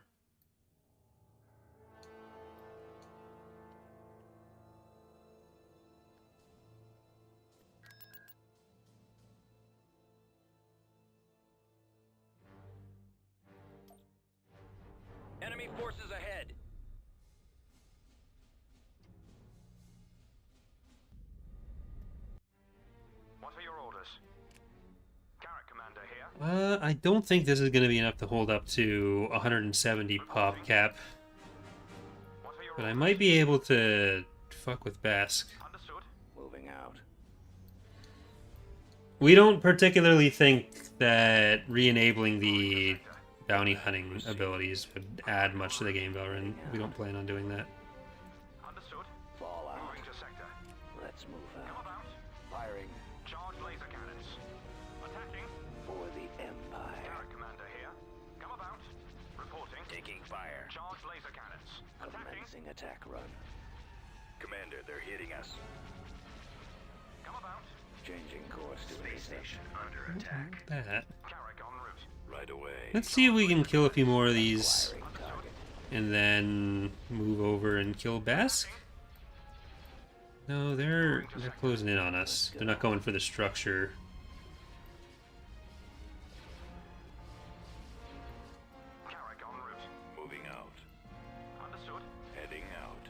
Enemy forces ahead. What are your orders? Carrot Commander here. I don't think this is going to be enough to hold up to 170 pop cap. What are your But I orders? might be able to fuck with Basque. Understood. Moving out. We don't particularly think that re-enabling the bounty hunting abilities would add much to the game, Valorant. We don't plan on doing that. Understood. Fallout. Moving to sector. Let's move Come out. about. Firing Charge laser cannons. Attacking. for the Empire. Carrot Commander here. Come about. Reporting. Taking fire. Charge laser cannons. Attacking. Commencing attack run. Commander, they're hitting us. Come about. Changing course to Space intercept. station under attack. That. Carrot en route. Right away. Let's see if we can kill a few more of these Firing target. and then move over and kill Basque. No, they're closing in on us. They're not going for the structure. Carrot en route. Moving out. Understood. Heading out.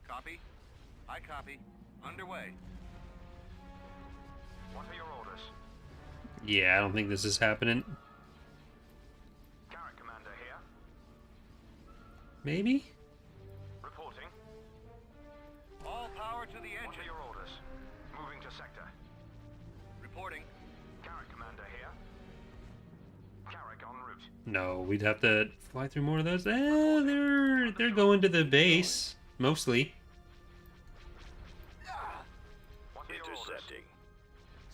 Copy. I copy. Underway. What are your orders? Yeah, I don't think this is happening. Carrot Commander here. Maybe? Reporting. All power to the What are engine. your orders? Moving to sector. Reporting. Carrot Commander here. Carrot en route. No, we'd have to fly through more of those. They're going to the base, mostly. What are your orders? Intercepting.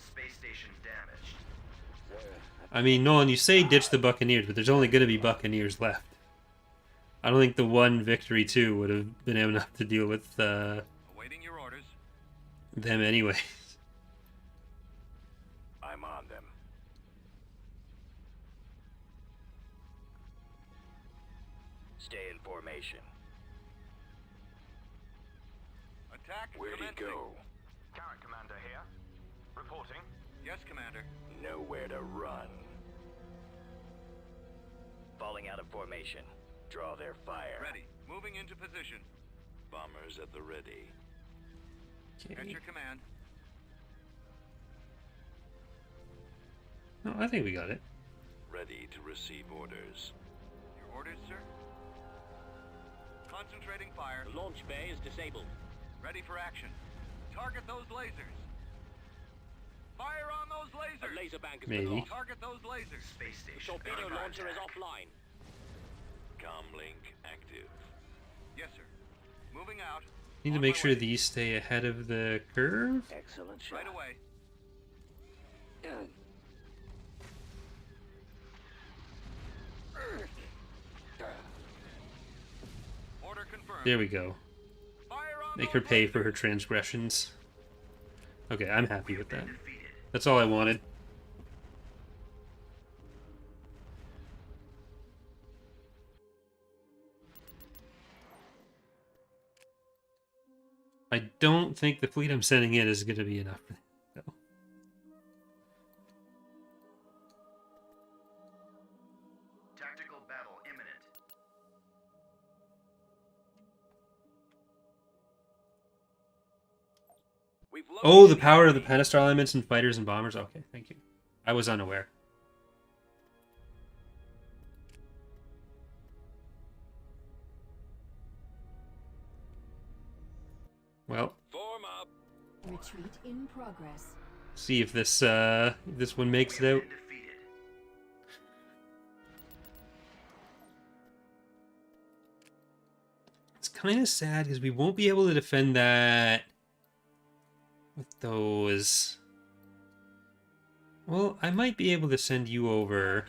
Space station damaged. I mean, Nolan, you say ditch the Buccaneers, but there's only going to be Buccaneers left. I don't think the one Victory 2 would have been enough to deal with Awaiting your orders. them anyway. I'm on them. Stay in formation. Attack Where'd he commencing. go? Carrot Commander here. Reporting. Yes, Commander. Nowhere to run. Falling out of formation. Draw their fire. Ready. Moving into position. Bombers at the ready. At your command. No, I think we got it. Ready to receive orders. Your orders, sir? Concentrating fire. The launch bay is disabled. Ready for action. Target those lasers. Fire on those lasers. A laser laser bank has Maybe. been lost. Target those lasers. Space The station. torpedo under launcher is attack. offline. Comlink active. Yes, sir. Moving out. Need to On make my sure way. these stay ahead of the curve. Excellent shot. Right away. Order confirmed. There we go. Fire on Make those her pay lasers. for her transgressions. Okay, I'm happy with that. Defeated. That's all I wanted. I don't think the fleet I'm sending in is going to be enough for that, though. Tactical battle imminent. We've Oh, located the power of the Pentastar elements in fighters and bombers. Okay, thank you. I was unaware. Well, Form up. Retreat in progress. see if this one makes it out. Been defeated. It's kind of sad because we won't be able to defend that with those. Well, I might be able to send you over.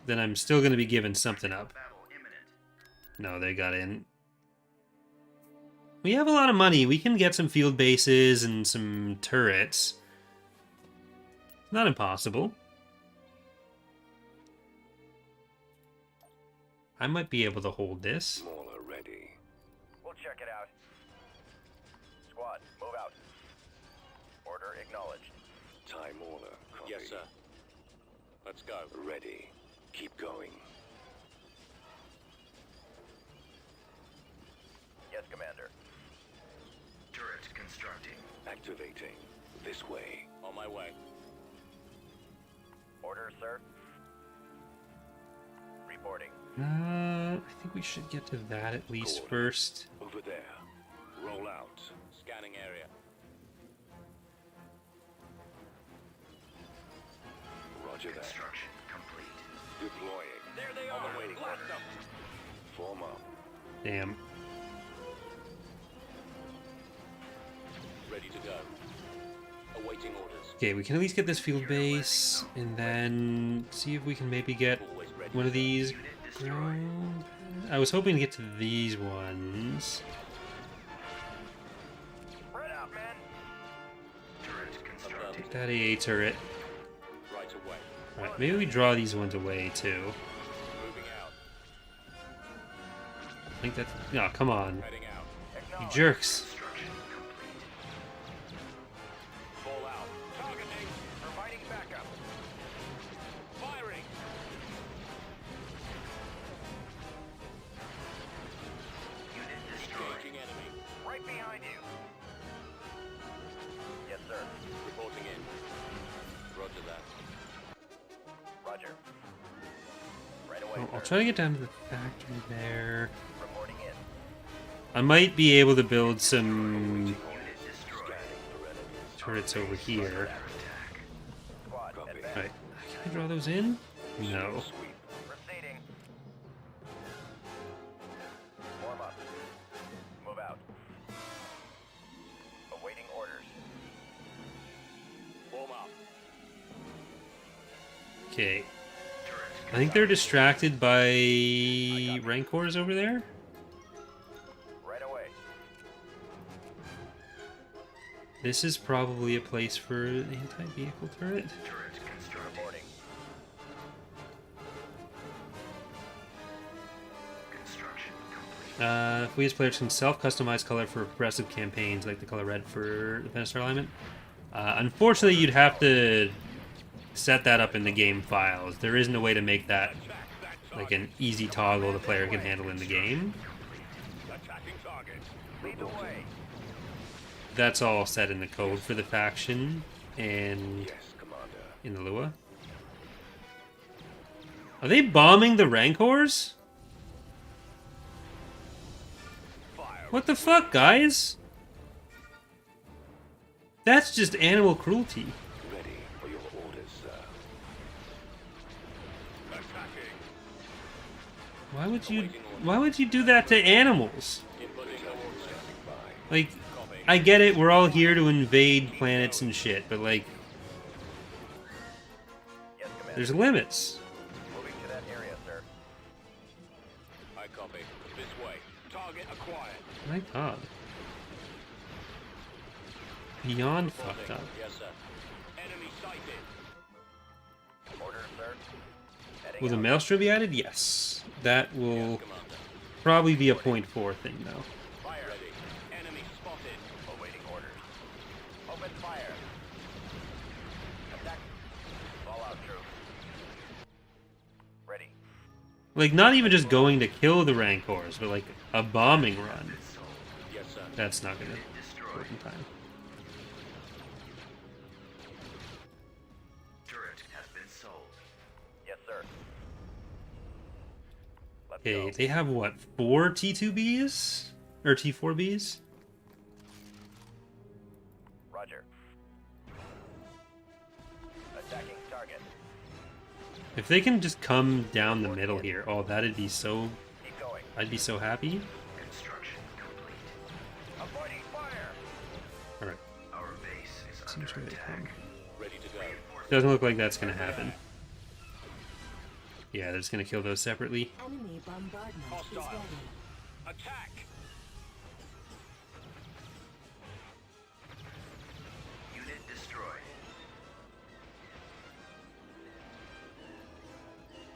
Then I'm still going to be giving something up. Battle imminent. No, they got in. We have a lot of money. We can get some field bases and some turrets. Not impossible. I might be able to hold this. Mauler ready. We'll check it out. Squad, move out. Order acknowledged. Time Mauler. Copy. Yes, sir. Let's go. Ready. Keep going. Yes, Commander. Turret constructing. Activating. This way. On my way. Order, sir. Reporting. I think we should get to that at least first. Over there. Roll out. Scanning area. Roger that. Construction complete. Deploying. There they are. waiting Blast order. them. Form up. Damn. Ready to go. Awaiting orders. Okay, we can at least get this field base, and then see if we can maybe get Always ready. one of these. Unit destroyed. ground- I was hoping to get to these ones. Spread out, men. Turret constructing. Get that AA turret. Right away. Alright, maybe we draw these ones away too. Moving out. I think that's. No, come on. Heading out. You Acknowledged. jerks. Construction complete. Fall out. Targeting. Providing backup. Firing. Unit destroyed. Engaging enemy. Right behind you. Yes, sir. Reporting in. Roger that. Roger. Right away, I'll sir. try to get down to the factory there. Reporting in. I might be able to build some Unit destroyed. turrets over here. Attack. Squad, Copy. advance. Alright, can I draw those in? No. Sweep. Proceeding. Warm up. Move out. Awaiting orders. Form up. Okay. Turret I think they're distracted by Rancors over there. Right away. This is probably a place for an anti-vehicle turret. Turret constructing. Reporting. Construction complete. If we as players can self-customize color for progressive campaigns, like the color red for the Pentastar alignment. Unfortunately, you'd have to set that up in the game files. There isn't a way to make that like an easy toggle the player can handle in the game. Attacking target. Lead the way. That's all set in the code for the faction and Yes, Commander. in the Lua. Are they bombing the Rancors? What the fuck, guys? That's just animal cruelty. Ready for your orders, sir. Attacking. Why would you do that to animals? Inputting orders. Like, I get it, we're all here to invade planets and shit, but like, Yes, Commander. there's limits. Moving to that area, sir. I copy. This way. Target acquired. My god. Beyond fucked up. Yes, sir. Enemy sighted. Orders, sir. Heading Will the out. maelstrom be added? Yes. That will Commander. probably be a .4 thing, though. Fire ready. Enemy spotted. Awaiting orders. Open fire. Attack. Fallout troops. Ready. Like, not even just going to kill the Rancors, but like a bombing run. Yes, sir. That's not gonna work in time. Turret has been sold. Yes, sir. Let's Okay, go. they have what, 4 T2Bs? Or T4Bs? Roger. Attacking target. If they can just come down the middle here, oh, that'd be so... Keep going. I'd be so happy. Construction complete. Avoiding fire. Alright, Our base is seems under ready to attack. come. Ready to go. Doesn't look like that's gonna happen. Yeah, they're just gonna kill those separately. Enemy bombardment is Hostile. ready. Attack. Unit destroyed.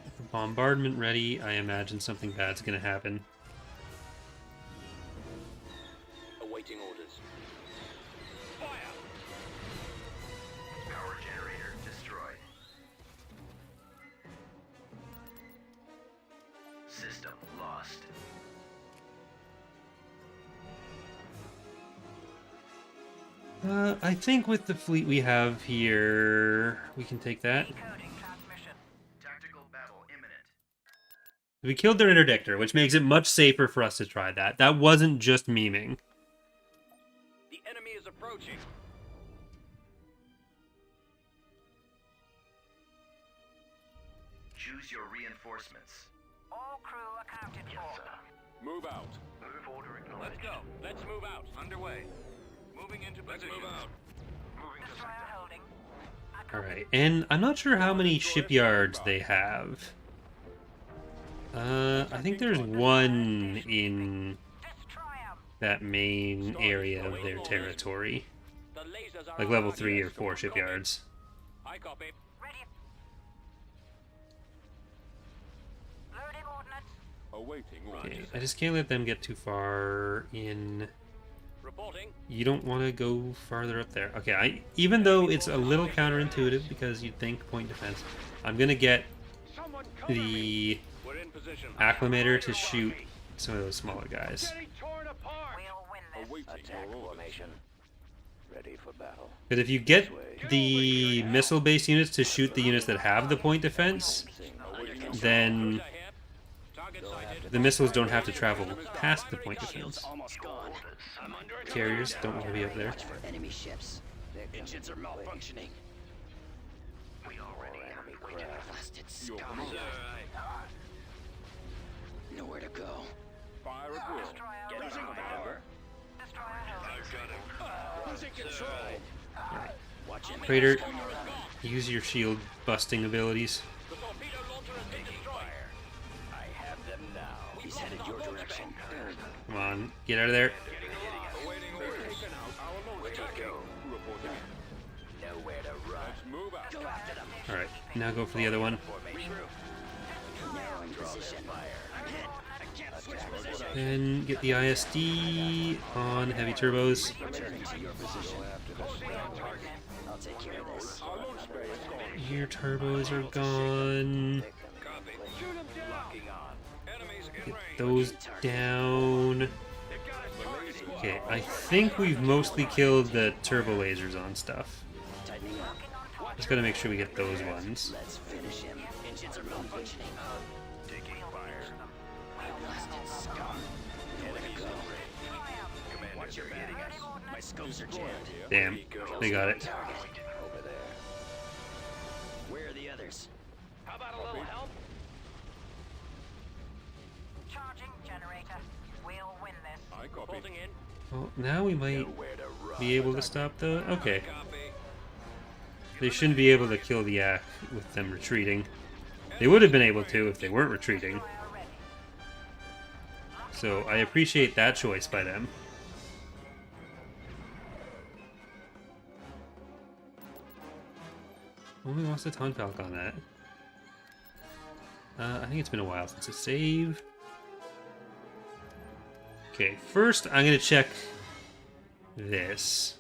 With the bombardment ready, I imagine something bad's gonna happen. Awaiting orders. Fire. Power generator destroyed. System lost. I think with the fleet we have here, we can take that. Tactical battle imminent. We killed their interdictor, which makes it much safer for us to try that. That wasn't just memeing. The enemy is approaching. Choose your reinforcements. All crew accounted for. Move out. Move order Let's acknowledged. go. Let's move out. Underway. Moving into position. Let's move out. Moving to sector. holding. Alright, and I'm not sure how many shipyards they have. I think there's one in that main area of their territory. The lasers are Like level on. 3 or 4 shipyards. I copy. Ready. Loading ordnance. Awaiting orders. Okay, I just can't let them get too far in. Reporting. You don't want to go farther up there. Okay, even though it's a little counterintuitive because you'd think point defense, I'm going to get the We're in position. acclimator to shoot some of those smaller guys. We'll win this. Awaiting Attack your orders. formation. Ready for battle. But if you get the missile-based units to shoot the units that have the point defense, then Target sighted. the missiles don't have to travel past the point defense. Almost gone. I'm under attack. Carriers don't want to be up there. Enemy ships. Engines are malfunctioning. We already have Enemy point craft. blasted Your scum. command. Nowhere to go. Fire at will. Losing power. Losing control. Watch it. Praetor, use your shield busting abilities. The torpedo launcher has been destroyed. I have them now. He's headed your direction. Come on, get out of there. Awaiting orders. Taken out our launch attack. Reporting. Nowhere to run. Let's move out. Go after them. Alright, now go for the other one. Narrowing position. Then get the ISD on heavy turbos. Returning to your position. I'll take care of this. Our launch bay is gone. Your turbos are gone. Copy. Shoot him down. Locking on. Enemies in Get range. those down. Okay, I think we've mostly killed the turbo lasers on stuff. Tightening up. Just gotta make sure we get those ones. Let's finish him. Engines are malfunctioning. Taking fire. Blasted scum. Nowhere to go. Commander, watch your hitting us. My scopes are jammed. Damn, they got it. Target. Over there. Where are the others? How about a little help? Charging generator. We'll win this. I copy. Reporting in. Well, now we might be able to stop the... Okay. Copy. They shouldn't be able to kill the Yak with them retreating. They would have been able to if they weren't retreating. So I appreciate that choice by them. Only lost a ton falc on that. I think it's been a while since a save. Okay, first I'm gonna check this.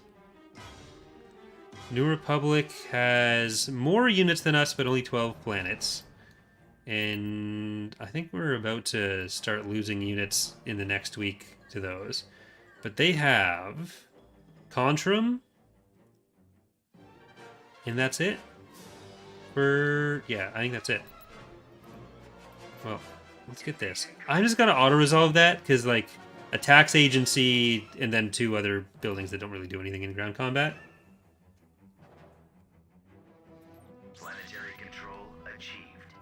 New Republic has more units than us, but only 12 planets. And I think we're about to start losing units in the next week to those. But they have Contrum, and that's it. Yeah, I think that's it. Well, let's get this. I'm just gonna auto-resolve that, because, like, a tax agency and then 2 other buildings that don't really do anything in ground combat. Planetary control achieved.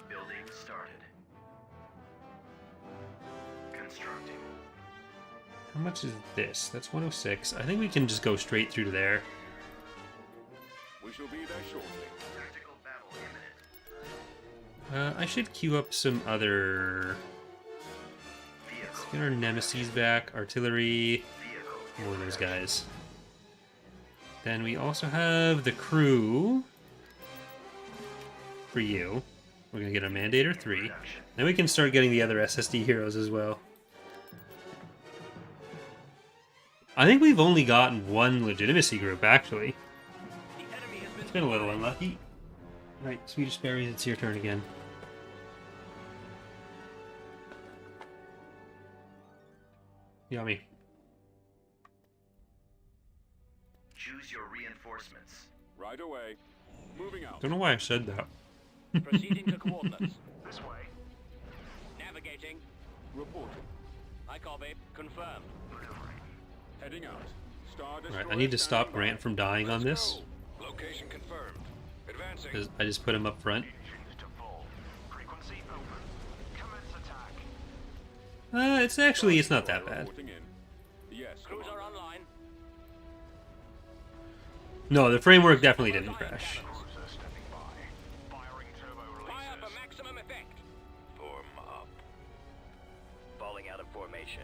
Building started. Constructing. How much is this? That's 106. I think we can just go straight through to there. We shall be there shortly. Tactical battle imminent. I should queue up some other... Let's get our Nemesis back, artillery, more of those guys. Then we also have the crew for you. We're going to get a Mandator 3. Then we can start getting the other SSD heroes as well. I think we've only gotten 1 legitimacy group, actually. It's been a little unlucky. Alright, Swedish Berries, it's your turn again. Yummy. Choose your reinforcements. Right away. Moving out. Don't know why I said that. Proceeding to coordinates. This way. Navigating. Reporting. I copy. Confirmed. Heading out. Star Alright, I need to stop Grant from dying on this, Location confirmed. Advancing. because I just put him up front. Engines to full. Frequency open. Commence attack. It's not that bad. Reporting in. Yes, Crews are online. No, the framework definitely didn't crash. Cruiser stepping by. Firing turbo Fire for releases. maximum effect. Form up. Falling out of formation.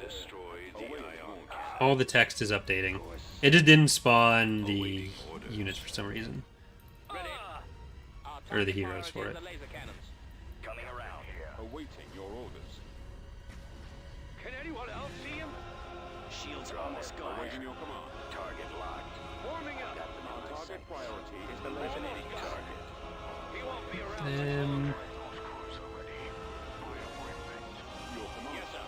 Destroy the ion cap. All the text is updating. It just didn't spawn the units for some reason. Ready. Or the heroes for it. The laser cannons. Coming around. awaiting your orders. Can anyone else see him? Shields are almost gone. Awaiting your command. Target locked. Warming up. Got them Our on my target sights. priority is the Eliminating target. He won't be around. Your command. Yes, sir.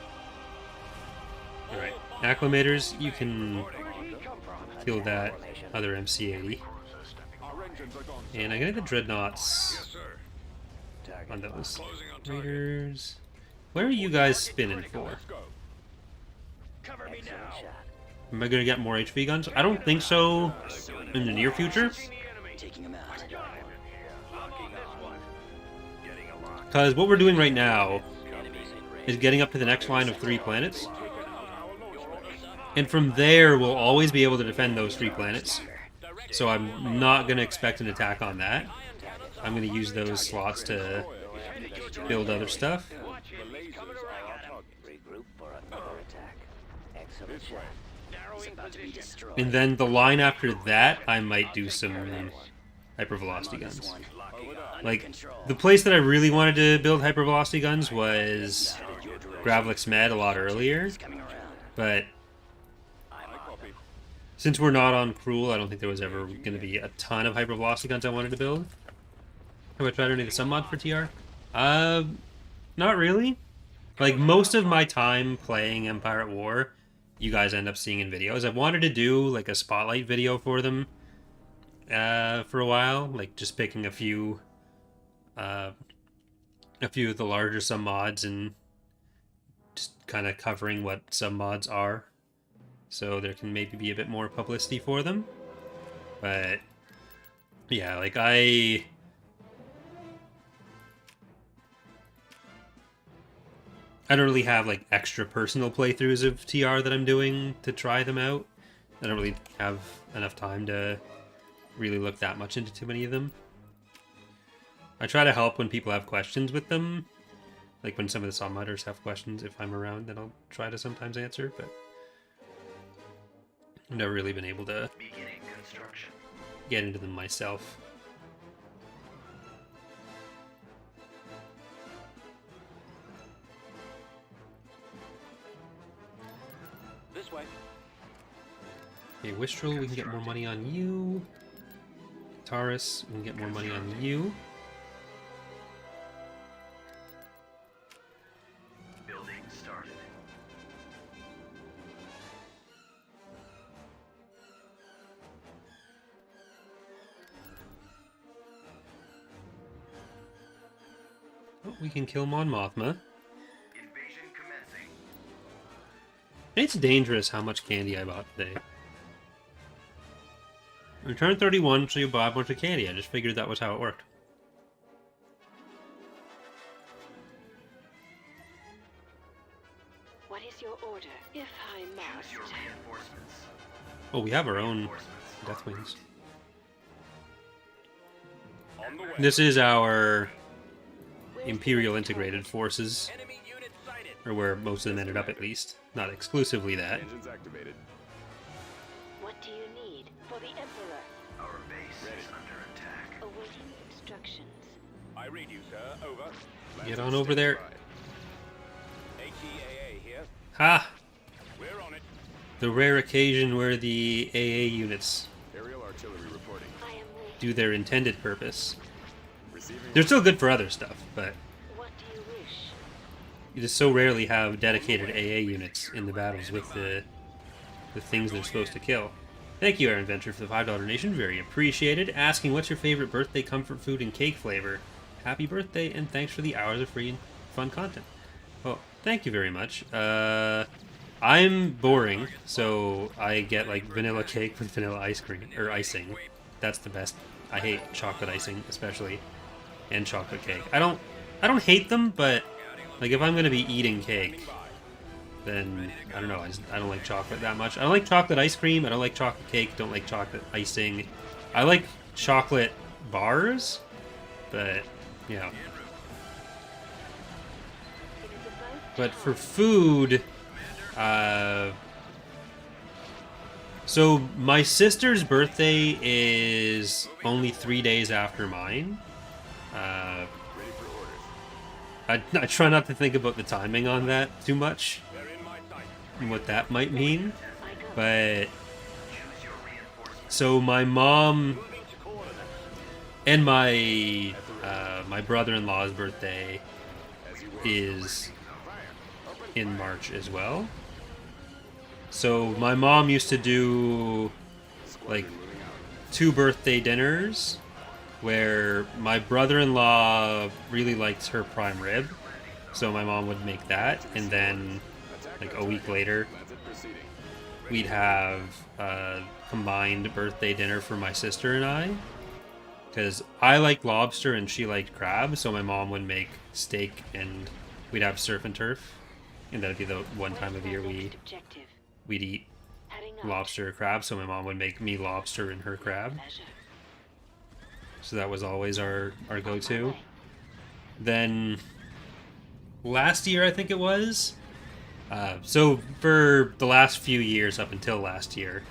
Alright. Acclimators, you can Where did he come from? kill that other MC-80. Our engines are gone. And I'm gonna get the dreadnoughts sir. Target on locked. those. Closing on target. Raiders. Where are you guys spinning for? Let's go. Cover me Excellent now. shot. Am I gonna get more HV guns? I don't think so in the near future. See the enemy. Taking him out. Locking this one. Getting a lock. Because what we're doing right now Enemies in range. is getting up to the next line of 3 planets. Taken out our launch pad. And from there, we'll always be able to defend those 3 planets. So I'm not going to expect an attack on that. I'm going to use those slots to build other stuff. The lasers are our target. Regroup for another attack. Excellent shot. It's about to be destroyed. And then the line after that, I might do some hypervelocity This guns. one. Locking on. Like, Control. the place that I really wanted to build hypervelocity guns was Gravlix Med a lot earlier. Coming around. But I copy. since we're not on Cruel, I don't think there was ever going to be a ton of hypervelocity guns I wanted to build. Have I tried any of the submod for TR? Not really. Like, most of my time playing Empire at War, you guys end up seeing in videos. I've wanted to do, like, a spotlight video for them for a while. Like, just picking a few of the larger submods and just kind of covering what submods are. So there can maybe be a bit more publicity for them. But Yeah, like I don't really have like extra personal playthroughs of TR that I'm doing to try them out. I don't really have enough time to really look that much into too many of them. I try to help when people have questions with them. Like when some of the saw mutters have questions, if I'm around, then I'll try to sometimes answer, but I've never really been able to get into them myself. This way. Okay, Wistrel, we can get more money on you. Taurus, we can get more money on you. Building started. Oh, we can kill Mon Mothma. Invasion commencing. It's dangerous how much candy I bought today. Return 31, so you buy a bunch of candy. I just figured that was how it worked. What is your order, if I must? Choose your reinforcements. Oh, we have our own Reinforcements are Deathwings. On the way. This is our Imperial Integrated Forces, Enemy unit sighted. or where most of them ended up at least. Not exclusively that. Engines activated. What do you need for the Emperor? Our base Ready. is under attack. Awaiting instructions. I read you, sir. Over. Get Lancet on over there. standing ATAA here. Ha! by. We're on it. The rare occasion where the AA units Aerial artillery reporting. I am waiting. do their intended purpose. Receiving. They're still good for other stuff, but What do you wish? you just so rarely have dedicated AA units in the battles with the things they're supposed to kill. Thank you, Aaron Venture, for the $5 donation. Very appreciated. Asking, what's your favorite birthday comfort food and cake flavor? Happy birthday, and thanks for the hours of free and fun content. Well, thank you very much. I'm boring, so I get like vanilla cake with vanilla ice cream or icing. That's the best. I hate chocolate icing, especially, and chocolate cake. I don't hate them, but like if I'm gonna be eating cake, then I don't know. I don't like chocolate that much. I don't like chocolate ice cream. I don't like chocolate cake. Don't like chocolate icing. I like chocolate bars, but yeah. It is about But for food, so my sister's birthday is only 3 days after mine. Ready for orders. I try not to think about the timing on that too much, They're in my sight. and what that might mean. I go. But Choose your reinforcements. so my mom Moving to coordinates. and my brother-in-law's birthday As you wish. is Fire. Open. in March as well. So my mom used to do like Squadron moving out. 2 birthday dinners where my brother-in-law really likes her prime rib, so my mom would make that, and then Attack like on a week target. later Lancet proceeding. we'd have a combined birthday dinner for my sister and I, because I liked lobster and she liked crab, so my mom would make steak and we'd have surf and turf, and that'd be the one time of year Next objective. we'd eat Heading out. lobster or crab, so my mom would make me lobster and her crab. Pleasure. So that was always our On my go-to. way. Then last year, I think it was. So for the last few years, up until last year,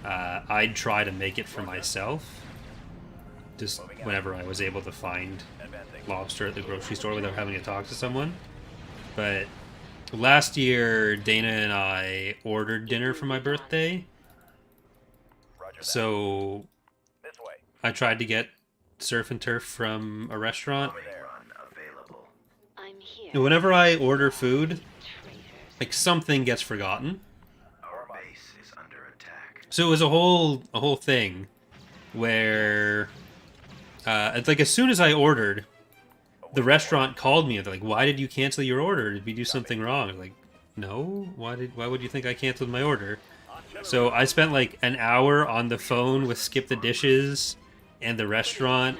I'd try to make it for myself. Just whenever I was able to find lobster at the grocery store without having to talk to someone. But last year, Dana and I ordered dinner for my birthday. Roger that. So This way. I tried to get surf and turf from a restaurant. Unavailable. I'm here. And whenever I order food, Traitors. like something gets forgotten. Our base is under attack. So it was a whole thing where it's like as soon as I ordered, the restaurant called me and they're like, "Why did you cancel your order? Did we do something wrong?" I was like, "No. Why would you think I canceled my order?" So I spent like an hour on the phone with Skip the Dishes and the restaurant,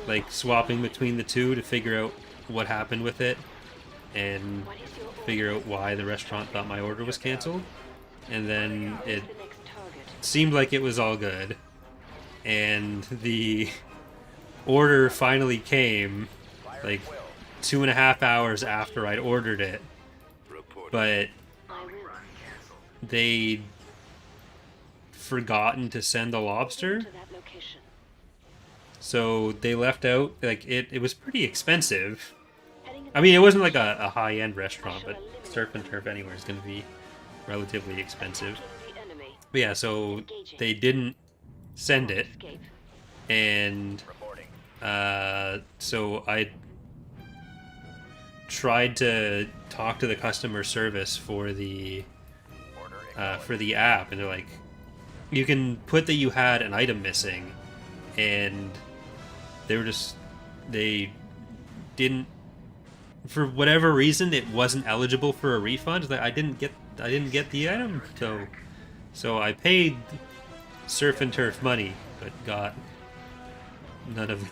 like swapping between the two to figure out what happened with it and figure out why the restaurant thought my order was canceled. And then it seemed like it was all good, and the order finally came like 2.5 hours after I'd ordered it, but they'd forgotten to send the lobster, so they left out, like, it was pretty expensive. I mean, it wasn't like a high-end restaurant, but surf and turf anywhere is going to be relatively expensive. But yeah, so they didn't send it, and so I tried to talk to the customer service for the app, and they're like, you can put that you had an item missing, and they didn't, for whatever reason, it wasn't eligible for a refund. Like, I didn't get the item, so I paid surf and turf money, but got none of the...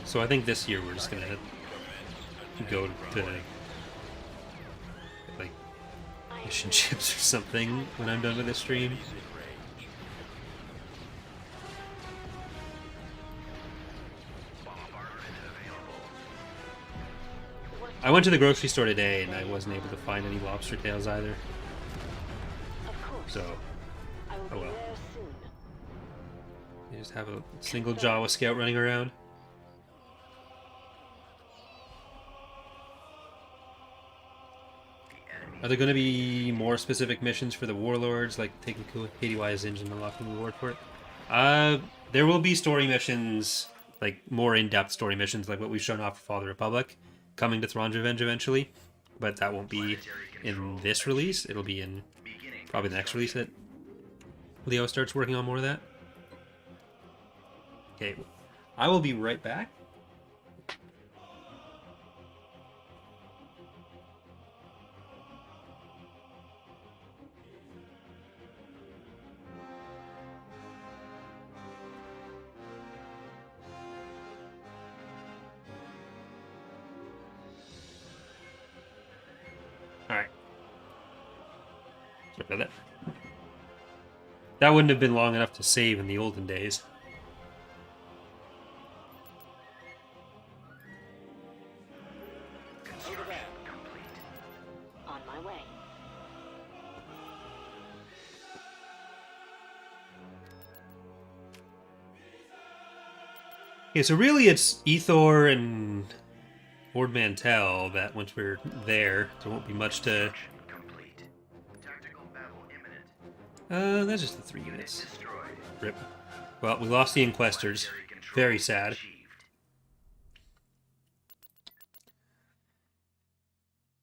So I think this year we're just gonna go to like fish and chips or something when I'm done with this stream. I went to the grocery store today and I wasn't able to find any lobster tails either. So, oh well. You just have a single Jawa scout running around. Are there going to be more specific missions for the warlords, like taking KDY's engine and unlocking the reward for it? There will be story missions, like more in-depth story missions, like what we've shown off for Fall of the Republic, coming to Thrawn's Revenge eventually, but that won't be in this release. It'll be in probably the next release that Leo starts working on more of that. Okay, I will be right back. Alright. Sorry about that. That wouldn't have been long enough to save in the olden days. On my way. Okay, so really it's Ethor and Ord Mantell that once we're there won't be much to... that's just the 3 units. Rip. Well, we lost the Inquestors. Very sad.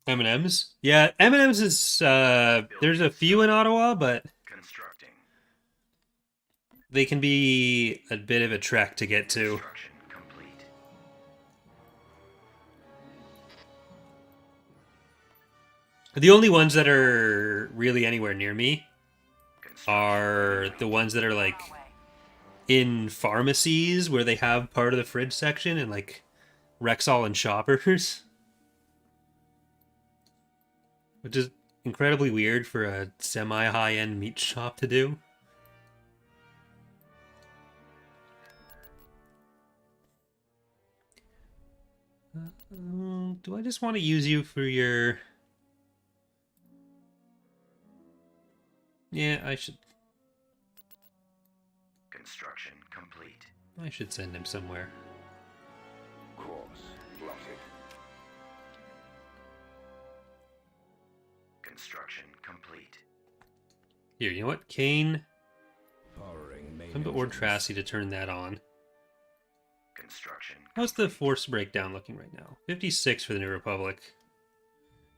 M&M's? Yeah, M&M's is, there's a few in Ottawa, but they can be a bit of a trek to get to. The only ones that are really anywhere near me are the ones that are like in pharmacies where they have part of the fridge section and like Rexall and Shoppers. Which is incredibly weird for a semi-high-end meat shop to do. Do I just want to use you for your... Yeah, I should... Construction complete. I should send him somewhere. Course plotted. Construction complete. Here, you know what? Kane, Powering main come to Ord engines. Tracy to turn that on. Construction. How's the force breakdown looking right now? 56 for the New Republic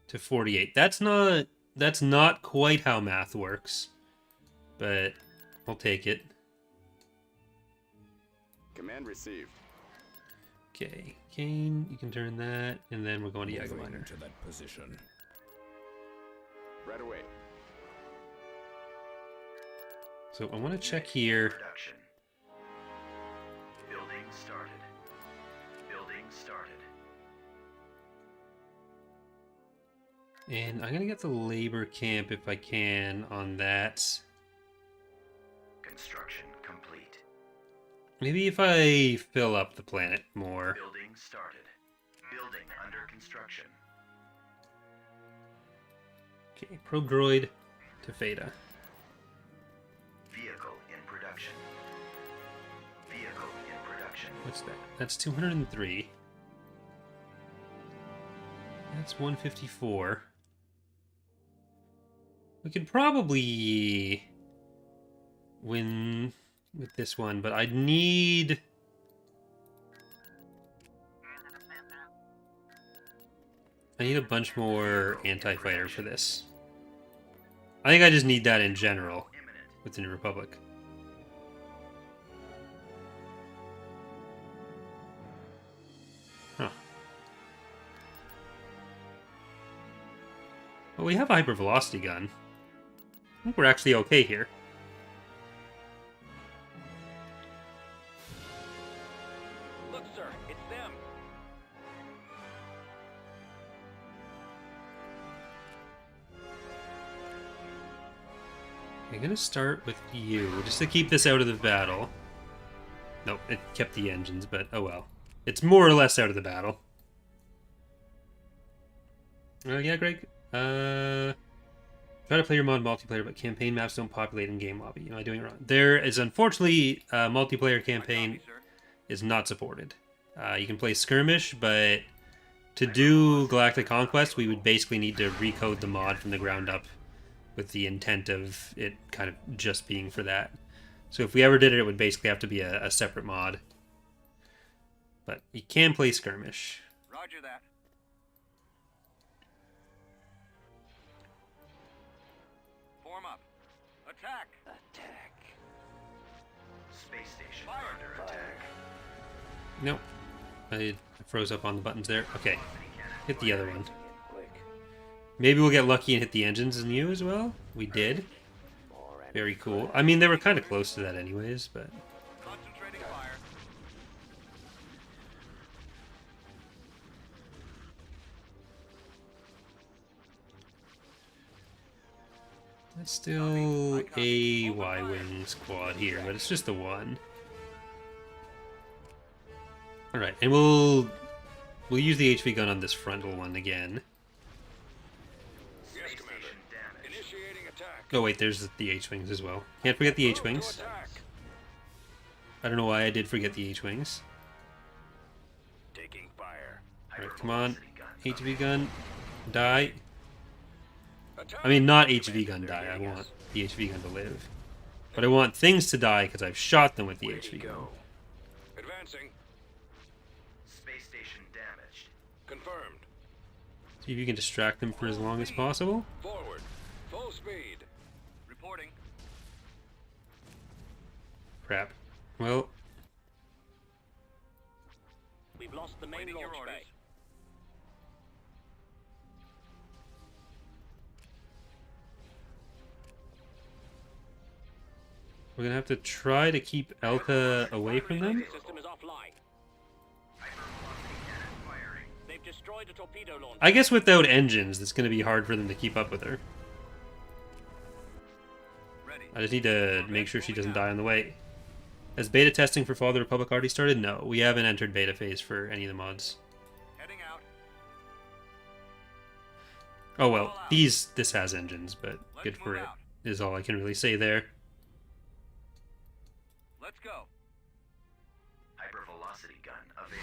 to 48. That's not quite how math works, but I'll take it. Command received. Okay, Kane, you can turn that, and then we're going to Moving Jägermeister. to that position. Right away. So I want to check here. Production. Building started. Building started. And I'm going to get the labor camp if I can on that. Construction complete. Maybe if I fill up the planet more. Building started. Building under construction. Okay, Progroid to Theta. Vehicle in production. Vehicle in production. What's that? That's 203. That's 154. We could probably win with this one, but I'd need... I need a bunch more anti-fighter for this. I think I just need that in general with the New Republic. Huh. Well, we have a hypervelocity gun. I think we're actually okay here. Look, sir, it's them. I'm gonna start with you, just to keep this out of the battle. Nope, it kept the engines, but oh well. It's more or less out of the battle. Oh yeah, Greg. Try to play your mod multiplayer, but campaign maps don't populate in game lobby. Am I doing it wrong? There is unfortunately multiplayer campaign is not supported. You can play skirmish, but to do Galactic Conquest, we would basically need to recode the mod from the ground up, with the intent of it kind of just being for that. So if we ever did it, it would basically have to be a separate mod. But you can play skirmish. Roger that. Form up. Attack. Attack. Space station Fire. under attack. Nope. I froze up on the buttons there. Okay. Hit the other one. Quick. Maybe we'll get lucky and hit the engines in you as well. We did. More enemy Very cool. I mean, they were kind of close to that anyways, but... Concentrating fire. That's still a Y-Wing squad here, but it's just the one. Alright, and we'll use the HV gun on this frontal one again. Yes, Commander. Initiating attack. Oh wait, there's the H-Wings as well. Can't forget the Move to H-Wings. attack. I don't know why I did forget the H-Wings. taking fire. Alright, come on. HV gun, die. Attack. I mean, not HV gun die. I want the HV gun to live. But I want things to die because I've shot them with the HV gun. Advancing. Space station damaged. Confirmed. See if you can distract them for as long as possible. Forward. Full speed. Reporting. Crap. Well, We've lost the main Waiting your launch orders. bay. we're gonna have to try to keep Elka away from them. System is offline. They've destroyed a torpedo launcher. I guess without engines, it's gonna be hard for them to keep up with her. Ready. I just need to make sure she doesn't die on the way. Has beta testing for Fall of the Republic already started? No, we haven't entered beta phase for any of the mods. Heading out. Oh well, this has engines, but good for move it, out. is all I can really say there. Let's go. Hypervelocity gun available.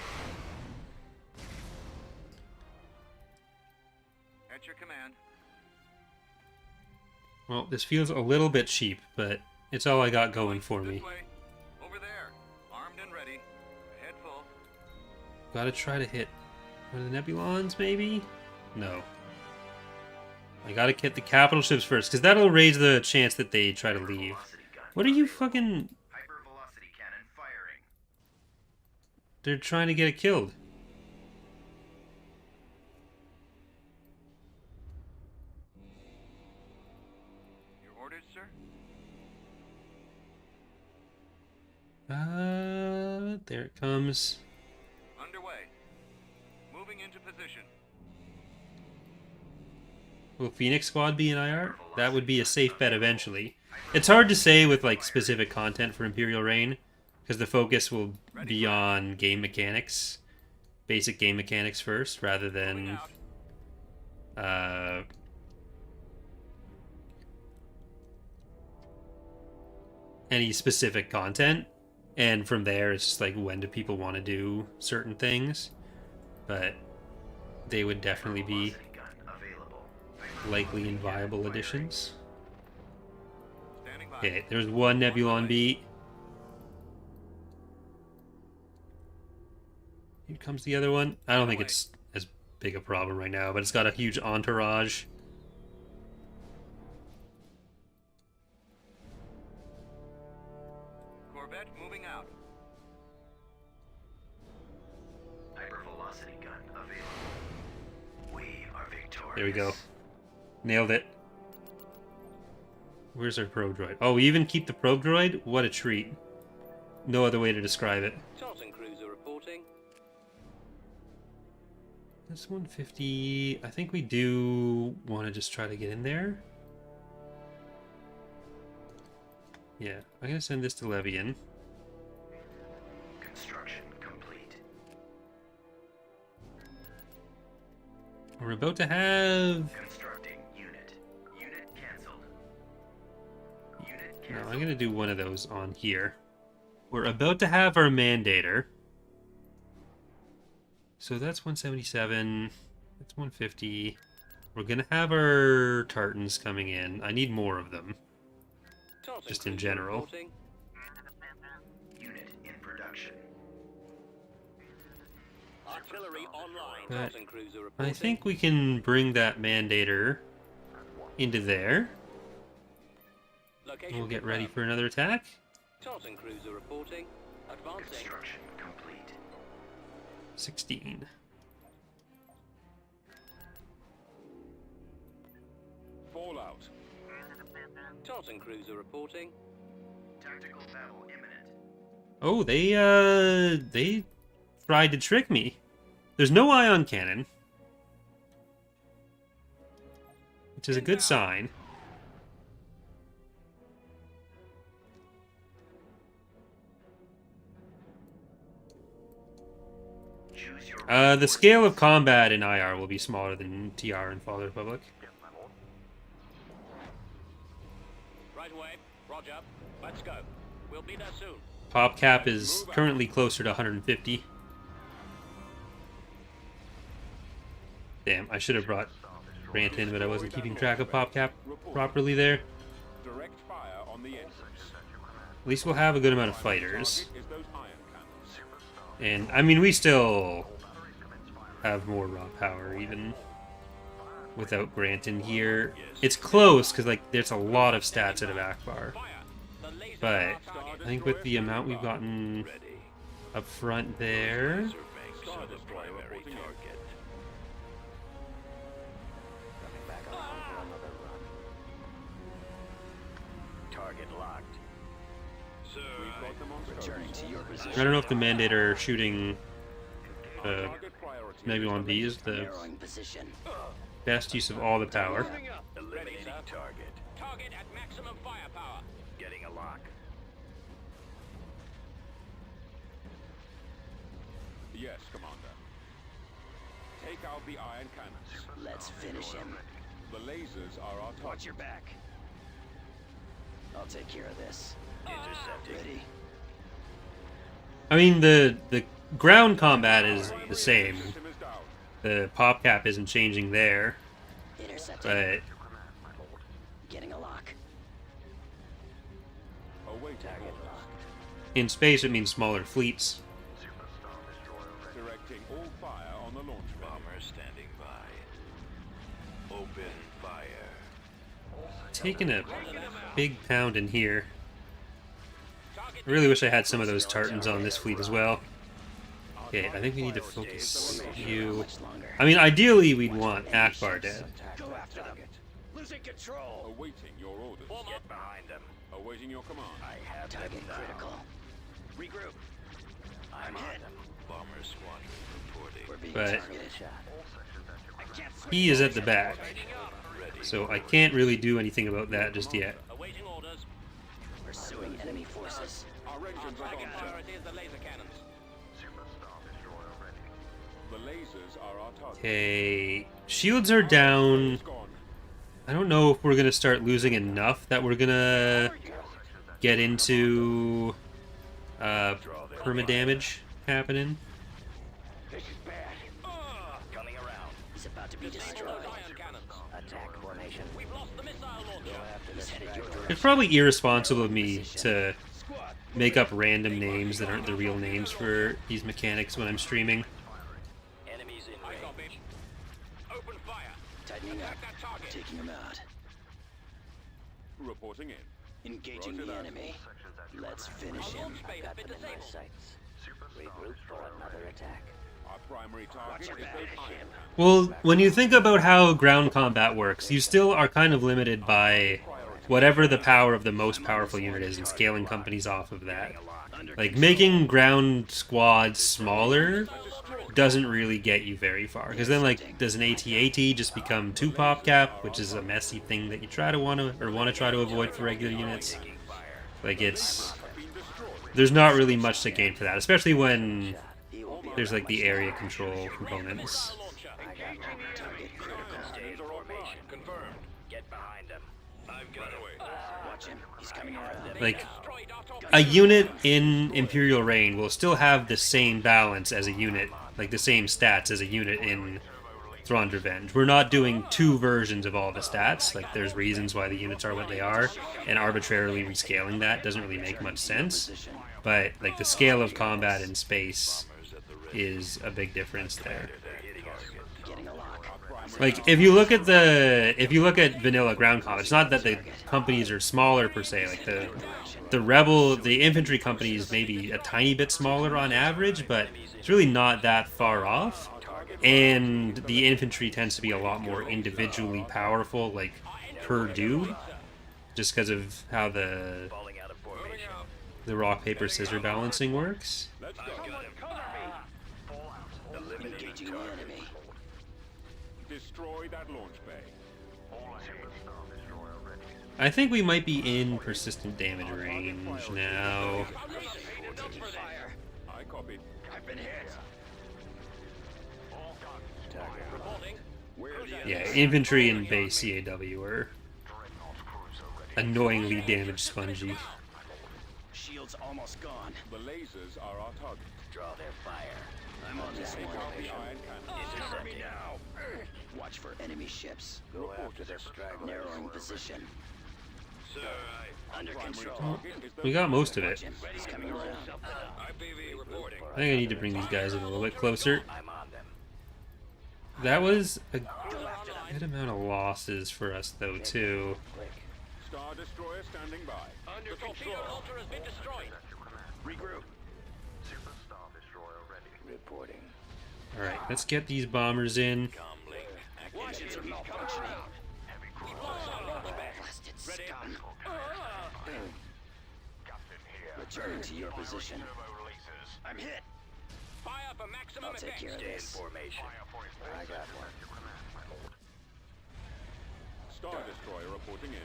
At your command. Well, this feels a little bit cheap, but it's all I got going for me. This way. Over there. Armed and ready. Head full. Gotta try to hit one of the Nebulons, maybe? No. I gotta hit the capital ships first, because that'll raise the chance that they try to leave. Hypervelocity gun What are you available. fucking... Hypervelocity cannon firing. They're trying to get it killed. orders, sir? There it comes. Underway. Moving into position. Will Phoenix Squad be in IR? That would be a safe bet eventually. It's hard to say with like specific content for Imperial Reign, because the focus will be on game mechanics, basic game mechanics first, rather than any specific content. And from there, it's just like, when do people want to do certain things? But they would definitely be likely in viable additions. Okay, there's one Nebulon beat. Here comes the other one. I don't think it's as big a problem right now, but it's got a huge entourage. Corvette moving out. Hypervelocity gun available. We are victorious. There we go. Nailed it. Where's our probe droid? Oh, we even keep the probe droid? What a treat. No other way to describe it. Tartan cruiser reporting. This 150... I think we do want to just try to get in there. Yeah, I'm going to send this to Levian. Construction complete. We're about to have... Constructing unit. Unit cancelled. Unit No, cancelled. I'm going to do one of those on here. We're about to have our Mandator. So that's 177. That's 150. We're going to have our Tartans coming in. I need more of them. Tartan Just in cruiser general. reporting. Unit in production. Artillery online. But Tartan cruiser reporting. I think we can bring that Mandator into there. Location We'll get ready confirmed. for another attack. Tartan cruiser reporting. Advancing. Construction complete. 16. Fallout. Tartan cruiser reporting. Tactical battle imminent. Oh, they tried to trick me. There's no ion cannon, which is a good sign. Choose your The scale of combat in IR will be smaller than TR in Father Republic. Right away. Roger. Let's go. We'll be there soon. Pop cap is currently closer to 150. Damn, I should have brought Grant in, but I wasn't keeping track of pop cap properly there. Direct fire on the engines. At least we'll have a good amount of fighters. Target is those ion cannons. And, I mean, we still have more raw power, even without Grant in here. It's close, because, like, there's a lot of stats out of Akbar. Fire. The laser But on target. I think with the amount we've gotten up front there... Star Destroyer reporting target. Coming back on for another run. Target locked. We've got them on Returning to your position. I don't know if the Mandator shooting target priority. maybe on B is the Narrowing position. best use of all the power. Eliminating target. Target at maximum firepower. Getting a lock. Yes, Commander. Take out the ion cannons. Let's finish him. The lasers are our target. Watch your back. I'll take care of this. Intercepting. Ready. I mean, the ground combat is the same. System is down. The pop cap isn't changing there, Intercepting. but Getting a lock. Away target lock. in space it means smaller fleets. Directing all fire on the launch pad. Bomber standing by. Open fire. Taking a big pound in here. I really wish I had some of those Tartans on this fleet as well. Okay, I think we need to focus you. Much longer. I mean, ideally we'd want Akbar dead. Go after them. losing control. Awaiting your orders. Get behind them. Awaiting your command. I have Target them critical. now. Regroup. I'm on them. Bomber squadron reporting. We're being But- targeted. I can't switch He is at the back, Trading up. so I can't really do anything about that just yet. Awaiting orders. pursuing enemy forces. Our Our engines are target gone. priority is the laser cannons. The lasers are our target. Okay, shields are down. It's gone. I don't know if we're gonna start losing enough that we're gonna get into perma-damage happening. This is bad. Coming around. He's about to be destroyed. Those ion cannons. Attack formation. We've lost the missile launcher. He's headed your direction. It's probably irresponsible of me to make up random names that aren't the real names for these mechanics when I'm streaming. Enemies in I range. copy. Open fire. Tightening up. Attack that target. Taking him out. Reporting in. Engaging Roger the that. enemy. Let's finish Our him. launch bay has been disabled. sights. Regroup for another attack. Our primary target is your those back. iron. Well, when you think about how ground combat works, you still are kind of limited by whatever the power of the most powerful unit is and scaling companies off of that. Like, making ground squads smaller doesn't really get you very far. Because then, like, does an AT-AT just become 2 pop cap, which is a messy thing that you want to try to avoid for regular units. Like, it's... There's not really much to gain for that, especially when there's, like, the area control components. Launcher. Target critical. Stay in formation. Confirmed. Get behind them. I've got it. Watch him. He's coming around. Like, Destroyed our torpedo. a unit in Imperial Reign will still have the same balance as a unit, like the same stats as a unit in Thrawn's Revenge. We're not doing 2 versions of all the stats. Like, there's reasons why the units are what they are, and arbitrarily rescaling that doesn't really make much sense. But, like, the scale of combat in space is a big difference there. Getting a lock. Like, if you look at vanilla ground combat, it's not that the companies are smaller per se. Like, the infantry companies may be a tiny bit smaller on average, but it's really not that far off. And the infantry tends to be a lot more individually powerful, like, per dude, just because of how the Falling out of formation. rock, paper, scissor balancing works. Let's go. Engaging the enemy. Destroy that launch bay. I think we might be in persistent damage range now. Taking fire. I copied. I've been hit. Reporting. Yeah, infantry and base EaW are annoyingly damage spongy. Shields almost gone. The lasers are our target. Draw their fire. I'm on this Take one. out the iron cannons. Intercepting. Watch for enemy ships. Go after the stragglers. Narrowing position. Sir, Under Primary control. target is those We got most of it. Watch him. He's coming around. IPV reporting. I think I need to bring these guys in a little bit closer. I'm on them. That was a good amount of losses for us, though, too. Click. Star Destroyer standing by. The torpedo launcher has been destroyed. Regroup. Reporting. Alright, let's get these bombers in. Comlink. Engines are malfunctioning. We've lost our launch bay. Blasted scum. Return to your position. I'm hit. Fire for maximum I'll take effect. care of Stay in this. formation. I got one. Star Destroyer reporting in.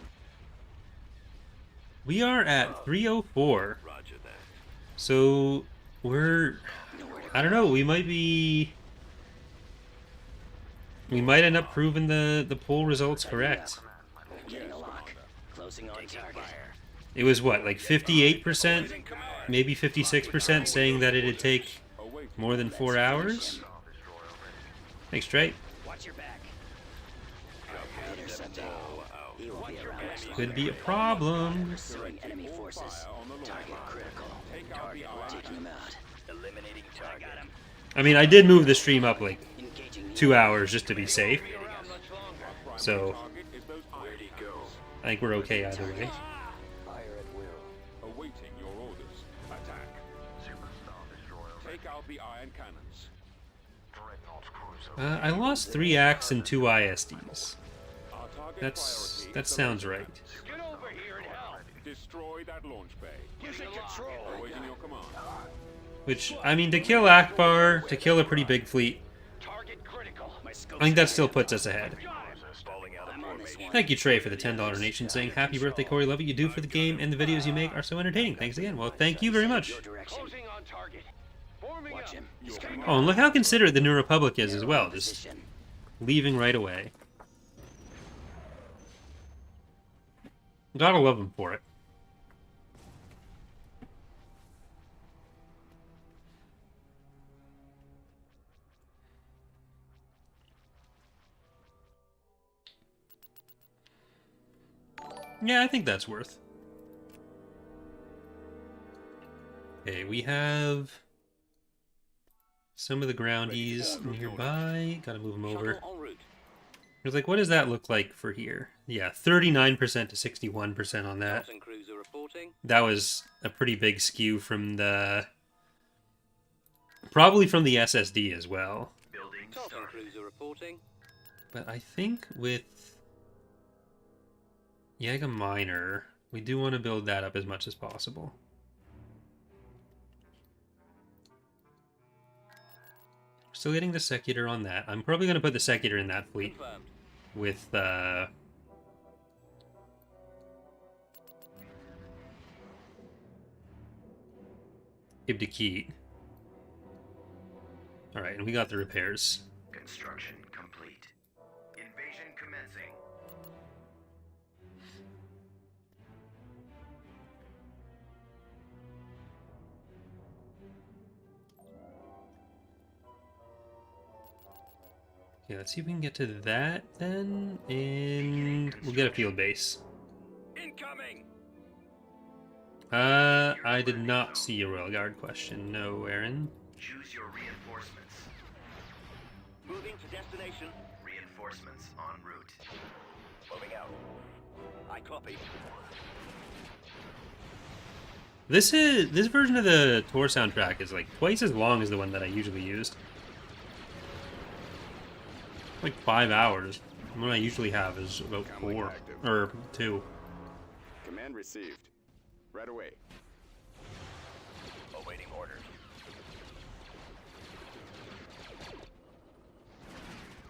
We are at 304. Roger that. So, we're... I don't know, we might end up proving the poll results correct. Getting a lock. Closing on target. It was what, like 58%? Maybe 56% saying that it'd take more than 4 hours? Thanks, Trey. Watch your back. Intercepting. He will be around us. Could be a problem. Pursuing enemy forces. Target critical. Taking him out. Eliminating target. I mean, I did move the stream up like Engaging the 2 hours just to be safe. So, Target is those iron. Where'd he go? I think we're okay either way. Fire at will. Awaiting your orders. Attack. Take out the iron cannons. I lost 3 ACs and 2 ISDs. Our That sounds right. Get over here and help. Destroy that launch bay. Losing control. Awaiting your command. Which, I mean, to kill Akbar, to kill a pretty big fleet, Target critical. I think that still puts us ahead. Falling out of formation. Thank you, Trey, for the $10 donation, saying, "Happy birthday, Corey. Love what you do for the game, and the videos you make are so entertaining." Thanks again. Well, thank you very much. Your direction. Closing on target. Forming Watch up. him. He's coming Oh, and look how considerate the New Republic is as well, just Position. leaving right away. Gotta love them for it. Yeah, I think that's worth. Okay, we have some of the groundies nearby. Gotta move them over. Shuttle en route. It's like, what does that look like for here? Yeah, 39% to 61% on that. Tartan cruiser reporting. That was a pretty big skew from the... Probably from the SSD as well. Building Tartan started. cruiser reporting. But I think with Yaga Minor, we do want to build that up as much as possible. Still getting the Secutor on that. I'm probably going to put the Secutor in that fleet Confirmed. with Ibdakit. Alright, and we got the repairs. Construction complete. Invasion commencing. Okay, let's see if we can get to that then, and we'll get a field base. Incoming. I did not see a Royal Guard question. No, Aaron. Choose your reinforcements. Moving to destination. Reinforcements en route. Moving out. I copy. This version of the tour soundtrack is like twice as long as the one that I usually used. Like 5 hours. The one I usually have is about 4 or 2. Command received. Right away. Awaiting orders.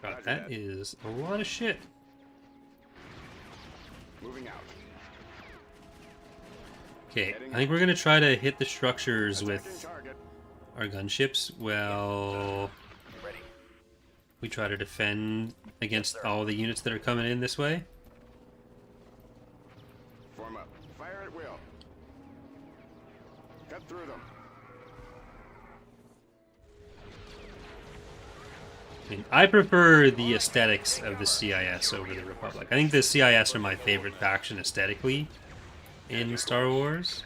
God, that is a lot of shit. Moving out. Okay, I think we're gonna try to hit the structures Attacking with target. our gunships. Well, Ready. we try to defend against all the units that are coming in this way. Form up. Fire at will. Cut through them. I mean, I prefer the aesthetics of the CIS over the Republic. I think the CIS are my favorite faction aesthetically in Star Wars.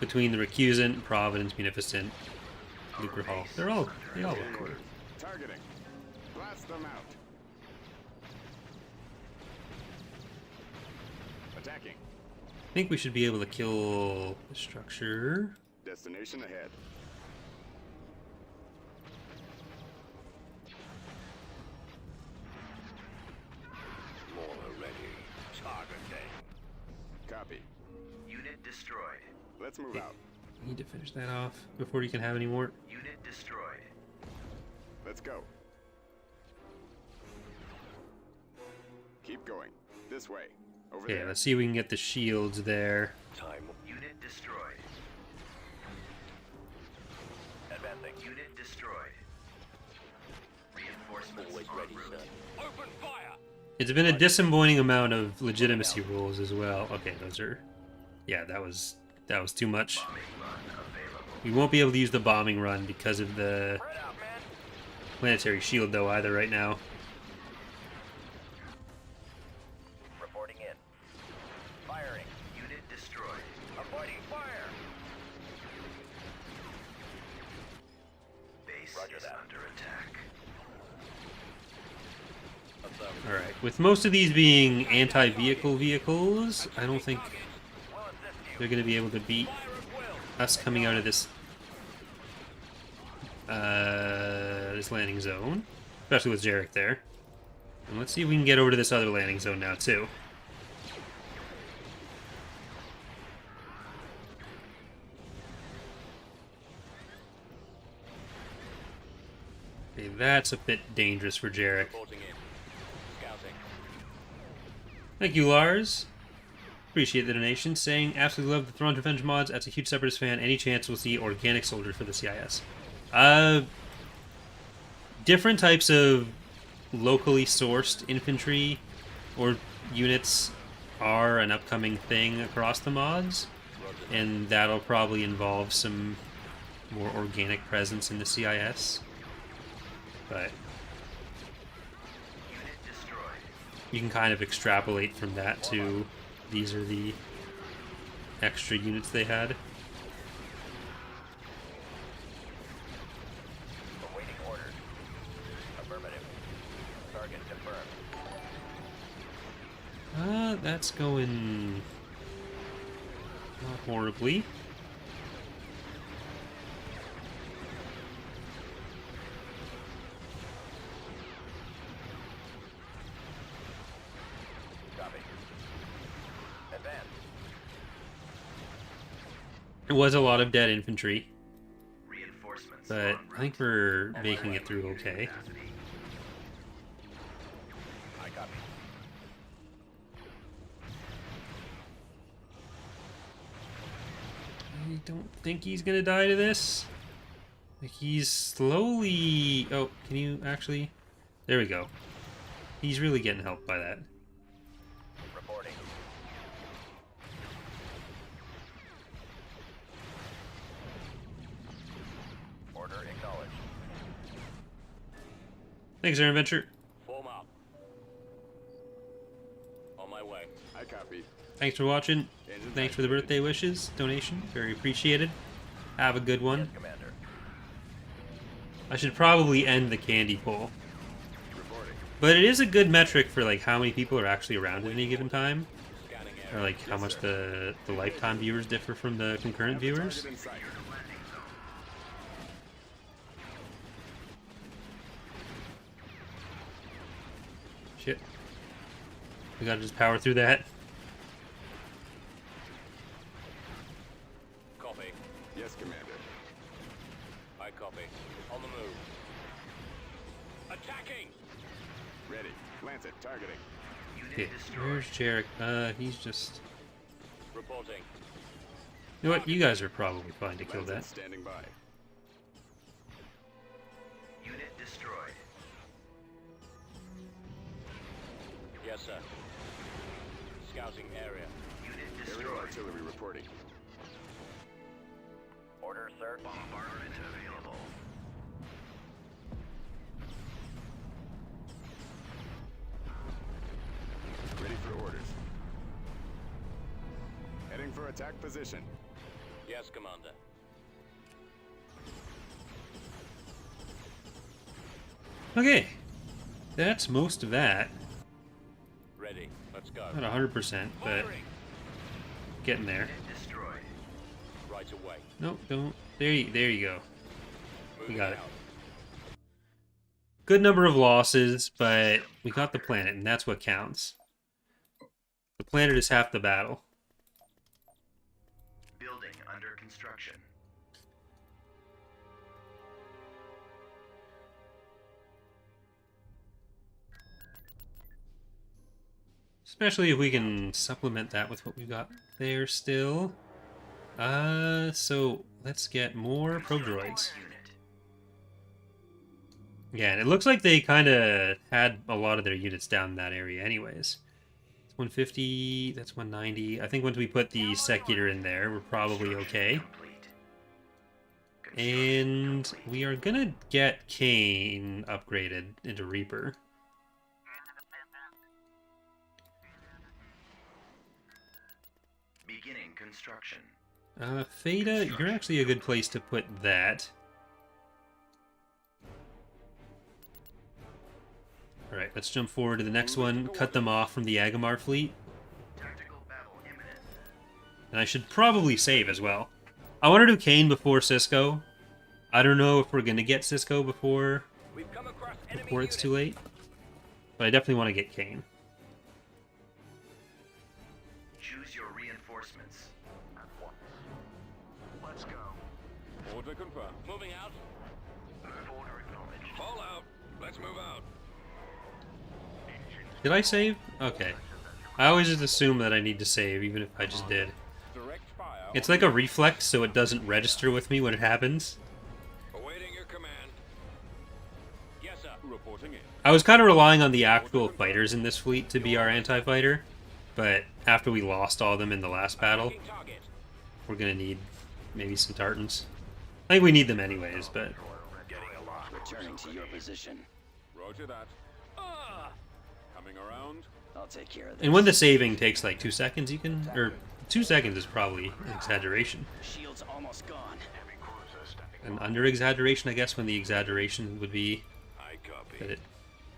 Between the Recusant, Providence, Munificent, Lucre Hall. They all look cool. Targeting. Blast them out. Attacking. I think we should be able to kill the structure. Destination ahead. Mauler ready. Targeting. Copy. Unit destroyed. Let's move out. Need to finish that off before you can have any more. Unit destroyed. Let's go. Keep going. This way. Over Okay, there. let's see if we can get the shields there. Time. Unit destroyed. Advancing. Unit destroyed. Reinforcements Always en ready, route. sir. Open fire. It's been a disappointing amount of legitimacy rules as well. Okay, those are... Yeah, that was too much. Bombing run available. We won't be able to use the bombing run because of the Spread out, man. planetary shield though either right now. Reporting in. Firing. Unit destroyed. Avoiding fire. Base Roger is that. under attack. Affirmative. Alright, with most of these being anti-vehicle vehicles, I don't think We'll assist you. they're going to be able to beat Fire at will. us coming out of this this landing zone. especially with Jarek there. And let's see if we can get over to this other landing zone now, too. Okay, that's a bit dangerous for Jarek. Reporting in. Scouting. Thank you, Lars. Appreciate the donation. Saying, absolutely love the Thrawn Revenge mods. As a huge Separatist fan, any chance we'll see organic soldiers for the CIS? Different types of locally sourced infantry or units are an upcoming thing across the mods, and that'll probably involve some more organic presence in the CIS. But you can kind of extrapolate from that to these are the extra units they had. Awaiting orders. Affirmative. Target confirmed. That's going not horribly. Copy. Advance. It was a lot of dead infantry, Reinforcements. but I think we're making it through okay. I copy. I don't think he's gonna die to this. Like, he's slowly... Oh, can you actually... There we go. He's really getting helped by that. Reporting. Order acknowledged. Thanks, Air Adventure. Form up. On my way. I copy. Thanks for watching. Engine Thanks for the birthday wishes, donation. Very appreciated. Have a good one. Commander. I should probably end the candy poll. Reporting. But it is a good metric for like how many people are actually around at any given time. Scanning Or area. like how much the lifetime viewers differ from the concurrent viewers. Target in sight. Shit. We gotta just power through that. Copy. Yes, Commander. I copy. On the move. Attacking! Ready. Lance it. Targeting. Okay, where's Jarek? He's just... Reporting. You know what? You guys are probably fine to kill Lance it. that. Standing by. Unit destroyed. Yes, sir. Scouting area. Unit Aerial destroyed. artillery reporting. Order, sir. Bombardment available. Ready for orders. Heading for attack position. Yes, Commander. Okay. That's most of that. Ready. Let's go. Not 100%, but Firing! getting there. Unit destroyed. Right away. Nope, don't. There you go. Moving got it. out. Good number of losses, but we got the planet, and that's what counts. The planet is half the battle. Building under construction. Especially if we can supplement that with what we've got there still. So let's get more probe droids. Unit. Yeah, and it looks like they kind of had a lot of their units down in that area anyways. It's 150, that's 190. I think once we put the Secutor in there, we're probably okay. Complete. And we are gonna get Kane upgraded into Reaper. Beginning construction. Theta, you're actually a good place to put that. Alright, let's jump forward to the next one, cut them off from the Agamar fleet. Tactical battle imminent. And I should probably save as well. I want to do Kane before Cisco. I don't know if we're going to get Cisco before We've come across before it's too late. But I definitely want to get Kane. Choose your reinforcements. Let's go. Order confirmed. Moving out. Move order acknowledged. Fall out. Let's move out. Did I save? Okay. I always just assume that I need to save, even if I just did. Direct fire. It's like a reflex, so it doesn't register with me when it happens. Awaiting your command. Yes, sir. Reporting in. I was kind of relying on the actual fighters in this fleet to be our anti-fighter, but after we lost all of them in the last battle, Taking target. we're gonna need maybe some Tartans. I think we need them anyways, but Getting a lock. Returning to your position. Roger that. Coming around. I'll take care of this. and when the saving takes like 2 seconds, you can, or 2 seconds is probably an exaggeration. Shield's almost gone. An under-exaggeration, I guess, when the exaggeration would be I copy. that it,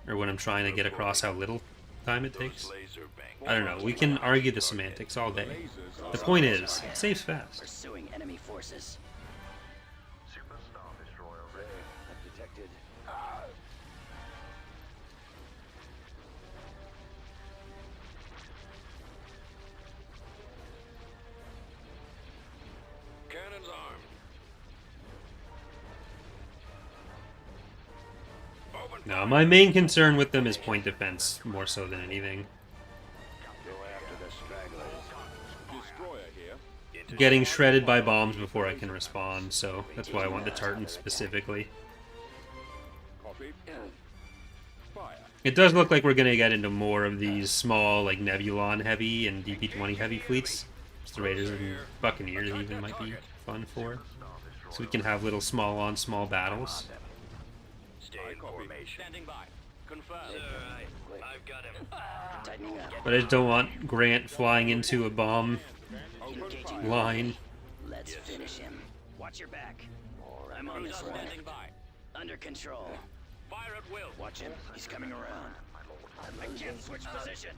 or when I'm trying to get across how little time it takes. Laser bank. I don't know, we can argue the semantics all day. The point is, it saves fast. Pursuing enemy forces. Super Star Destroyer ready. I've detected. Cannons armed. Open No, my main concern with them is point defense, more so than anything. Go after the stragglers. destroyer here. Getting shredded by bombs before I can respond, so that's why I want the Tartan specifically. Copy. Fire. It does look like we're going to get into more of these small, like, Nebulon heavy and DP-20 heavy fleets. Just the Raiders and Buccaneers even might be fun for. So we can have little small-on-small battles. Stay in Copy. formation. Standing by. Confirmed. I've got him. Tightening up. But I just don't want Grant flying into a bomb Engaging. line. Let's finish him. Watch your back. I'm on this one. Standing by. Under control. Fire at will. Watch him. He's coming around. I can't switch position.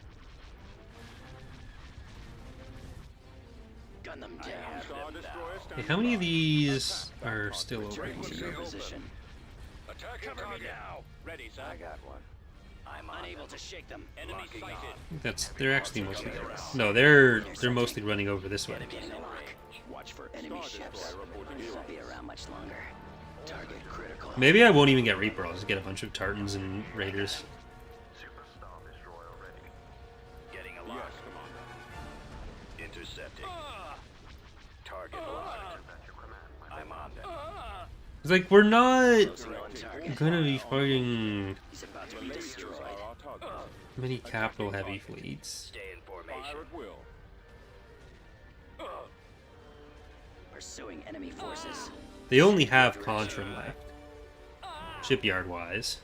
Gun them down. Star destroyer Hey, standing how many of by. these are still open? Returning to your position. Attacking target. Ready, sir. I got one. I'm unable to shake them. Enemy sighted. They're actually mostly no, they're mostly running over this way. Getting a lock. Watch for enemy ships. Won't be around much longer. Target critical. Maybe I won't even get Reaper. I'll just get a bunch of Tartans and Raiders. Super Star Destroyer ready. Getting a Yes, lock. come on. Intercepting. Target locked. I'm on them. It's like we're not Closing on target. gonna be fighting He's about to be destroyed. Our target. many capital heavy fleets. Stay in Fire formation. at will. Pursuing enemy forces. They only have Contrim left, shipyard wise.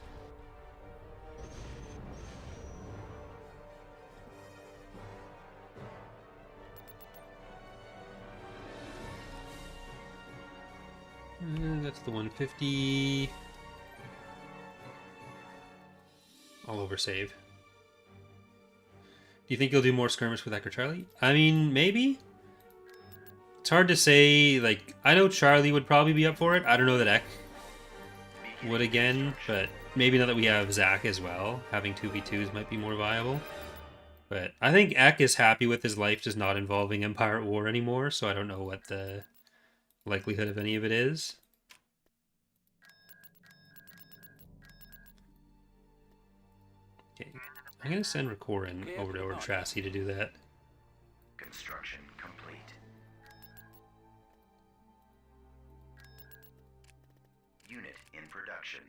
That's the 150. I'll oversave. Do you think you'll do more skirmish with Echo Charlie? I mean, maybe. It's hard to say. Like, I know Charlie would probably be up for it. I don't know that Eck would again, but maybe now that we have Zach as well, having 2v2s might be more viable. But I think Eck is happy with his life just not involving Empire at War anymore, so I don't know what the likelihood of any of it is. Okay, I'm going to send Recorin over to our chassis to do that. Construction complete. Unit in production.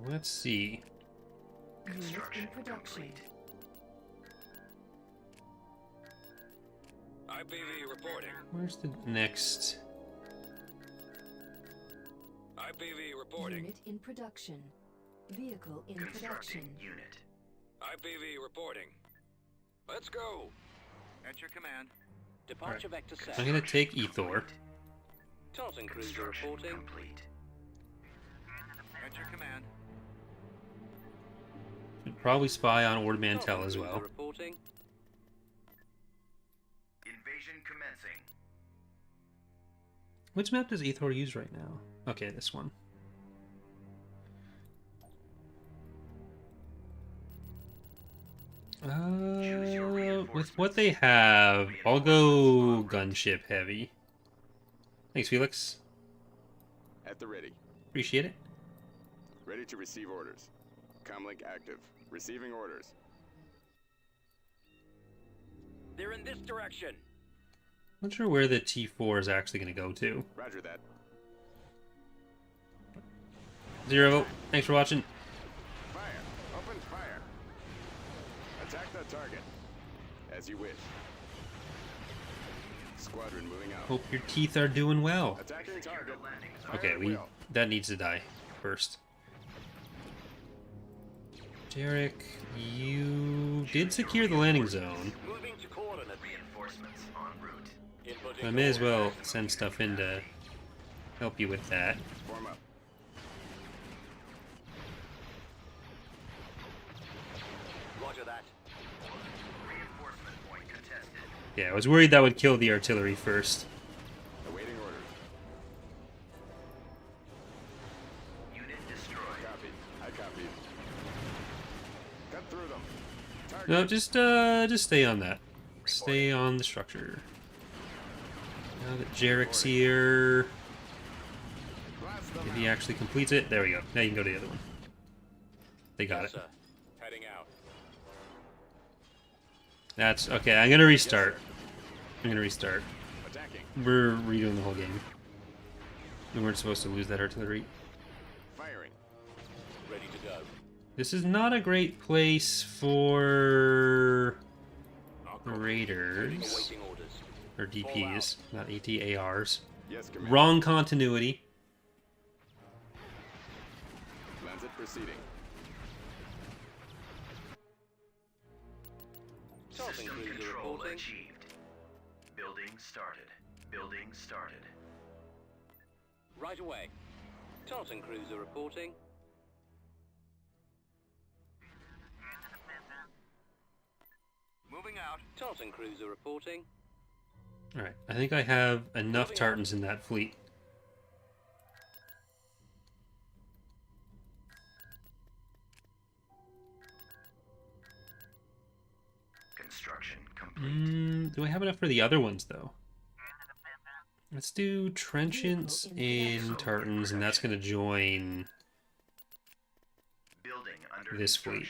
Let's see. Unit in Construction production. complete. IPV reporting. Where's the next? IPV reporting. Unit in production. Vehicle in production. Constructing unit. IPV reporting. Let's go. At your command. Departure vector set. I'm going to take Ethor. Tartan cruiser Construction reporting. complete. At your command. Should probably spy on Ord Mantell as well. Reporting. reporting. Invasion commencing. Which map does Ethor use right now? Okay, this one. With what they have, I'll go gunship heavy. Thanks, Felix. At the ready. Appreciate it. Ready to receive orders. Comlink active. Receiving orders. They're in this direction. Not sure where the T4 is actually going to go to. Roger that. Zero. Thanks for watching. Fire! Open fire! Attack that target. As you wish. Squadron moving out. Hope your teeth are doing well. Attacking target. Fire Okay, at we will. that needs to die first. Derek, you did secure the landing zone. Moving to coordinates. Reinforcements en route. Inputting I may as well coordinates. send stuff in to help you with that. Form up. Roger that. Reinforcement point contested. Yeah, I was worried that would kill the artillery first. Awaiting orders. Unit destroyed. Copy. I copy. Cut through them. Target. No, just stay on that. Stay on the structure. Now that Jarek's here, Blast them if he actually completes it, there we go. Now you can go to the other one. They got Yes, it. sir. Heading out. That's okay. I'm gonna restart. I'm gonna restart. Attacking. We're redoing the whole game. We weren't supposed to lose that artillery. Firing. Ready to go. This is not a great place for the Raiders. Awaiting orders. Or DPs, not ATARs. Yes, Commander. Wrong continuity. Lancet proceeding. Starting System cruiser control reporting. achieved. Building started. Building started. Right away. Tartan cruiser reporting. Moving out. Tartan cruiser reporting. Alright, I think I have enough Tartans in that fleet. Construction complete. Do I have enough for the other ones, though? Let's do trenchants and Tartans, and that's going to join Building under this fleet.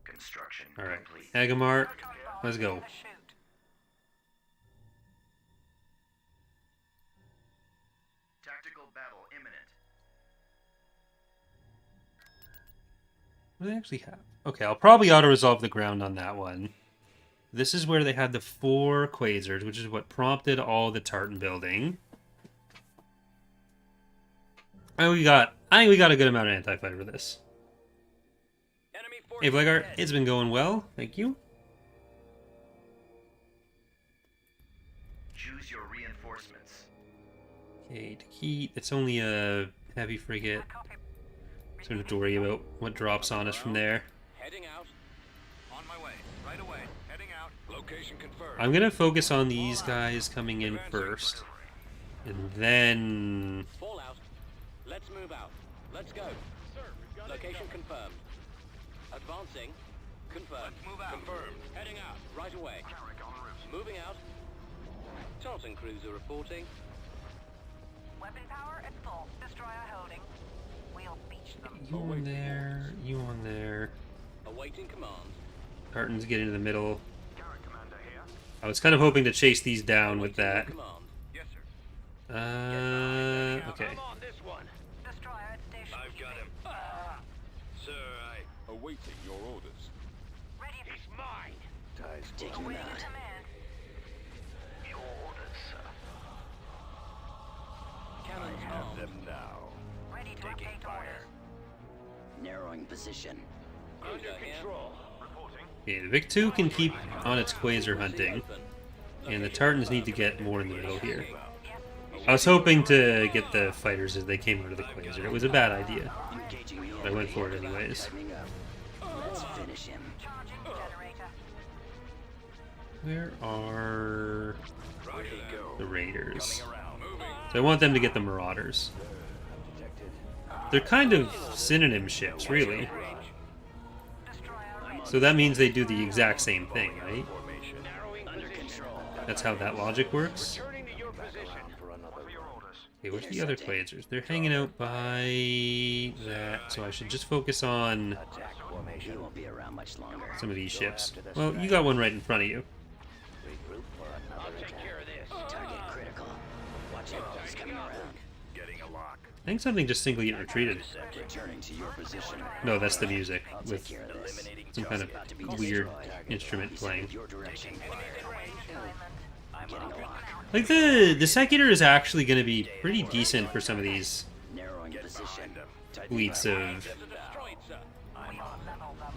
Construction Alright, complete. Agamart, let's go. Tactical battle imminent. What do they actually have? Okay, I'll probably auto-resolve the ground on that one. This is where they had the 4 quasars, which is what prompted all the Tartan building. I think we got a good amount of anti-fighter for this. Enemy Hey, forces Blackguard, ahead. it's been going well. Thank you. Choose your reinforcements. Okay, Takit, it's only a heavy frigate. So we don't have to worry about what drops on us from there. Heading out. On my way. Right away. Heading out. Location confirmed. I'm gonna focus on these guys coming in first. And then... Fallout. Let's move out. Let's go. Location confirmed. Advancing. Confirmed. Let's move out. Confirmed. Heading out. Right away. Moving out. Tartan cruiser reporting. Weapon power at full. Destroyer holding. We'll beach them. You on there, you on there. Awaiting command. Tartans get into the middle. I was kind of hoping to chase these down with that. Command. Yes, sir. Okay. I'm on this one. Destroyer at station. I've got him. Sir, I... Awaiting your orders. Ready. He's mine. Taking awaiting command. Your orders, sir. Cannons armed. Them now. Ready to Taking update fire. orders. Narrowing position. Cruiser here. Okay, the Vic-2 can keep on its quasar hunting. Open. And the Tartans need to get more in the middle here. I was hoping to get the fighters as they came out of the quasar. It was a bad idea. Engaging the But I went for it anyways. Timing up. Let's finish him. Where are Ready, go. the raiders? Coming around. Moving. So I want them to get the marauders. They're kind of synonym ships, really. So that means they do the exact same thing, right? Formation. Under control. That's how that logic works. Returning to your position. For another Okay, where's the other phasers? They're hanging out by that, so I should just focus on attack formation. He won't be around much longer. some of these ships. Well, you got one right in front of you. Regroup for another Take attack. care of this. Target critical. Watch out, he's coming around. Getting a lock. I think something just singly retreated. Returning to your position. No, that's the music I'll with take care of this. some kind of About to be weird destroyed. instrument He's playing. headed your direction. I'm getting a lock. Like the Secutor is actually going to be pretty decent for some of these Narrowing position. fleets of Destroyed, sir.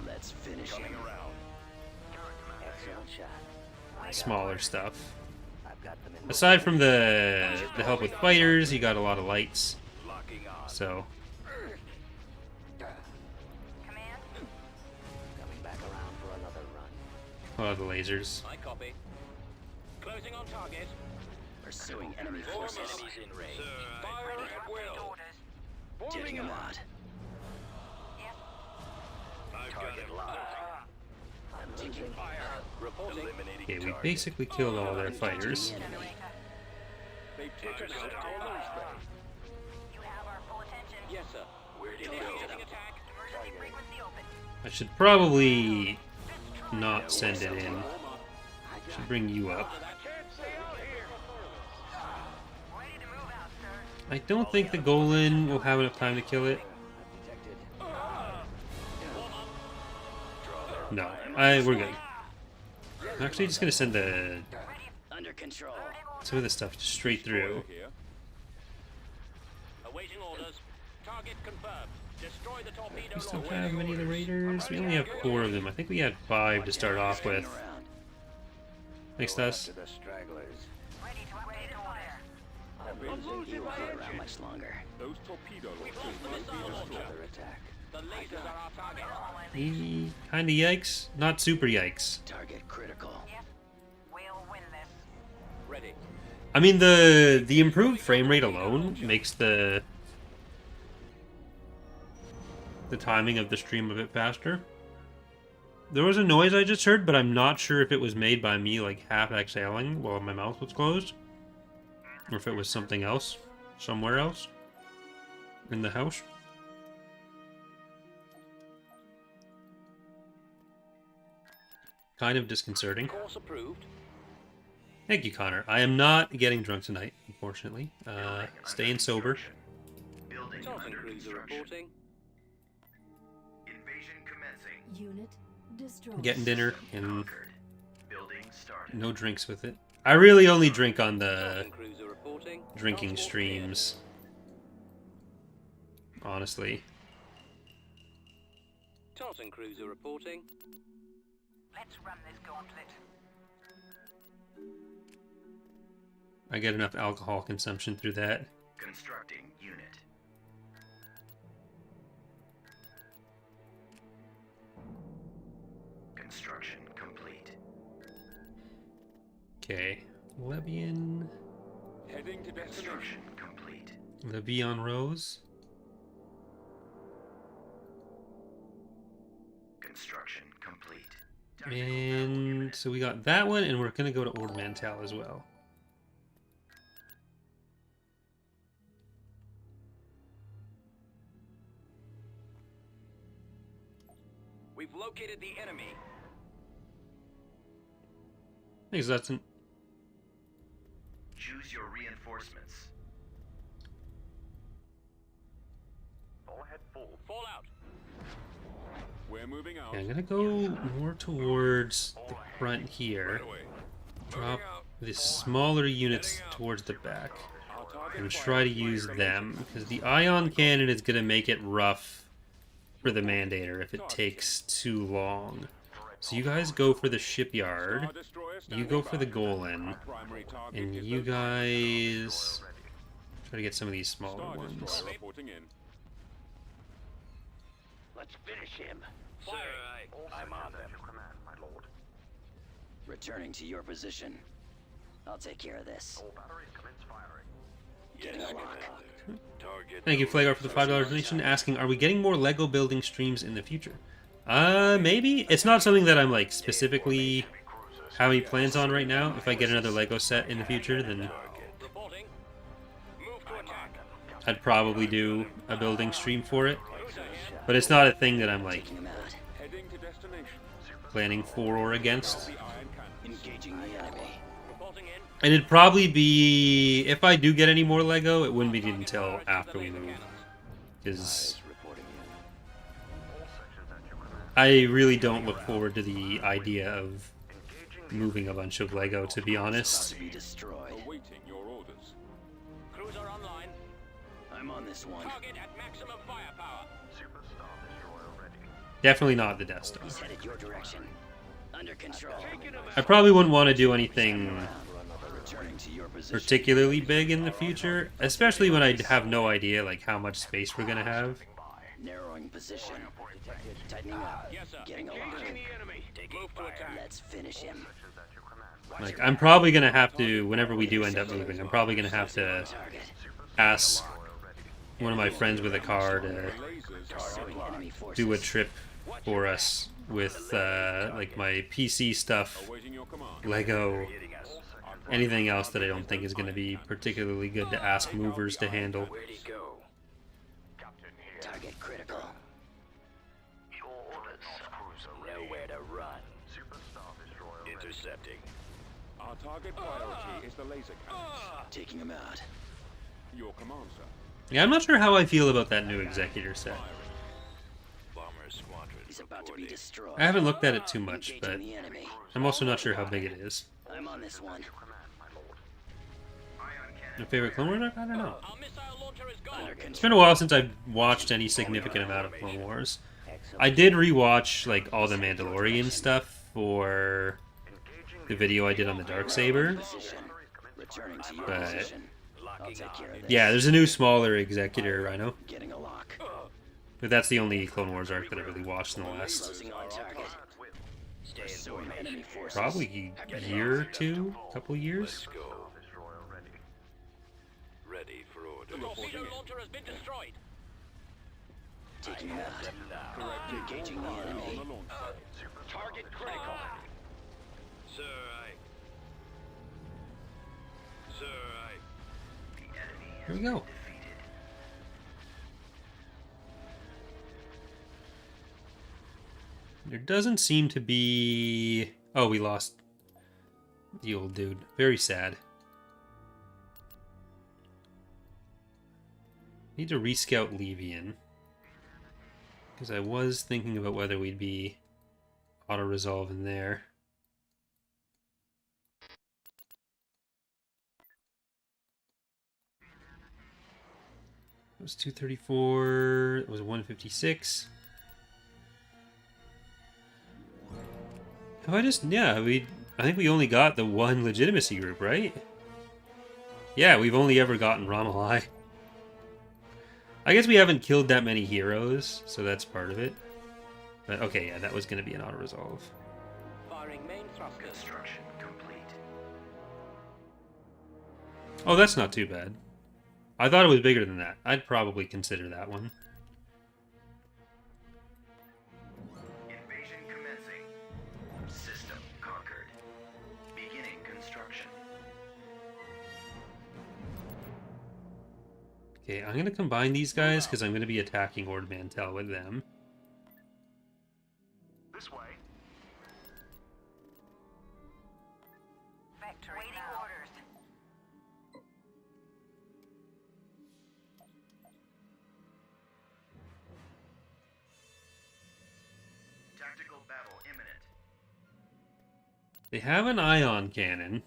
Let's finish him. Excellent shot. smaller stuff. I've got them in Aside from the help with fighters, you got a lot of lights. locking on. So Coming back around for another run. a lot of the lasers. I copy. Closing on target. Pursuing enemy forces. Enemies in range. Fire at will. Taking him out. I've got it locked. I'm taking fire. Reporting. Eliminating Okay, we target. basically killed all their fighters. The enemy. They've taken out our launch bay. Yes, sir. Where to Initiating go? attack. I should probably not send it in. Should bring you up. I don't think the Golan will have enough time to kill it. No, we're good. I'm actually just gonna send Under control. some of this stuff straight through. Awaiting orders. Target confirmed. Destroy the torpedo We still launch. have many of the raiders. We only have 4 of them. I think we had 5 to start off with. Around. Thanks, Go Dust. after the stragglers. He won't be around much longer. Those torpedo launchers lost the won't be missile launcher. destroyed. Another attack. The lasers are our target. Kinda yikes, not super yikes. Target critical. Ready. I mean, the improved frame rate alone makes the timing of the stream a bit faster. There was a noise I just heard, but I'm not sure if it was made by me like half exhaling while my mouth was closed, or if it was something else, somewhere else in the house. Kind of disconcerting. Course approved. Thank you, Connor. I am not getting drunk tonight, unfortunately. Staying sober. Building Tartan under cruiser construction. reporting. Invasion commencing. Unit destroyed. Getting dinner and Conquered. Building started. no drinks with it. I really only drink on the Tartan cruiser reporting. drinking Transport streams. Honestly. cleared. Tartan cruiser reporting. Let's run this gauntlet. I get enough alcohol consumption through that. Constructing unit. Construction complete. Okay. Levian. Heading to destination. Construction complete. Levian Rose. Construction complete. And so we got that one, and we're going to go to Ord Mantell as well. We've located the enemy. Thanks, Dustin. Choose your reinforcements. Fallout. We're moving out. Okay, I'm going to go more towards the front here. Away. Drop the smaller units towards the back. Our target And fire. try to use them, because the ion cannon is going to make it rough for the Mandator if it takes too long. So you guys go for the shipyard, Star destroyer you standing go for the by. Golan, Primary target and is you the- guys try to get some of these smaller Star ones. destroyer reporting in. Let's finish him. Sir, I'm on them. Returning to your position. I'll take care of this. All batteries commence firing. Getting a lock. Target. Thank you, Flagar, for the $5 donation, asking, are we getting more Lego building streams in the future? Maybe. It's not something that I'm, like, specifically having plans on right now. If I get another Lego set in the future, then Reporting. Move to attack. I'd probably do a building stream for it. But it's not a thing that I'm, like, Taking him out. Heading to destination. planning for or against. Engaging the enemy. Reporting in. And it'd probably be, if I do get any more Lego, it wouldn't be until after we move. Because Reporting in. All sections at your command. I really don't look forward to the idea of moving a bunch of Lego, to be honest. To be destroyed. Awaiting your orders. Cruiser online. I'm on this one. Target at maximum firepower. Super Star Destroyer ready. Definitely not the Death Star. He's headed your direction. Under control. I probably wouldn't want to do anything Returning to your position. particularly big in the future, especially when I have no idea like how much space we're gonna have. Narrowing position. Tightening up. Yes, sir. Getting a lock. Engaging the enemy. Move to attack. Let's finish him. Sections at your command. Like I'm probably gonna have to, whenever we do end up moving, I'm probably gonna have to Target. ask one of my friends with a car to Pursuing enemy forces. do a trip for us with like my PC stuff, Awaiting your command. Lego, anything else that I don't think is going to be particularly good to ask movers to handle. Where'd he go? Captain here. Target critical. Your orders. Cruiser ready. Nowhere to run. Super Star Destroyer ready. Intercepting. Our target priority is the laser cannons. Taking him out. Your command, sir. Yeah, I'm not sure how I feel about that new Executor set. Bomber squadron. He's about to be destroyed. I haven't looked at it too much, Engaging but the enemy. I'm also not sure how big it is. I'm on this one. Command, my lord. Ion cannon. My favorite Clone Wars arc? I don't know. Our missile launcher is gone. Under It's control. been a while since I've watched any significant amount of Clone Wars. I did rewatch like all the Mandalorian stuff for the video I did on the Darksaber. Position. Returning to your But- position. I'll take care of this. Yeah, there's a new smaller Executor Rhino, Getting a lock. but that's the only Clone Wars arc that I really watched in the last Closing on target. Pursuing enemy forces. probably year or two, couple years. Let's go. Destroyer ready. Ready for order. The torpedo launcher has been destroyed. Taking him out. Now. Engaging the enemy. Target critical. Sir, Sir, Here we go. There doesn't seem to be... Oh, we lost the old dude. Very sad. Need to rescout Levian. Because I was thinking about whether we'd be auto-resolve in there. It was 234, it was 156. Have I just, yeah, I think we only got the one legitimacy group, right? Yeah, we've only ever gotten Ramalai. I guess we haven't killed that many heroes, so that's part of it. But okay, yeah, that was going to be an auto-resolve. Firing main thrusters. Construction complete. Oh, that's not too bad. I thought it was bigger than that. I'd probably consider that one. Invasion commencing. System conquered. Beginning construction. Okay, I'm going to combine these guys because I'm going to be attacking Ord Mantell with them. This way. Waiting orders. Tactical battle imminent. They have an ion cannon.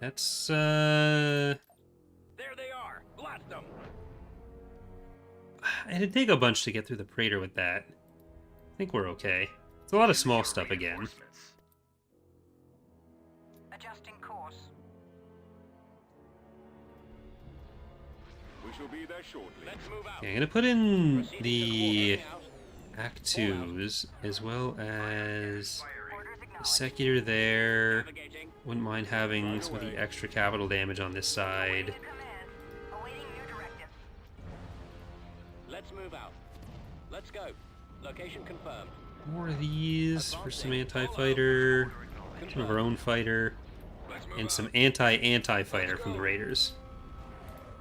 That's, There they are. Blast them. it'd take a bunch to get through the Praetor with that. I think we're okay. It's a lot of small stuff again. Reinforcements. Adjusting course. We shall be there shortly. Let's move out. Okay, I'm gonna put in Proceed to the heading out. Act 2s as well as Orders the acknowledged. Secular there. Wouldn't mind having some of the extra capital damage on this side. Let's move out. Let's go. Location confirmed. More of these for some anti-fighter, some of our own fighter, and some anti-fighter from the Raiders.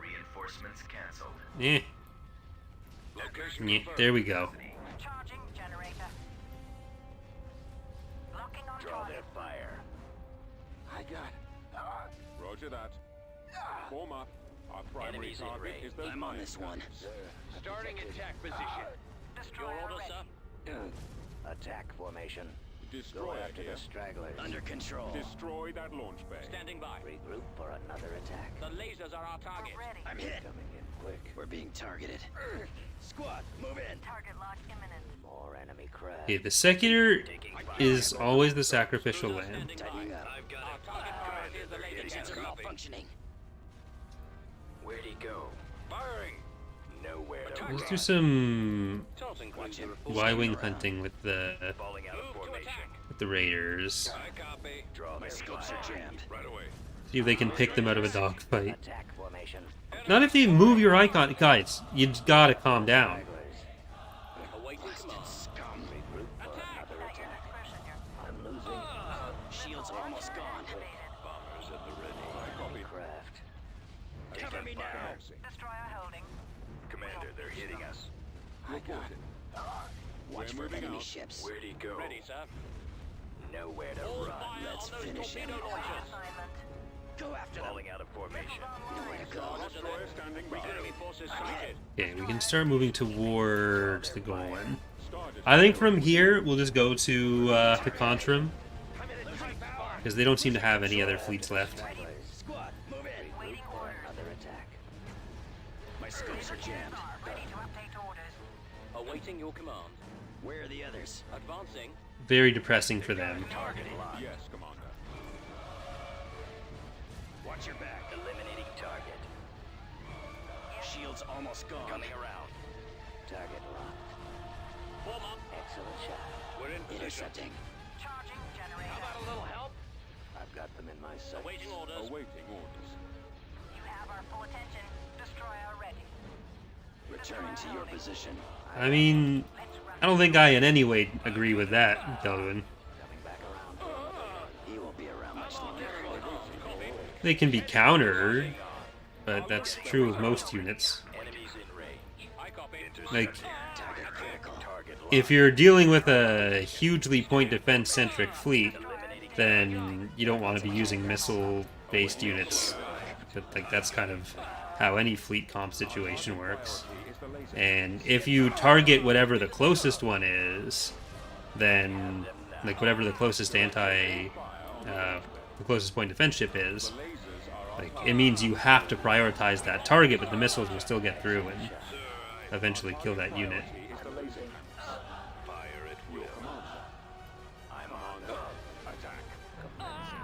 Reinforcements canceled. Eh. Yeah, there we go. Charging generator. Locking on Draw their fire. I got. Roger that. Form up. Our primary Enemies in target range. is those I'm on mine this one. cannons. Starting attack position. Destroyer Your order, ready. sir. Attack formation. Go Destroyer after here. the stragglers. Under control. Destroy that launch bay. Standing by. Regroup for another attack. The lasers are our target. Ready. I'm hit. Coming in quick. We're being targeted. Squad, move in. Target lock imminent. More enemy craft. Okay, the secular is always the sacrificial lamb. Standing by. Tightening up. I've got Our target priority is the laser Engines are cannon. malfunctioning. Where'd he go? Firing. Nowhere to Let's run. do some Tilting cruiser report. Y-wing hunting with the Falling out of Move to formation. attack. Raiders. I copy. Draw My their scopes fire. are jammed. Right away. See if they can pick them out of a dogfight. Attack formation. Not if they move your icon. Guys, you gotta calm down. Stragglers. Awaiting command. Scum. Regroup for another attack. I'm losing. Shields almost gone. Bombers at the ready. Craft. Cover me now. Destroyer holding. Commander, they're hitting us. I got it. Watch We're for moving enemy out. ships. Where'd he go? Ready, sir. Nowhere to All run. fire Let's on those finish him. torpedo launchers. Go after them. Falling out of formation. Nowhere to go. Roger Destroyer that. standing by. Enemy forces sighted. Okay, we can start moving towards the goal line. Star I think from here we'll just go to Contrim because they don't seem to have any other fleets left. Squad, move in. Waiting for another attack. My scopes are jammed. Awaiting your command. Where are the others? Advancing. Very depressing for them. Target locked. Yes, Commander. Watch your back. Eliminating target. Shields almost gone. Coming around. Target locked. Form up. Excellent shot. We're in position. Intercepting. How about a little help? I've got them in my sights. Awaiting orders. Awaiting orders. You have our full attention. Destroyer ready. Returning to your position. I mean, I don't think I in any way agree with that, Delvin. Coming back around. He won't be around much longer. They can be countered, but that's true of most units. Enemies in range. I copy. Like, Target critical. Target locked. if you're dealing with a hugely point defense centric fleet, Eliminating then you don't want to be using missile based units. But like that's kind of how any fleet comp situation works. And if you target whatever the closest one is, then like whatever the closest the closest point defense ship is, like it means you have to prioritize that target, but the missiles will still get through and eventually kill that unit. fire at will. I'm on.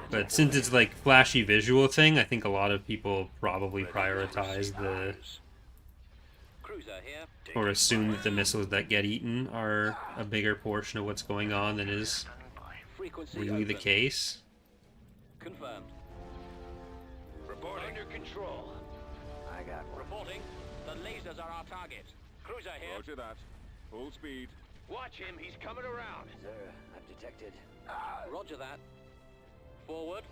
But since it's like flashy visual thing, I think a lot of people probably prioritize the Cruiser here. or assume that the missiles that get eaten are a bigger portion of what's going on than is Frequency really the open. case. Confirmed. Reporting. Under control. I got one. Reporting. The lasers are our target. Cruiser here. Roger that. Full speed. Watch him. He's coming around. Sir, I've detected. Roger that. Forward.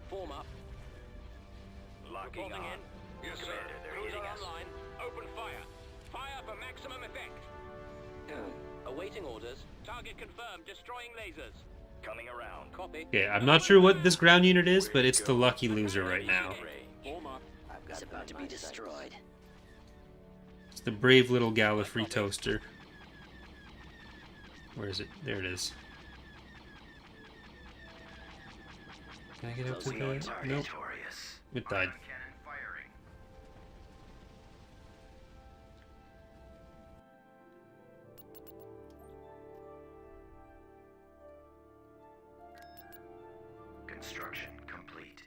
Form up. Locking Reporting on. in. Yes, sir. They're Cruiser hitting us. online. Open fire. Fire for maximum effect. Awaiting orders. Target confirmed. Destroying lasers. Coming around. Copy. Yeah, I'm not sure what this ground unit is, but it's the lucky loser right now. Form up. I've got He's them about in to my be sights. destroyed. It's the brave little Gallifrey toaster. Where is it? There it is. Can I get up to Closing on that? target. Nope. Victorious. It died. Cannon firing. Construction complete.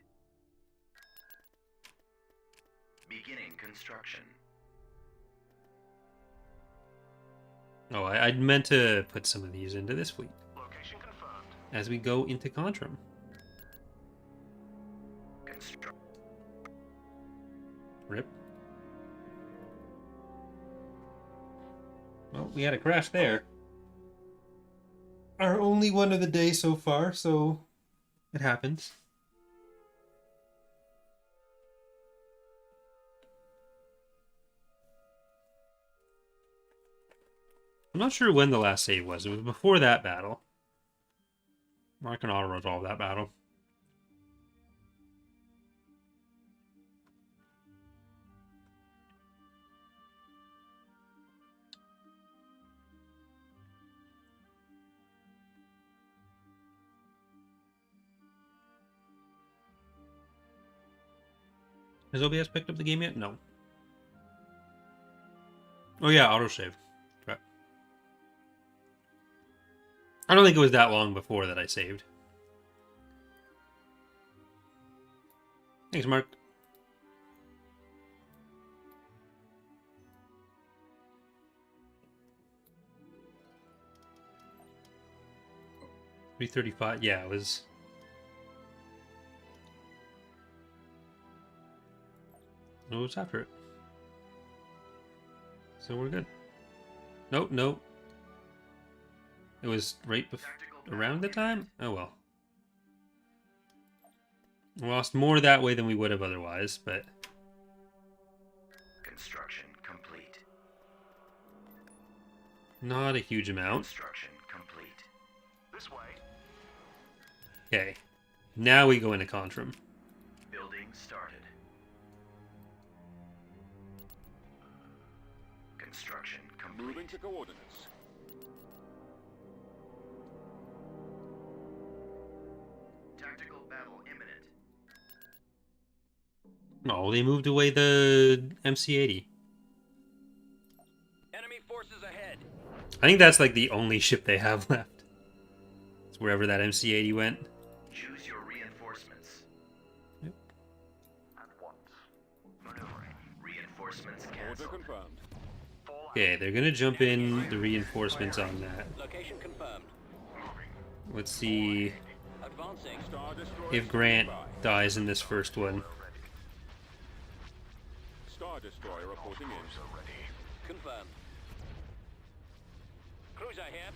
Beginning construction. Oh, I'd meant to put some of these into this fleet. Location as we go into Contrum. Rip. Well, we had a crash there. Our only one of the day so far, so it happens. I'm not sure when the last save was. It was before that battle. I can auto-resolve that battle. Has OBS picked up the game yet? No. Oh yeah, autosave. Right. I don't think it was that long before that I saved. Thanks, Mark. $335. Yeah, it was. No, it was after it. So we're good. Nope, nope. It was right around the time? Oh well. We lost more that way than we would have otherwise, but... Construction complete. Not a huge amount. Construction complete. This way. Okay. Now we go into Contrum. Building started. Construction complete. Moving to coordinates. Tactical battle imminent. Oh, they moved away the MC-80. Enemy forces ahead. I think that's like the only ship they have left. It's wherever that MC-80 went. Choose your reinforcements. Yep. At once. Maneuvering. Reinforcements Order canceled. confirmed. Okay, they're gonna jump in the reinforcements on that. Location confirmed. Let's see Advancing. Star Destroyer if Grant standing by. dies in this first one. Star Destroyer reporting in. Confirmed. Cruiser here.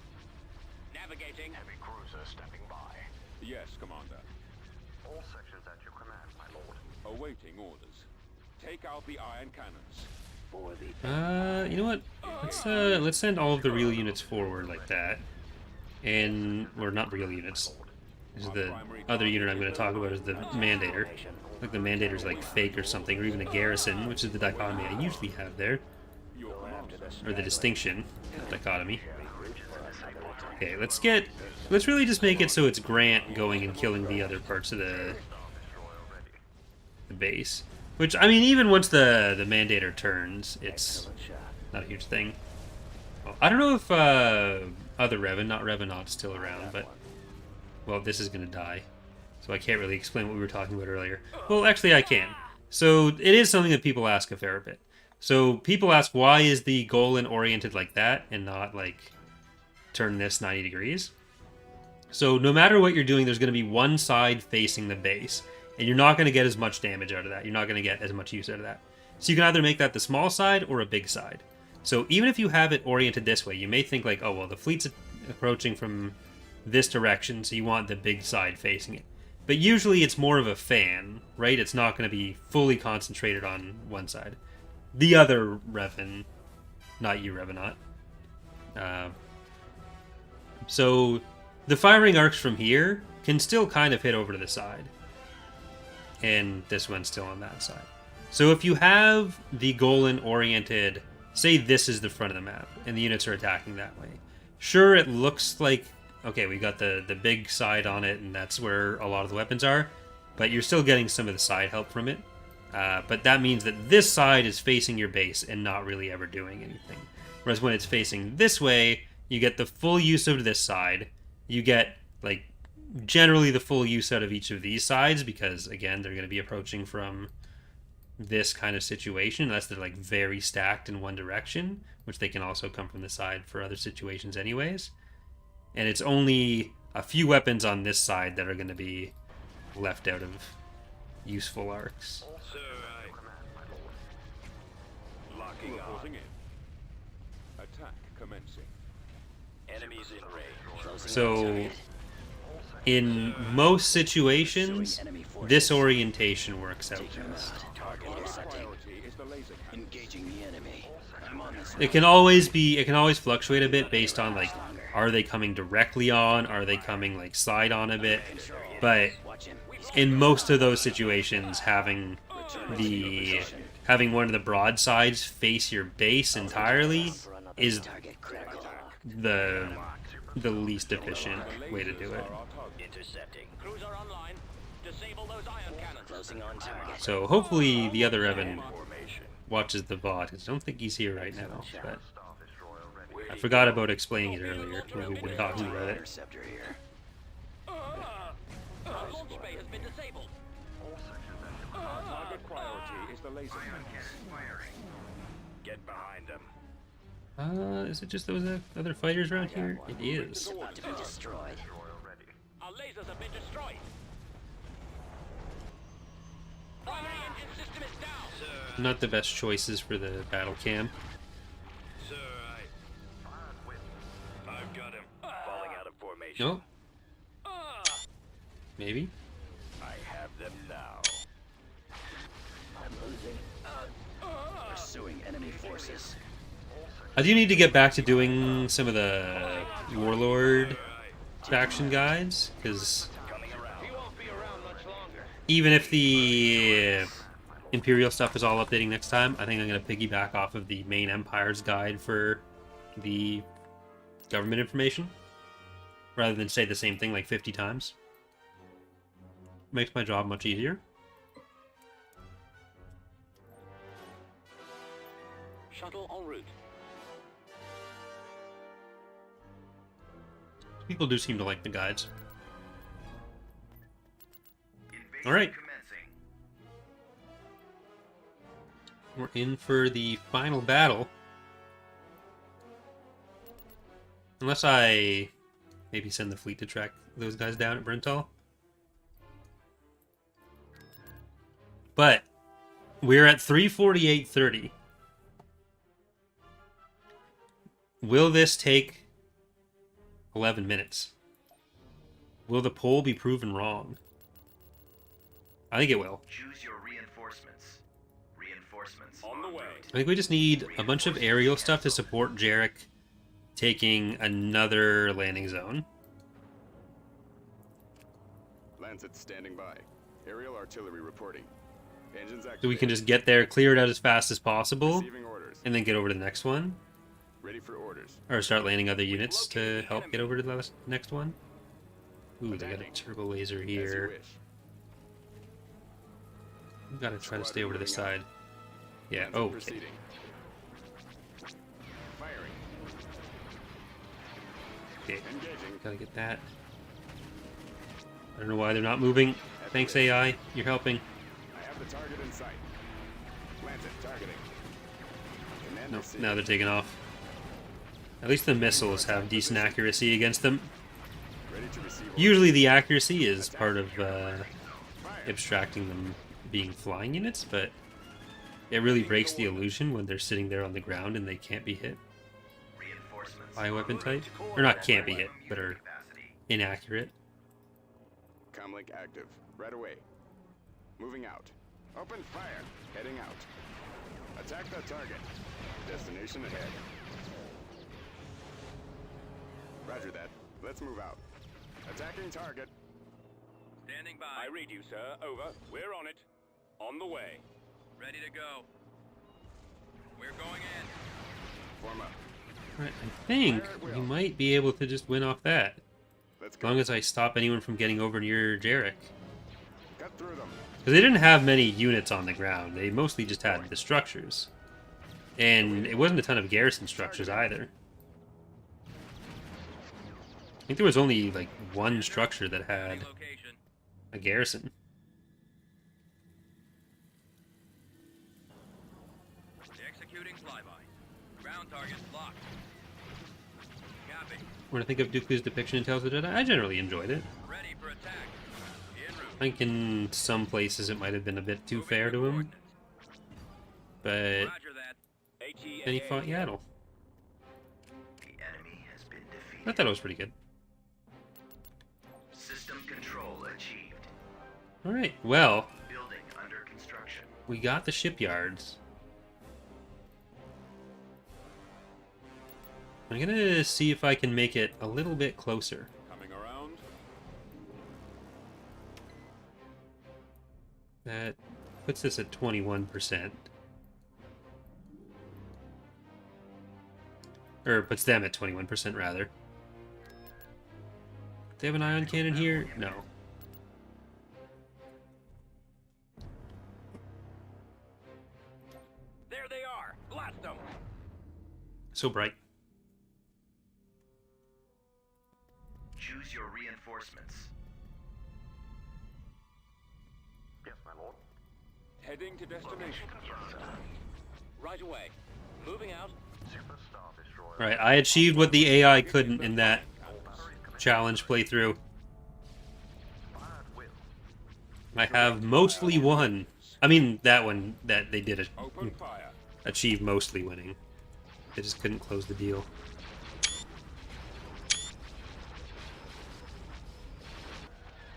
Navigating. Heavy cruiser stepping by. Yes, Commander. All sections at your command, my lord. Awaiting orders. Take out the iron cannons. For the You know what? Let's send all of the real units forward like that. And, or not real units. This is the other unit I'm going to talk about is the Mandator. Like the Mandator's like fake or something, or even a garrison, which is the dichotomy I usually have there. Your commander. Or the distinction dichotomy. Okay, let's really just make it so it's Grant going and killing the other parts of the base. Which, I mean, even once the Mandator turns, it's not a huge thing. Well, I don't know if other not Revenant's still around, but... Well, this is going to die. So I can't really explain what we were talking about earlier. Well, actually I can. So it is something that people ask a fair bit. So people ask, why is the Golan oriented like that and not, like, turn this 90 degrees? So no matter what you're doing, there's going to be one side facing the base. And you're not going to get as much damage out of that. You're not going to get as much use out of that. So you can either make that the small side or a big side. So even if you have it oriented this way, you may think like, oh, well, the fleet's approaching from this direction, so you want the big side facing it. But usually it's more of a fan, right? It's not going to be fully concentrated on one side. The other Revan, not you, Revenant. So the firing arcs from here can still kind of hit over to the side. And this one's still on that side. So if you have the Golan oriented, say this is the front of the map, and the units are attacking that way. Sure, it looks like, okay, we got the big side on it, and that's where a lot of the weapons are, but you're still getting some of the side help from it. But that means that this side is facing your base and not really ever doing anything. Whereas when it's facing this way, you get the full use of this side. You get, like, generally the full use out of each of these sides, because, again, they're going to be approaching from this kind of situation, unless they're, like, very stacked in one direction, which they can also come from the side for other situations anyways. And it's only a few weapons on this side that are going to be left out of useful arcs. Sir, locking on. in. Attack commencing. Enemies in range. So, in most situations, this orientation works out best. Target intercepting. Priority is the laser cannon. Engaging the enemy. I'm on this. It can always fluctuate a bit based on, like, are they coming directly on, are they coming, like, side on a bit, but Watch him. in most of those situations, having one of the broadsides face your base entirely is Target critical. the least efficient way to do it. Intercepting. Crews are online. Disable those ion cannons. Closing on target. So hopefully the other Evan Formation. watches the VOD, because I don't think he's here right now, but I forgot about explaining it earlier when we were talking about it. Interceptor here. Launch bay has been disabled. Target priority is the laser cannon. Get behind them. Is it just those other fighters around here? It is. About to be destroyed. Our lasers have been destroyed. Primary engine system is down. Not the best choices for the battle cam. Sir, I've got him. Falling out of formation. No? Maybe? I have them now. I'm losing. Pursuing enemy forces. I do need to get back to doing some of the Warlord faction guides, because even if the Imperial stuff is all updating next time, I think I'm going to piggyback off of the main Empire's guide for the government information, rather than say the same thing like 50 times. Makes my job much easier. Shuttle en route. People do seem to like the guides. Alright. We're in for the final battle. Unless I maybe send the fleet to track those guys down at Brental. But we're at 3:48:30. Will this take 11 minutes? Will the poll be proven wrong? I think it will. Choose your reinforcements. Reinforcements On the way. I think we just need a bunch of aerial stuff to support Jarek taking another landing zone. Lancet standing by. Aerial artillery reporting. Engines activated. So we can just get there, clear it out as fast as possible, Receiving orders. and then get over to the next one. Ready for orders. Or start landing other units to help get over to the next one. Ooh, they got a turbo laser As you here. wish. We gotta try to stay over to this side. Yeah, Lancet oh, okay. proceeding. Firing. Okay, Engaging. gotta get that. I don't know why they're not moving. Thanks, AI. You're helping. I have the target in sight. Lancet targeting. Command No, received. now they're taking off. At least the missiles have decent accuracy against them. Ready to receive orders. Usually the accuracy is part of abstracting them being flying units, but it really breaks the illusion when they're sitting there on the ground and they can't be hit Reinforcements. by a weapon type. Or not can't be hit, but are Capacity. inaccurate. Comlink active. Right away. Moving out. Open fire. Heading out. Attack the target. Destination ahead. Roger that. Let's move out. Attacking target. Standing by. I read you, sir. Over. We're on it. On the way. Ready to go. We're going in. Form up. Right, I think we might be able to just win off that. Let's As go. long as I stop anyone from getting over near Jarek. Cut through them. Because they didn't have many units on the ground. They mostly just had the structures. And it wasn't a ton of garrison structures either. I think there was only like one structure that had Location. a garrison. Executing flyby. Ground target locked. Copy. when I think of Dooku's depiction in Tales of the Jedi, I generally enjoyed it. Ready for attack. En route. I think in some places it might have been a bit too fair to him, but Roger that. then he fought Yaddle. The enemy has been defeated. I thought it was pretty good. System control achieved. Alright, well, Building under construction. we got the shipyards. I'm gonna see if I can make it a little bit closer. Coming around. That puts us at 21%. Or puts them at 21%, rather. Do they have an ion cannon here? No. There they are. Blast them. So bright. Choose your reinforcements. Heading to destination. Right away. Moving out. Right, I achieved what the AI couldn't in that challenge playthrough. I have mostly won. I mean, that one that they did Open fire. achieve mostly winning. They just couldn't close the deal.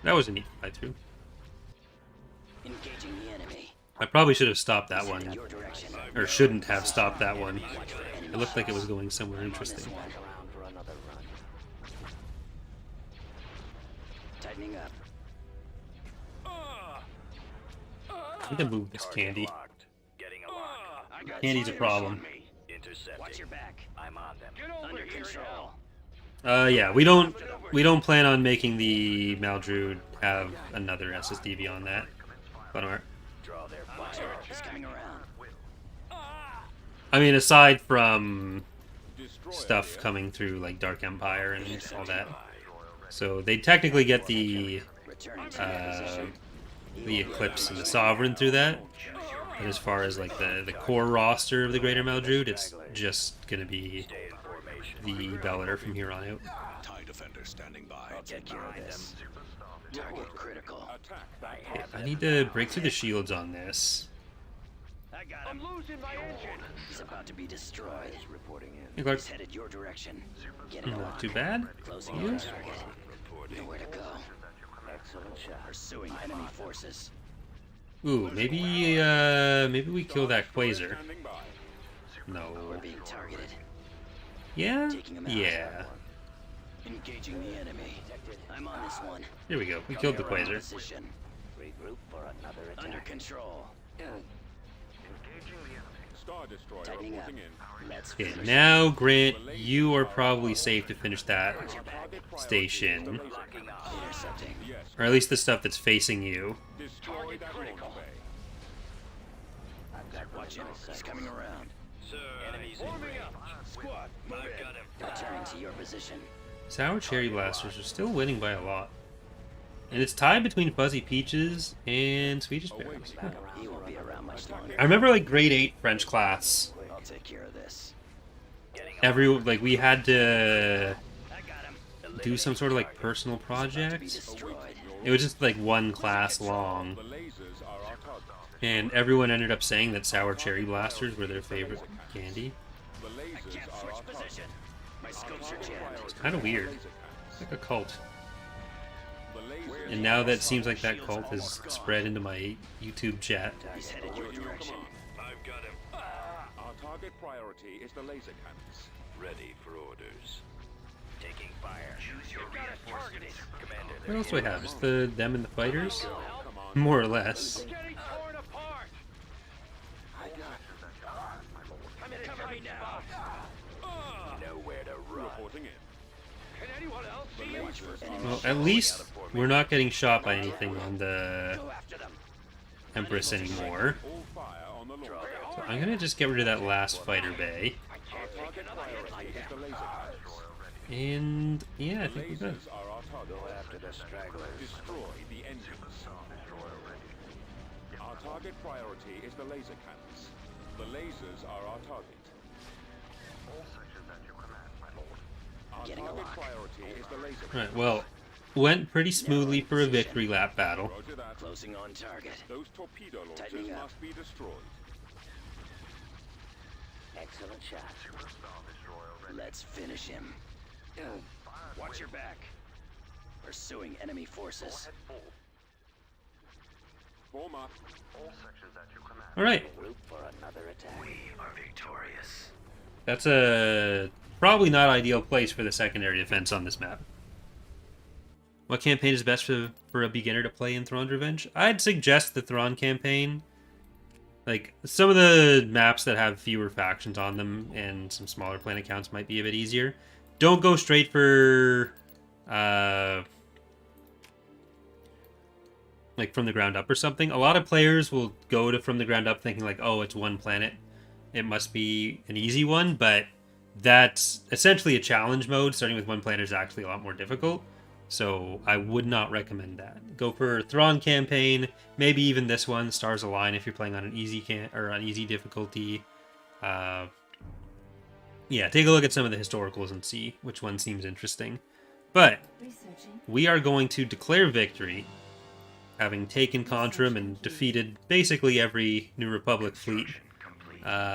That was a neat playthrough. Engaging the enemy. I probably should have stopped that one, Your direction. or shouldn't have stopped that one. It looked like it was going somewhere interesting. Around for another run. Tightening up. I need to move this candy. Locked. Getting locked. Candy's a problem. Intercepting. Watch your back. I'm on them. Under control. Yeah, we don't plan on making the Maldruid have another SSDV on that. Fun art. Draw their fire. Is coming around. I mean, aside from Destroy stuff area. coming through like Dark Empire and all that, so they technically get the Returning to your position. Eclipse and the Sovereign through that. But as far as like the core roster of the Greater Maldruid, it's just gonna be the Bellator from here on out. TIE Defender standing by. I'll take care of this. Target critical. Attack. I need to break through the shields on this. I got him. I'm losing my engine. He's about to be destroyed. Reporting in. Hey, Clark. He's headed your direction. Get it Not locked. too bad. Closing You? in target. Nowhere to go. Excellent shot. Pursuing enemy forces. Ooh, maybe we kill that Quasar. Standing by. We're No. being targeted. Yeah? Taking him out. Yeah. Engaging the enemy. I'm on this one. Here we go. We killed the Around Quasar. position. Regroup for another attack. Under control. Star Destroyer Tightening up. reporting in. Let's Okay, finish now, Grant, you are probably safe to finish that Target priority station. is the laser cannon. intercepting. Yes. Or at least the stuff that's facing you. Destroy that launch bay. Watch him. He's coming around. Sir, enemies in range. Squad, I've got him. Returning to your position. Sour Cherry Blasters are still winning by a lot. And it's tied between Fuzzy Peaches and Swedish Berries. Huh. He won't be around much longer. I remember like grade 8 French class. I'll take care of this. We had to I got him. do some sort of like personal Be project. destroyed. It was just like one class long. The lasers are our target. And everyone ended up saying that Sour Cherry Blasters were their favorite candy. The lasers are our target. Position. My scopes are jammed. It's kind of weird. Laser It's like a cult. The lasers And now that seems like that cult has spread into my YouTube chat. He's headed your direction. I've got him. Our target priority is the laser cannons. Ready for orders. Taking fire. Choose your reinforcements. Commander, What else do I have? Just them and the fighters? Come on. More or less. Getting torn apart. I'm in cover now. nowhere to run. Reporting in. Can anyone else see him? Well, at least we're not getting shot by anything on the Go after them. Empress anymore. All fire on the launch. So I'm gonna just get rid of that last fighter bay. Our target priority is the laser cannons. And yeah, I The think we're good. lasers are our target. Go after the stragglers. Destroy the engines. Our target priority is the laser cannons. The lasers are our target. Our Getting a lock. Alright, well, went pretty smoothly for a victory lap battle. Roger that. Closing on target. Those torpedo launchers Tightening up. must be destroyed. Excellent shot. Let's finish him. Watch your back. Pursuing enemy forces. Form up. Alright, Group for another attack. We are victorious. that's a probably not ideal place for the secondary defense on this map. What campaign is best for a beginner to play in Thrawn's Revenge? I'd suggest the Thrawn campaign. Like, some of the maps that have fewer factions on them and some smaller planet counts might be a bit easier. Don't go straight for like from the ground up or something. A lot of players will go to from the ground up thinking like, oh, it's one planet, it must be an easy one, but that's essentially a challenge mode. Starting with one planet is actually a lot more difficult, so I would not recommend that. Go for Thrawn campaign, maybe even this one, Stars Align, if you're playing on an easy easy difficulty. Yeah, take a look at some of the historicals and see which one seems interesting. But Researching. we are going to declare victory, having taken Contrum and defeated basically every New Republic fleet.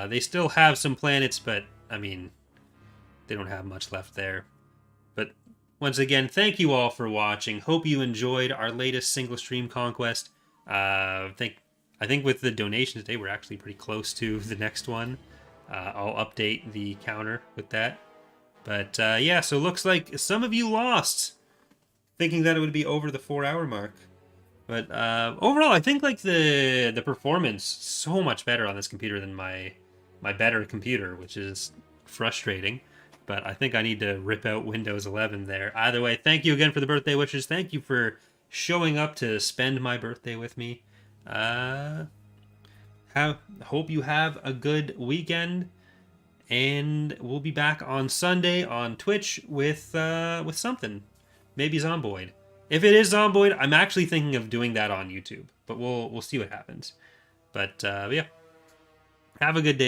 They still have some planets, but, I mean, they don't have much left there. But, once again, thank you all for watching. Hope you enjoyed our latest single stream conquest. I think with the donation today, we're actually pretty close to the next one. I'll update the counter with that. But, yeah, so looks like some of you lost, thinking that it would be over the 4-hour mark. But overall, I think like the performance so much better on this computer than my better computer, which is frustrating. But I think I need to rip out Windows 11 there. Either way, thank you again for the birthday wishes. Thank you for showing up to spend my birthday with me. Hope you have a good weekend, and we'll be back on Sunday on Twitch with something, maybe Zomboid. If it is Zomboid, I'm actually thinking of doing that on YouTube, but we'll see what happens. But yeah, have a good day.